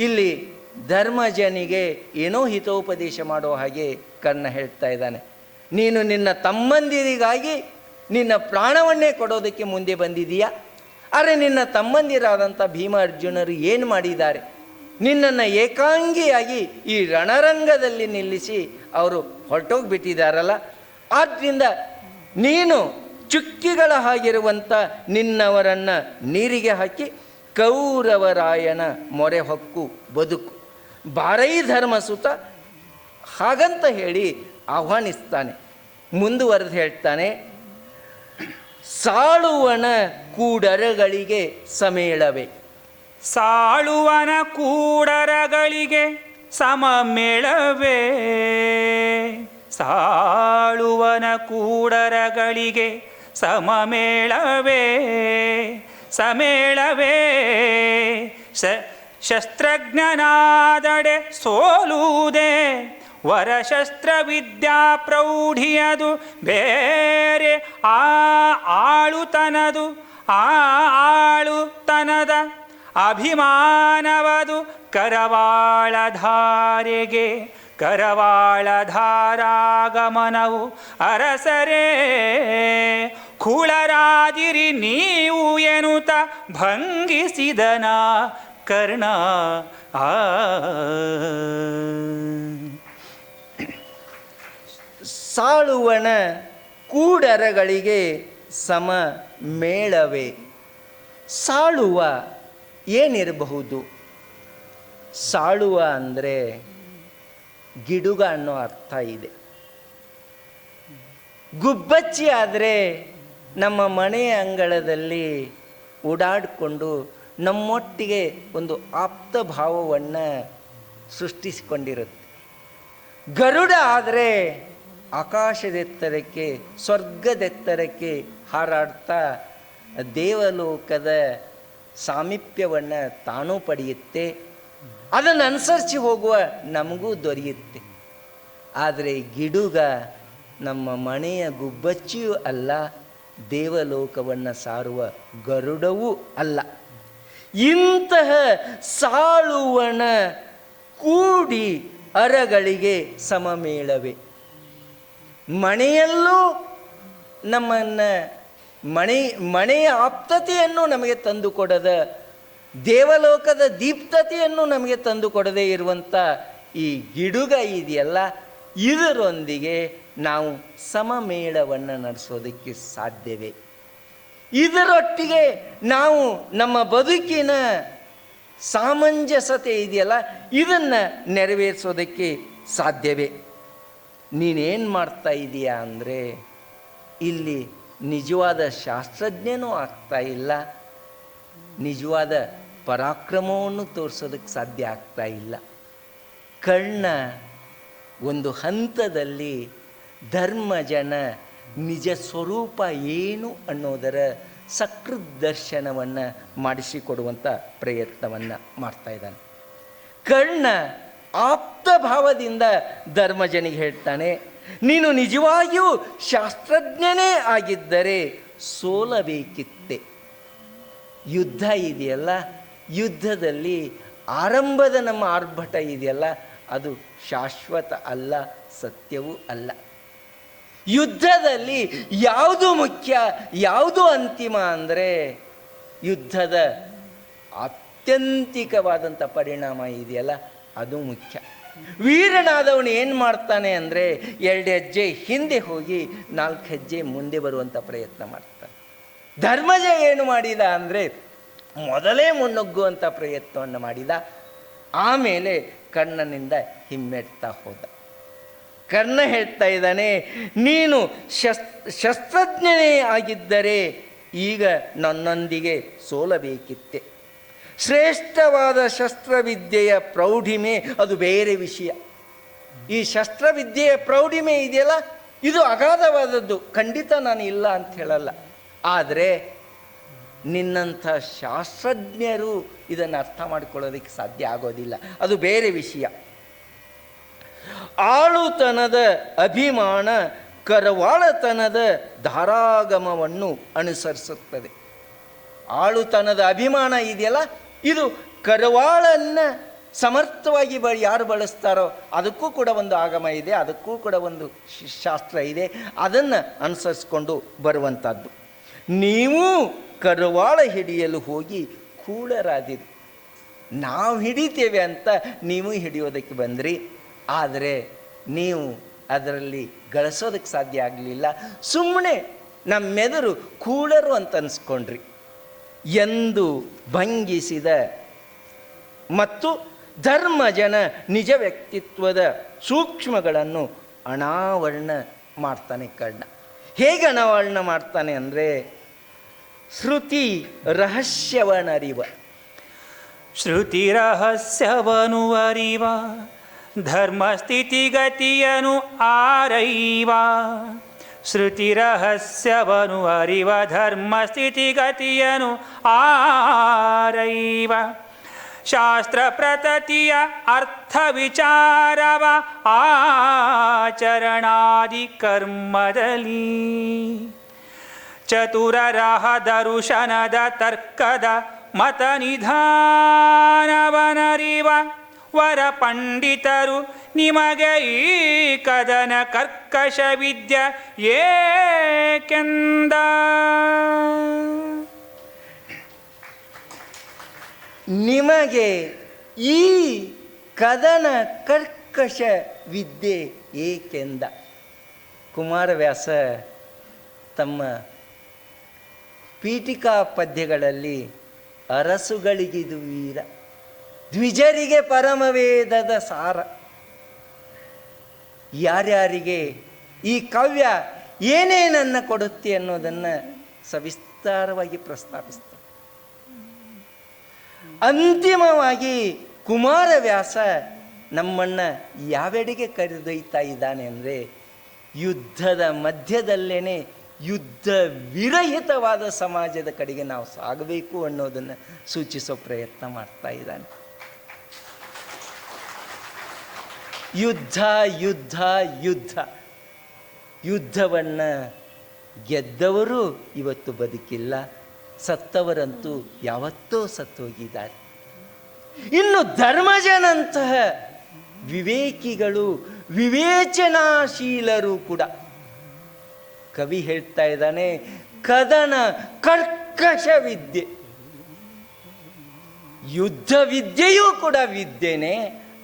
ಇಲ್ಲಿ ಧರ್ಮಜನಿಗೆ ಏನೋ ಹಿತೋಪದೇಶ ಮಾಡೋ ಹಾಗೆ ಕರ್ಣ ಹೇಳ್ತಾ ಇದ್ದಾನೆ. ನೀನು ನಿನ್ನ ತಮ್ಮಂದಿರಿಗಾಗಿ ನಿನ್ನ ಪ್ರಾಣವನ್ನೇ ಕೊಡೋದಕ್ಕೆ ಮುಂದೆ ಬಂದಿದೀಯಾ. ಆದರೆ ನಿನ್ನ ತಮ್ಮಂದಿರಾದಂಥ ಭೀಮ ಅರ್ಜುನರು ಏನು ಮಾಡಿದ್ದಾರೆ? ನಿನ್ನನ್ನು ಏಕಾಂಗಿಯಾಗಿ ಈ ರಣರಂಗದಲ್ಲಿ ನಿಲ್ಲಿಸಿ ಅವರು ಹೊರಟೋಗ್ಬಿಟ್ಟಿದ್ದಾರಲ್ಲ. ಆದ್ದರಿಂದ ನೀನು ಚುಕ್ಕಿಗಳ ಹಾಗಿರುವಂಥ ನಿನ್ನವರನ್ನು ನೀರಿಗೆ ಹಾಕಿ ಕೌರವರಾಯನ ಮೊರೆ ಹೊಕ್ಕು ಬದುಕು. ಬಾರೈ ಧರ್ಮಸುತ ಹಾಗಂತ ಹೇಳಿ ಆಹ್ವಾನಿಸ್ತಾನೆ. ಮುಂದುವರೆದು ಹೇಳ್ತಾನೆ, ಸಾಳುವನ ಕೂಡರಗಳಿಗೆ ಸಮೇಳವೆ. ಸಾಳುವನ ಕೂಡರಗಳಿಗೆ ಸಮಮೇಳವೇ. ಸಾಳುವನ ಕೂಡರಗಳಿಗೆ ಸಮಮೇಳವೇ. ಸಮೇಳವೇ ಶಸ್ತ್ರಜ್ಞನಾದಡೆ ಸೋಲುವುದೇ. ವರಶಸ್ತ್ರ ವಿದ್ಯಾ ಪ್ರೌಢಿಯದು ಬೇರೆ ಆಳುತನದ ಅಭಿಮಾನವದು ಕರವಾಳಧಾರೆಗೆ. ಕರವಾಳಧಾರಾಗಮನವು ಅರಸರೇ ಕುಳರಾದಿರಿ ನೀವು ಎನ್ನುತ್ತ ಭಂಗಿಸಿದನ ಕರ್ಣ. ಸಾಳುವನ ಕೂಡರಗಳಿಗೆ ಸಮ ಮೇಳವೇ. ಸಾಳುವ ಏನಿರಬಹುದು? ಸಾಳುವ ಅಂದರೆ ಗಿಡುಗ ಅನ್ನೋ ಅರ್ಥ ಇದೆ. ಗುಬ್ಬಚ್ಚಿ ಆದರೆ ನಮ್ಮ ಮನೆಯ ಅಂಗಳದಲ್ಲಿ ಓಡಾಡಿಕೊಂಡು ನಮ್ಮೊಟ್ಟಿಗೆ ಒಂದು ಆಪ್ತ ಭಾವವನ್ನು ಸೃಷ್ಟಿಸಿಕೊಂಡಿರುತ್ತೆ. ಗರುಡ ಆದರೆ ಆಕಾಶದೆತ್ತರಕ್ಕೆ, ಸ್ವರ್ಗದೆತ್ತರಕ್ಕೆ ಹಾರಾಡ್ತಾ ದೇವಲೋಕದ ಸಾಮೀಪ್ಯವನ್ನು ತಾನೂ ಪಡೆಯುತ್ತೆ. ಅದನ್ನು ಅನುಸರಿಸಿ ಹೋಗುವ ನಮಗೂ ದೊರೆಯುತ್ತೆ. ಆದರೆ ಗಿಡುಗ ನಮ್ಮ ಮನೆಯ ಗುಬ್ಬಚ್ಚಿಯೂ ಅಲ್ಲ, ದೇವಲೋಕವನ್ನು ಸಾರುವ ಗರುಡವೂ ಅಲ್ಲ. ಇಂತಹ ಸಾಳುವನ ಕೂಡಿ ಅರಗಳಿಗೆ ಸಮಮೇಳವೆ. ಮನೆಯಲ್ಲೂ ನಮ್ಮನ್ನು ಮನೆಯ ಆಪ್ತತೆಯನ್ನು ನಮಗೆ ತಂದುಕೊಡದ ದೇವಲೋಕದ ದೀಪ್ತತೆಯನ್ನು ನಮಗೆ ತಂದು ಕೊಡದೇ ಇರುವಂಥ ಈ ಗಿಡುಗ ಇದೆಯಲ್ಲ, ಇದರೊಂದಿಗೆ ನಾವು ಸಮಮೇಳವನ್ನು ನಡೆಸೋದಕ್ಕೆ ಸಾಧ್ಯವೇ? ಇದರೊಟ್ಟಿಗೆ ನಾವು ನಮ್ಮ ಬದುಕಿನ ಸಾಮಂಜಸ್ಯತೆ ಇದೆಯಲ್ಲ, ಇದನ್ನು ನೆರವೇರಿಸೋದಕ್ಕೆ ಸಾಧ್ಯವೇ? ನೀನೇನು ಮಾಡ್ತಾ ಇದೀಯಾ ಅಂದರೆ ಇಲ್ಲಿ ನಿಜವಾದ ಶಾಸ್ತ್ರಜ್ಞನೂ ಆಗ್ತಾ ಇಲ್ಲ, ನಿಜವಾದ ಪರಾಕ್ರಮವನ್ನು ತೋರಿಸೋದಕ್ಕೆ ಸಾಧ್ಯ ಆಗ್ತಾ ಇಲ್ಲ. ಕರ್ಣ ಒಂದು ಹಂತದಲ್ಲಿ ಧರ್ಮಜನ ನಿಜ ಸ್ವರೂಪ ಏನು ಅನ್ನೋದರ ಸಕೃತ್ ದರ್ಶನವನ್ನು ಮಾಡಿಸಿಕೊಡುವಂಥ ಪ್ರಯತ್ನವನ್ನು ಮಾಡ್ತಾ ಇದ್ದಾನೆ. ಕರ್ಣ ಆಪ್ತ ಭಾವದಿಂದ ಧರ್ಮಜನಿಗೆ ಹೇಳ್ತಾನೆ, ನೀನು ನಿಜವಾಗಿಯೂ ಶಾಸ್ತ್ರಜ್ಞನೇ ಆಗಿದ್ದರೆ ಸೋಲಬೇಕಿತ್ತೆ. ಯುದ್ಧ ಇದೆಯಲ್ಲ, ಯುದ್ಧದಲ್ಲಿ ಆರಂಭದ ನಮ್ಮ ಆರ್ಭಟ ಇದೆಯಲ್ಲ, ಅದು ಶಾಶ್ವತ ಅಲ್ಲ, ಸತ್ಯವೂ ಅಲ್ಲ. ಯುದ್ಧದಲ್ಲಿ ಯಾವುದು ಮುಖ್ಯ, ಯಾವುದು ಅಂತಿಮ ಅಂದರೆ ಯುದ್ಧದ ಆತ್ಯಂತಿಕವಾದಂಥ ಪರಿಣಾಮ ಇದೆಯಲ್ಲ, ಅದು ಮುಖ್ಯ. ವೀರನಾದವನು ಏನು ಮಾಡ್ತಾನೆ ಅಂದರೆ 2 ಹೆಜ್ಜೆ ಹಿಂದೆ ಹೋಗಿ 4 ಹೆಜ್ಜೆ ಮುಂದೆ ಬರುವಂಥ ಪ್ರಯತ್ನ ಮಾಡ್ತಾನೆ. ಧರ್ಮಜ ಏನು ಮಾಡಿದ ಅಂದರೆ ಮೊದಲೇ ಮುನ್ನುಗ್ಗುವಂಥ ಪ್ರಯತ್ನವನ್ನು ಮಾಡಿದ, ಆಮೇಲೆ ಕರ್ಣನಿಂದ ಹಿಮ್ಮೆಡ್ತಾ ಹೋದ. ಕರ್ಣ ಹೇಳ್ತಾ ಇದ್ದಾನೆ, ನೀನು ಶಸ್ತ್ರಜ್ಞನೇ ಆಗಿದ್ದರೆ ಈಗ ನನ್ನೊಂದಿಗೆ ಸೋಲಬೇಕಿತ್ತೆ. ಶ್ರೇಷ್ಠವಾದ ಶಸ್ತ್ರವಿದ್ಯೆಯ ಪ್ರೌಢಿಮೆ ಅದು ಬೇರೆ ವಿಷಯ. ಈ ಶಸ್ತ್ರವಿದ್ಯೆಯ ಪ್ರೌಢಿಮೆ ಇದೆಯಲ್ಲ, ಇದು ಅಗಾಧವಾದದ್ದು, ಖಂಡಿತ ನಾನು ಇಲ್ಲ ಅಂತ ಹೇಳಲ್ಲ. ಆದರೆ ನಿನ್ನಂಥ ಶಾಸ್ತ್ರಜ್ಞರು ಇದನ್ನು ಅರ್ಥ ಮಾಡಿಕೊಳ್ಳೋದಕ್ಕೆ ಸಾಧ್ಯ ಆಗೋದಿಲ್ಲ, ಅದು ಬೇರೆ ವಿಷಯ. ಆಳುತನದ ಅಭಿಮಾನ ಕರವಾಳತನದ ಧಾರಾಗಮವನ್ನು ಅನುಸರಿಸುತ್ತದೆ. ಆಳುತನದ ಅಭಿಮಾನ ಇದೆಯಲ್ಲ, ಇದು ಕರವಾಳನ್ನು ಸಮರ್ಥವಾಗಿ ಯಾರು ಬಳಸ್ತಾರೋ ಅದಕ್ಕೂ ಕೂಡ ಒಂದು ಆಗಮ ಇದೆ, ಅದಕ್ಕೂ ಕೂಡ ಒಂದು ಶಾಸ್ತ್ರ ಇದೆ, ಅದನ್ನು ಅನುಸರಿಸ್ಕೊಂಡು ಬರುವಂಥದ್ದು. ನೀವು ಕರವಾಳ ಹಿಡಿಯಲು ಹೋಗಿ ಕೂಳರಾದಿರಿ. ನಾವು ಹಿಡಿತೇವೆ ಅಂತ ನೀವು ಹಿಡಿಯೋದಕ್ಕೆ ಬಂದ್ರಿ, ಆದರೆ ನೀವು ಅದರಲ್ಲಿ ಗಳಿಸೋದಕ್ಕೆ ಸಾಧ್ಯ ಆಗಲಿಲ್ಲ. ಸುಮ್ಮನೆ ನಮ್ಮೆದುರು ಕೂಳರು ಅಂತ ಅನಿಸ್ಕೊಂಡ್ರಿ ಎಂದು ಭಂಗಿಸಿದ ಮತ್ತು ಧರ್ಮಜನ ನಿಜ ವ್ಯಕ್ತಿತ್ವದ ಸೂಕ್ಷ್ಮಗಳನ್ನು ಅನಾವರಣ ಮಾಡ್ತಾನೆ ಕರ್ಣ. ಹೇಗೆ ಅನಾವರಣ ಮಾಡ್ತಾನೆ ಅಂದರೆ ಶ್ರುತಿ ರಹಸ್ಯವನರಿವ. ಶ್ರುತಿ ರಹಸ್ಯವನು ಅರಿವ, ಧರ್ಮ ಸ್ಥಿತಿಗತಿಯನು ಆರೈವ. ಶ್ರುತಿ ರಹಸ್ಯವನು ಅರಿವ, ಧರ್ಮ ಸ್ಥಿತಿಗತಿಯನು ಆರೈವ. ಶಾಸ್ತ್ರ ಪ್ರತತಿಯ ಅರ್ಥ ವಿಚಾರವ ಆಚರಣಾದಿ ಕರ್ಮದಲ್ಲಿ. ಚತುರರಹ ದರುಶನದ ತರ್ಕದ ಮತ ನಿಧಾನವನರಿವ. ವರ ಪಂಡಿತರು ನಿಮಗೆ ಈ ಕದನ ಕರ್ಕಶ ವಿದ್ಯ ಏಕೆಂದ. ನಿಮಗೆ ಈ ಕದನ ಕರ್ಕಶ ವಿದ್ಯೆ ಏಕೆಂದ. ಕುಮಾರವ್ಯಾಸ ತಮ್ಮ ಪೀಠಿಕಾ ಪದ್ಯಗಳಲ್ಲಿ ಅರಸುಗಳಿಗಿದು ವೀರ, ದ್ವಿಜರಿಗೆ ಪರಮವೇದದ ಸಾರ, ಯಾರ್ಯಾರಿಗೆ ಈ ಕಾವ್ಯ ಏನೇನನ್ನು ಕೊಡುತ್ತೆ ಅನ್ನೋದನ್ನು ಸವಿಸ್ತಾರವಾಗಿ ಪ್ರಸ್ತಾಪಿಸ್ತಾರೆ. ಅಂತಿಮವಾಗಿ ಕುಮಾರವ್ಯಾಸ ನಮ್ಮನ್ನು ಯಾವೆಡೆಗೆ ಕರೆದೊಯ್ತಾ ಇದ್ದಾನೆ ಅಂದರೆ ಯುದ್ಧದ ಮಧ್ಯದಲ್ಲೇ ಯುದ್ಧ ವಿರಹಿತವಾದ ಸಮಾಜದ ಕಡೆಗೆ ನಾವು ಸಾಗಬೇಕು ಅನ್ನೋದನ್ನು ಸೂಚಿಸೋ ಪ್ರಯತ್ನ ಮಾಡ್ತಾ ಇದ್ದಾನೆ. ಯುದ್ಧ ಯುದ್ಧ ಯುದ್ಧ ಯುದ್ಧವನ್ನು ಗೆದ್ದವರು ಇವತ್ತು ಬದುಕಿಲ್ಲ, ಸತ್ತವರಂತೂ ಯಾವತ್ತೋ ಸತ್ತೋಗಿದ್ದಾರೆ. ಇನ್ನು ಧರ್ಮಜನಂತಹ ವಿವೇಕಿಗಳು, ವಿವೇಚನಾಶೀಲರು ಕೂಡ. ಕವಿ ಹೇಳ್ತಾ ಇದ್ದಾನೆ, ಕದನ ಕರ್ಕಶ ವಿದ್ಯೆ. ಯುದ್ಧ ವಿದ್ಯೆಯೂ ಕೂಡ ವಿದ್ಯೆನೇ,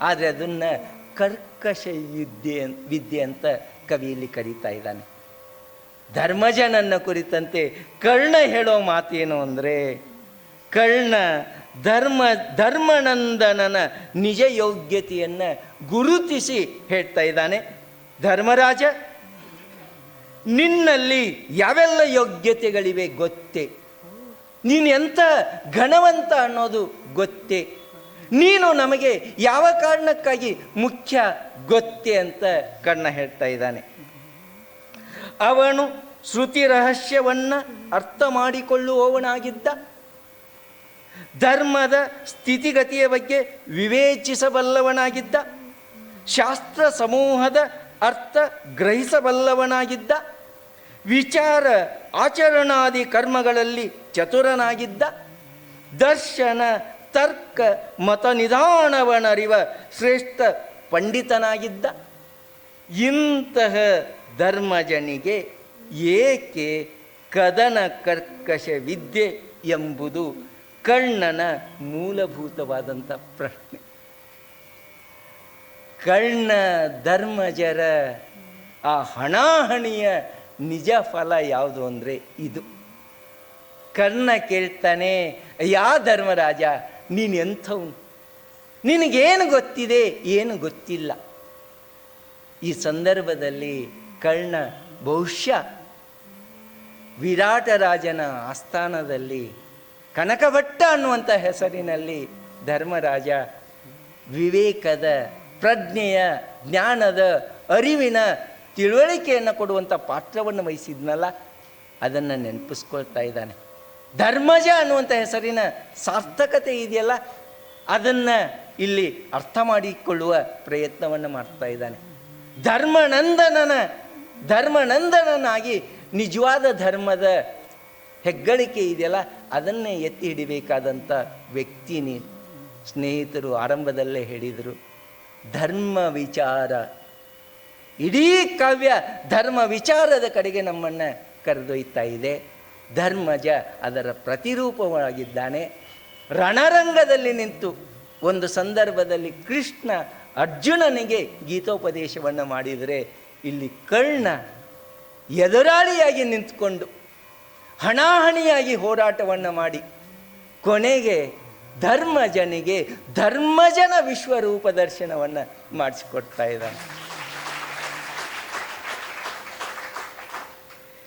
ಆದರೆ ಅದನ್ನು ಕರ್ಕಶ ವಿದ್ಯೆ ಅಂತ ಕವಿಯಲ್ಲಿ ಕರೀತಾ ಇದ್ದಾನೆ. ಧರ್ಮಜನನ್ನ ಕುರಿತಂತೆ ಕರ್ಣ ಹೇಳೋ ಮಾತೇನು ಅಂದರೆ, ಕರ್ಣ ಧರ್ಮನಂದನನ ನಿಜ ಯೋಗ್ಯತೆಯನ್ನು ಗುರುತಿಸಿ ಹೇಳ್ತಾ ಇದ್ದಾನೆ. ಧರ್ಮರಾಜ, ನಿನ್ನಲ್ಲಿ ಯಾವೆಲ್ಲ ಯೋಗ್ಯತೆಗಳಿವೆ ಗೊತ್ತೇ? ನೀನು ಎಂಥ ಘನವಂತ ಅನ್ನೋದು ಗೊತ್ತೇ? ನೀನು ನಮಗೆ ಯಾವ ಕಾರಣಕ್ಕಾಗಿ ಮುಖ್ಯ ಗೊತ್ತೇ ಅಂತ ಕರ್ಣ ಹೇಳ್ತಾ ಇದ್ದಾನೆ. ಅವನು ಶ್ರುತಿ ರಹಸ್ಯವನ್ನು ಅರ್ಥ ಮಾಡಿಕೊಳ್ಳುವವನಾಗಿದ್ದ, ಧರ್ಮದ ಸ್ಥಿತಿಗತಿಯ ಬಗ್ಗೆ ವಿವೇಚಿಸಬಲ್ಲವನಾಗಿದ್ದ, ಶಾಸ್ತ್ರ ಸಮೂಹದ ಅರ್ಥ ಗ್ರಹಿಸಬಲ್ಲವನಾಗಿದ್ದ, ವಿಚಾರ ಆಚರಣಾದಿ ಕರ್ಮಗಳಲ್ಲಿ ಚತುರನಾಗಿದ್ದ, ದರ್ಶನ ತರ್ಕ ಮತ ನಿಧಾನವನರಿವ ಶ್ರೇಷ್ಠ ಪಂಡಿತನಾಗಿದ್ದ. ಇಂತಹ ಧರ್ಮಜನಿಗೆ ಏಕೆ ಕದನ ಕರ್ಕಶ ವಿದ್ಯೆ ಎಂಬುದು ಕರ್ಣನ ಮೂಲಭೂತವಾದಂಥ ಪ್ರಶ್ನೆ. ಕರ್ಣ ಧರ್ಮಜರ ಆ ಹಣಾಹಣಿಯ ನಿಜ ಫಲ ಯಾವುದು ಅಂದರೆ ಇದು. ಕರ್ಣ ಕೇಳ್ತಾನೆ, ಯಾ ಧರ್ಮರಾಜ, ನೀನು ಎಂಥವನು? ನಿನಗೇನು ಗೊತ್ತಿದೆ, ಏನು ಗೊತ್ತಿಲ್ಲ? ಈ ಸಂದರ್ಭದಲ್ಲಿ ಕರ್ಣ ಬಹುಶಃ ವಿರಾಟರಾಜನ ಆಸ್ಥಾನದಲ್ಲಿ ಕನಕಭಟ್ಟ ಅನ್ನುವಂಥ ಹೆಸರಿನಲ್ಲಿ ಧರ್ಮರಾಜ ವಿವೇಕದ, ಪ್ರಜ್ಞೆಯ, ಜ್ಞಾನದ, ಅರಿವಿನ ತಿಳುವಳಿಕೆಯನ್ನು ಕೊಡುವಂಥ ಪಾತ್ರವನ್ನು ವಹಿಸಿದ್ನಲ್ಲ, ಅದನ್ನು ನೆನಪಿಸ್ಕೊಳ್ತಾ ಇದ್ದಾನೆ. ಧರ್ಮಜ ಅನ್ನುವಂಥ ಹೆಸರಿನ ಸಾರ್ಥಕತೆ ಇದೆಯಲ್ಲ, ಅದನ್ನು ಇಲ್ಲಿ ಅರ್ಥ ಮಾಡಿಕೊಳ್ಳುವ ಪ್ರಯತ್ನವನ್ನು ಮಾಡ್ತಾ ಇದ್ದಾನೆ. ಧರ್ಮನಂದನನಾಗಿ ನಿಜವಾದ ಧರ್ಮದ ಹೆಗ್ಗಳಿಕೆ ಇದೆಯಲ್ಲ, ಅದನ್ನೇ ಎತ್ತಿ ಹಿಡಿಬೇಕಾದಂಥ ವ್ಯಕ್ತಿ ನೀನು. ಸ್ನೇಹಿತರು ಆರಂಭದಲ್ಲೇ ಹೇಳಿದರು, ಧರ್ಮ ವಿಚಾರ, ಇಡೀ ಕಾವ್ಯ ಧರ್ಮ ವಿಚಾರದ ಕಡೆಗೆ ನಮ್ಮನ್ನು ಕರೆದೊಯ್ತಾ ಇದೆ. ಧರ್ಮಜ ಅದರ ಪ್ರತಿರೂಪವಾಗಿದ್ದಾನೆ. ರಣರಂಗದಲ್ಲಿ ನಿಂತು ಒಂದು ಸಂದರ್ಭದಲ್ಲಿ ಕೃಷ್ಣ ಅರ್ಜುನನಿಗೆ ಗೀತೋಪದೇಶವನ್ನು ಮಾಡಿದರೆ, ಇಲ್ಲಿ ಕರ್ಣ ಎದುರಾಳಿಯಾಗಿ ನಿಂತುಕೊಂಡು ಹಣಾಹಣಿಯಾಗಿ ಹೋರಾಟವನ್ನು ಮಾಡಿ ಕೊನೆಗೆ ಧರ್ಮಜನಿಗೆ ಧರ್ಮಜನ ವಿಶ್ವರೂಪ ದರ್ಶನವನ್ನು ಮಾಡಿಸಿಕೊಡ್ತಾ ಇದ್ದಾನೆ.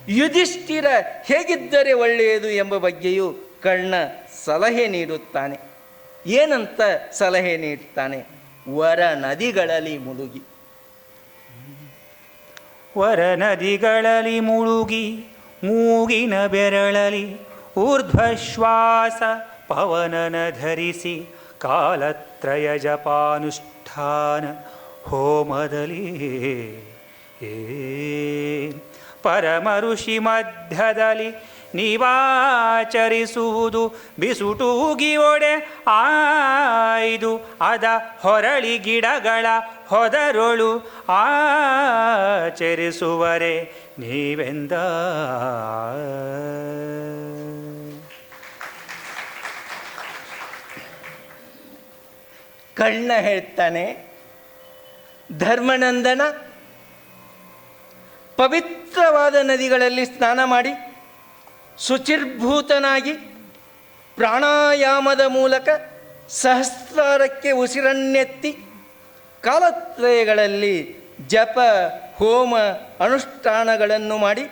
ಯುಧಿಷ್ಠಿರ ಹೇಗಿದ್ದರೆ ಒಳ್ಳೆಯದು ಎಂಬ ಬಗ್ಗೆಯೂ ಕರ್ಣ ಸಲಹೆ ನೀಡುತ್ತಾನೆ. ಏನಂತ ಸಲಹೆ ನೀಡುತ್ತಾನೆ? ವರ ನದಿಗಳಲ್ಲಿ ಮುಳುಗಿ, ವರ ನದಿಗಳಲ್ಲಿ ಮುಳುಗಿ ಮೂಗಿನ ಬೆರಳಲಿ ಊರ್ಧ್ವಶ್ವಾಸ ಪವನನ ಧರಿಸಿ ಕಾಲತ್ರಯ ಜಪಾನುಷ್ಠಾನ ಹೋಮದಲ್ಲಿ ಪರಮ ಋಷಿ ಮಧ್ಯದಲ್ಲಿ ನೀವಾಚರಿಸುವುದು ಬಿಸುಟೂಗಿ ಒಡೆ ಆಯ್ದು ಅದ ಹೊರಳಿ ಗಿಡಗಳ ಹೊದರೊಳು ಆಚರಿಸುವರೆ ನೀವೆಂದ. ಕರ್ಣ ಹೇಳ್ತಾನೆ, ಧರ್ಮನಂದನ ಪವಿತ್ರವಾದ ನದಿಗಳಲ್ಲಿ ಸ್ನಾನ ಮಾಡಿ ಶುಚಿರ್ಭೂತನಾಗಿ ಪ್ರಾಣಾಯಾಮದ ಮೂಲಕ ಸಹಸ್ರಾರಕ್ಕೆ ಉಸಿರನ್ನೆತ್ತಿ ಕಾಲತ್ರಯಗಳಲ್ಲಿ ಜಪ ಹೋಮ ಅನುಷ್ಠಾನಗಳನ್ನು ಮಾಡಿ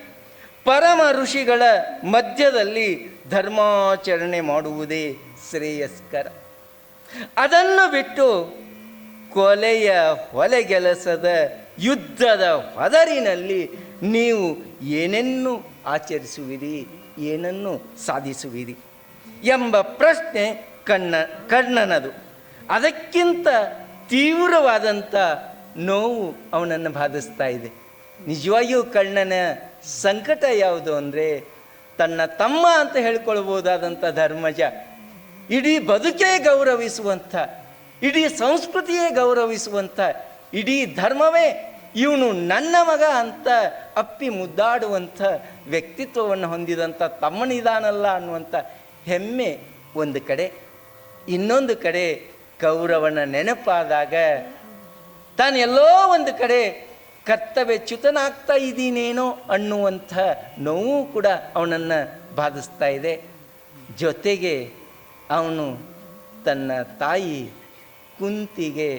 ಪರಮ ಋಷಿಗಳ ಮಧ್ಯದಲ್ಲಿ ಧರ್ಮಾಚರಣೆ ಮಾಡುವುದೇ ಶ್ರೇಯಸ್ಕರ. ಅದನ್ನು ಬಿಟ್ಟು ಕೊಲೆಯ ಹೊಲೆಗೆಲಸದ ಯುದ್ಧದ ಹೊದರಿನಲ್ಲಿ ನೀವು ಏನನ್ನು ಆಚರಿಸುವಿರಿ, ಏನನ್ನು ಸಾಧಿಸುವಿರಿ ಎಂಬ ಪ್ರಶ್ನೆ ಕರ್ಣನದು. ಅದಕ್ಕಿಂತ ತೀವ್ರವಾದಂಥ ನೋವು ಅವನನ್ನು ಬಾಧಿಸ್ತಾ ಇದೆ. ನಿಜವಾಗಿಯೂ ಕರ್ಣನ ಸಂಕಟ ಯಾವುದು ಅಂದರೆ, ತನ್ನ ತಮ್ಮ ಅಂತ ಹೇಳ್ಕೊಳ್ಬೋದಾದಂಥ ಧರ್ಮಜ ಇಡೀ ಬದುಕೇ ಗೌರವಿಸುವಂಥ, ಇಡೀ ಸಂಸ್ಕೃತಿಯೇ ಗೌರವಿಸುವಂಥ, ಇಡೀ ಧರ್ಮವೇ ಇವನು ನನ್ನ ಮಗ ಅಂತ ಅಪ್ಪಿ ಮುದ್ದಾಡುವಂಥ ವ್ಯಕ್ತಿತ್ವವನ್ನು ಹೊಂದಿದಂಥ ತಮ್ಮನಿದಾನಲ್ಲ ಅನ್ನುವಂಥ ಹೆಮ್ಮೆ ಒಂದು ಕಡೆ, ಇನ್ನೊಂದು ಕಡೆ ಕೌರವನ ನೆನಪಾದಾಗ ತಾನು ಎಲ್ಲೋ ಒಂದು ಕಡೆ ಕರ್ತವ್ಯಚ್ಯುತನಾಗ್ತಾ ಇದ್ದೀನೇನೋ ಅನ್ನುವಂಥ ನೋವು ಕೂಡ ಅವನನ್ನು ಬಾಧಿಸ್ತಾ ಇದೆ. ಜೊತೆಗೆ ಅವನು ತನ್ನ ತಾಯಿ ಕುಂತಿಗೆ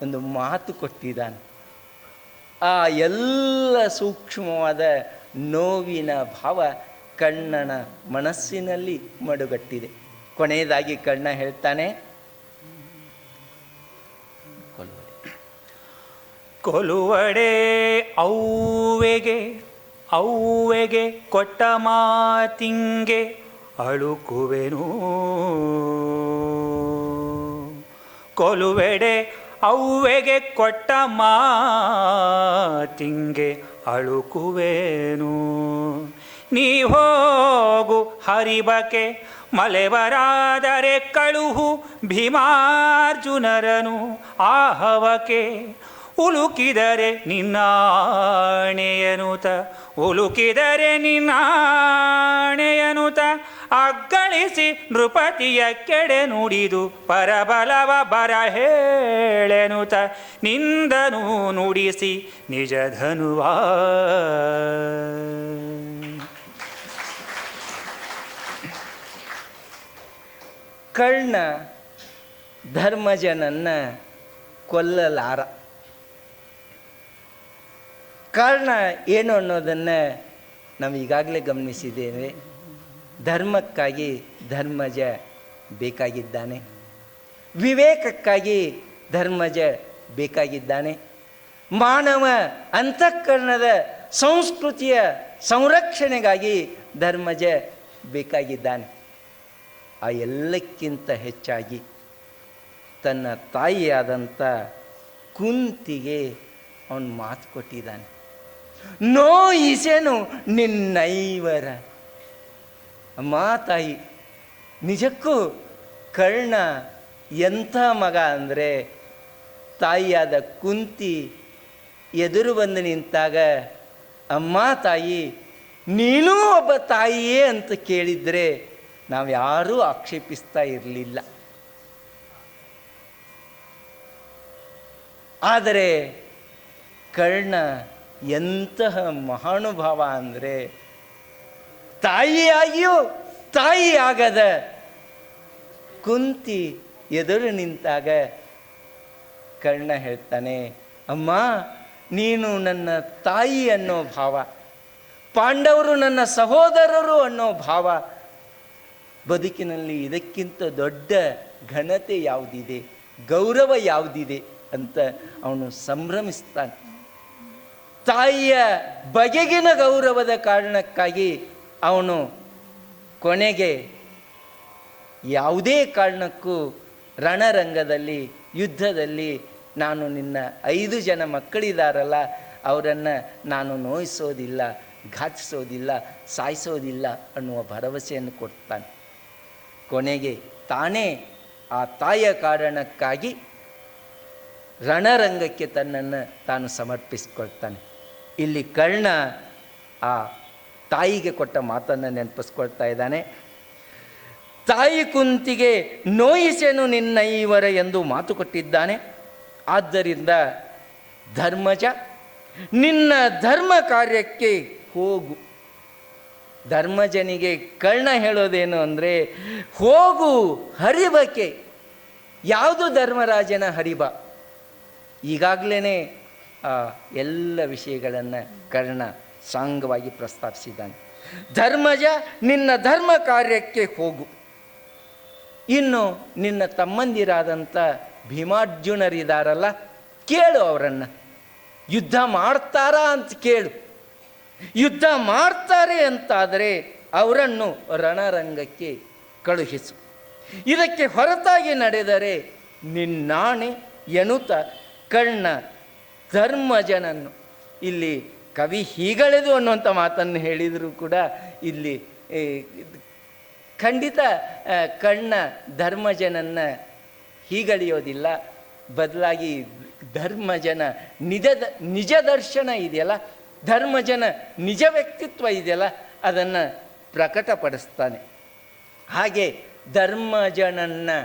ಒಂದು ಮಾತು ಕೊಟ್ಟಿದ್ದಾನೆ. ಆ ಎಲ್ಲ ಸೂಕ್ಷ್ಮವಾದ ನೋವಿನ ಭಾವ ಕಣ್ಣನ ಮನಸ್ಸಿನಲ್ಲಿ ಮಡುಗಟ್ಟಿದೆ. ಕೊನೆಯದಾಗಿ ಕಣ್ಣ ಹೇಳ್ತಾನೆ, ಕೊಲುವಡೆ ಔವೆಗೆ ಕೊಟ್ಟ ಮಾತಿಂಗೆ ಅಳುಕುವೆನು. ಕೊಲುವೆಡೆ ಔವೆಗೆ ಕೊಟ್ಟ ಮಾತಿಂಗೆ ಅಳುಕುವೆನು. ನೀ ಹೋಗು ಹರಿಬಕೆ ಮಲೆವರಾದರೆ ಕಳುಹು ಭೀಮಾರ್ಜುನರನು ಆಹವಕೆ. ಉಲುಕಿದರೆ ನಿನ್ನಾಣೆಯನುತ ಅಗ್ಗಳಿಸಿ ನೃಪತಿಯ ಕೆಡೆ ನುಡಿದು ಪರಬಲವ ಬರ ಹೇಳೆನುತ ನಿಂದನು ನುಡಿಸಿ ನಿಜಧನುವಾ. ಕರ್ಣ ಧರ್ಮಜನನ್ನ ಕೊಲ್ಲಲಾರ. ಕಾರಣ ಏನು ಅನ್ನೋದನ್ನು ನಾವು ಈಗಾಗಲೇ ಗಮನಿಸಿದ್ದೇವೆ. ಧರ್ಮಕ್ಕಾಗಿ ಧರ್ಮಜ ಬೇಕಾಗಿದ್ದಾನೆ, ವಿವೇಕಕ್ಕಾಗಿ ಧರ್ಮಜ ಬೇಕಾಗಿದ್ದಾನೆ, ಮಾನವ ಅಂತಃಕರಣದ ಸಂಸ್ಕೃತಿಯ ಸಂರಕ್ಷಣೆಗಾಗಿ ಧರ್ಮಜ ಬೇಕಾಗಿದ್ದಾನೆ. ಆ ಎಲ್ಲಕ್ಕಿಂತ ಹೆಚ್ಚಾಗಿ ತನ್ನ ತಾಯಿಯಾದಂಥ ಕುಂತಿಗೆ ಅವನು ಮಾತು ಕೊಟ್ಟಿದ್ದಾನೆ. ನೋಯಿಸೆನು ನಿನ್ನೈವರ. ಅಮ್ಮ ತಾಯಿ, ನಿಜಕ್ಕೂ ಕರ್ಣ ಎಂಥ ಮಗ ಅಂದರೆ, ತಾಯಿಯಾದ ಕುಂತಿ ಎದುರು ಬಂದು ನಿಂತಾಗ ಅಮ್ಮ ತಾಯಿ ನೀನೂ ಒಬ್ಬ ತಾಯಿಯೇ ಅಂತ ಕೇಳಿದರೆ ನಾವು ಯಾರೂ ಆಕ್ಷೇಪಿಸ್ತಾ ಇರಲಿಲ್ಲ. ಆದರೆ ಕರ್ಣ ಎಂತಹ ಮಹಾನುಭಾವ ಅಂದರೆ, ತಾಯಿಯಾಗಿಯೂ ತಾಯಿಯಾಗದ ಕುಂತಿ ಎದುರು ನಿಂತಾಗ ಕರ್ಣ ಹೇಳ್ತಾನೆ, ಅಮ್ಮ ನೀನು ನನ್ನ ತಾಯಿ ಅನ್ನೋ ಭಾವ, ಪಾಂಡವರು ನನ್ನ ಸಹೋದರರು ಅನ್ನೋ ಭಾವ, ಬದುಕಿನಲ್ಲಿ ಇದಕ್ಕಿಂತ ದೊಡ್ಡ ಘನತೆ ಯಾವುದಿದೆ, ಗೌರವ ಯಾವುದಿದೆ ಅಂತ ಅವನು ಸಂಭ್ರಮಿಸ್ತಾನೆ. ತಾಯಿಯ ಬಗೆಗಿನ ಗೌರವದ ಕಾರಣಕ್ಕಾಗಿ ಅವನು ಕೊನೆಗೆ ಯಾವುದೇ ಕಾರಣಕ್ಕೂ ರಣರಂಗದಲ್ಲಿ ಯುದ್ಧದಲ್ಲಿ ನಾನು ನಿನ್ನ 5 ಜನ ಮಕ್ಕಳಿದಾರಲ್ಲ ಅವರನ್ನು ನಾನು ನೋಯಿಸೋದಿಲ್ಲ, ಘಾತಿಸೋದಿಲ್ಲ, ಸಾಯಿಸೋದಿಲ್ಲ ಅನ್ನುವ ಭರವಸೆಯನ್ನು ಕೊಡ್ತಾನೆ. ಕೊನೆಗೆ ತಾನೇ ಆ ತಾಯಿಯ ಕಾರಣಕ್ಕಾಗಿ ರಣರಂಗಕ್ಕೆ ತನ್ನನ್ನು ತಾನು ಸಮರ್ಪಿಸ್ಕೊಳ್ತಾನೆ. ಇಲ್ಲಿ ಕರ್ಣ ಆ ತಾಯಿಗೆ ಕೊಟ್ಟ ಮಾತನ್ನು ನೆನಪಿಸ್ಕೊಳ್ತಾ ಇದ್ದಾನೆ. ತಾಯಿ ಕುಂತಿಗೆ ನೋಯಿಸೆನು ನಿನ್ನೈವರ ಎಂದು ಮಾತು ಕೊಟ್ಟಿದ್ದಾನೆ. ಆದ್ದರಿಂದ ಧರ್ಮಜ ನಿನ್ನ ಧರ್ಮ ಕಾರ್ಯಕ್ಕೆ ಹೋಗು. ಧರ್ಮಜನಿಗೆ ಕರ್ಣ ಹೇಳೋದೇನು ಅಂದರೆ, ಹೋಗು ಹರಿಬಕ್ಕೆ. ಯಾವುದು ಧರ್ಮರಾಜನ ಹರಿಬ? ಈಗಾಗಲೇ ಎಲ್ಲ ವಿಷಯಗಳನ್ನು ಕರ್ಣ ಸಾಂಗವಾಗಿ ಪ್ರಸ್ತಾಪಿಸಿದ್ದಾನೆ. ಧರ್ಮಜ ನಿನ್ನ ಧರ್ಮ ಕಾರ್ಯಕ್ಕೆ ಹೋಗು. ಇನ್ನು ನಿನ್ನ ತಮ್ಮಂದಿರಾದಂಥ ಭೀಮಾರ್ಜುನರಿದಾರಲ್ಲ, ಕೇಳು ಅವರನ್ನು. ಯುದ್ಧ ಮಾಡ್ತಾರಾ ಅಂತ ಕೇಳು. ಯುದ್ಧ ಮಾಡ್ತಾರೆ ಅಂತಾದರೆ ಅವರನ್ನು ರಣರಂಗಕ್ಕೆ ಕಳುಹಿಸು. ಇದಕ್ಕೆ ಹೊರತಾಗಿ ನಡೆದರೆ ನಿನ್ನಾಣೆ ಎನ್ನುತ್ತ ಕರ್ಣ ಧರ್ಮಜನನ್ನು, ಇಲ್ಲಿ ಕವಿ ಹೀಗಳೆದು ಅನ್ನುವಂಥ ಮಾತನ್ನು ಹೇಳಿದರೂ ಕೂಡ ಇಲ್ಲಿ ಖಂಡಿತ ಕರ್ಣ ಧರ್ಮಜನನ್ನು ಹೀಗಳೆಯೋದಿಲ್ಲ. ಬದಲಾಗಿ ಧರ್ಮಜನ ನಿಜ ದರ್ಶನ ಇದೆಯಲ್ಲ, ಧರ್ಮಜನ ನಿಜ ವ್ಯಕ್ತಿತ್ವ ಇದೆಯಲ್ಲ, ಅದನ್ನು ಪ್ರಕಟಪಡಿಸ್ತಾನೆ. ಹಾಗೆ ಧರ್ಮಜನನ್ನು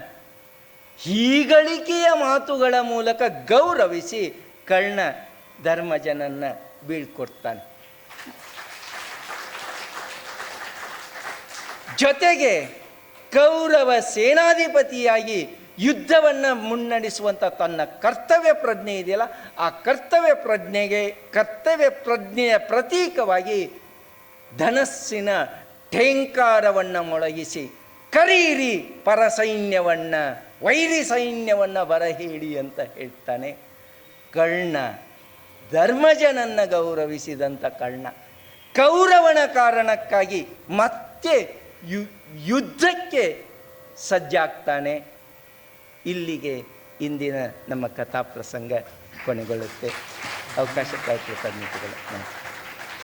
ಹೀಗಳಿಕೆಯ ಮಾತುಗಳ ಮೂಲಕ ಗೌರವಿಸಿ ಕರ್ಣ ಧರ್ಮಜನನ್ನ ಬೀಳ್ಕೊಡ್ತಾನೆ. ಜೊತೆಗೆ ಕೌರವ ಸೇನಾಧಿಪತಿಯಾಗಿ ಯುದ್ಧವನ್ನು ಮುನ್ನಡೆಸುವಂಥ ತನ್ನ ಕರ್ತವ್ಯ ಪ್ರಜ್ಞೆ ಇದೆಯಲ್ಲ, ಆ ಕರ್ತವ್ಯ ಪ್ರಜ್ಞೆಯ ಪ್ರತೀಕವಾಗಿ ಧನಸ್ಸಿನ ಠೇಂಕಾರವನ್ನು ಮೊಳಗಿಸಿ ಕರೀರಿ ಪರಸೈನ್ಯವನ್ನು, ವೈರಿ ಸೈನ್ಯವನ್ನು ಬರಹೇಳಿ ಅಂತ ಹೇಳ್ತಾನೆ. ಕರ್ಣ ಧರ್ಮಜನನ್ನು ಗೌರವಿಸಿದಂಥ ಕರ್ಣ ಕೌರವನ ಕಾರಣಕ್ಕಾಗಿ ಮತ್ತೆ ಯುದ್ಧಕ್ಕೆ ಸಜ್ಜಾಗ್ತಾನೆ. ಇಲ್ಲಿಗೆ ಇಂದಿನ ನಮ್ಮ ಕಥಾ ಪ್ರಸಂಗ ಕೊನೆಗೊಳ್ಳುತ್ತೆ. ಅವಕಾಶಕ್ಕಾಗಿ ಕೃತಜ್ಞತೆಗಳು.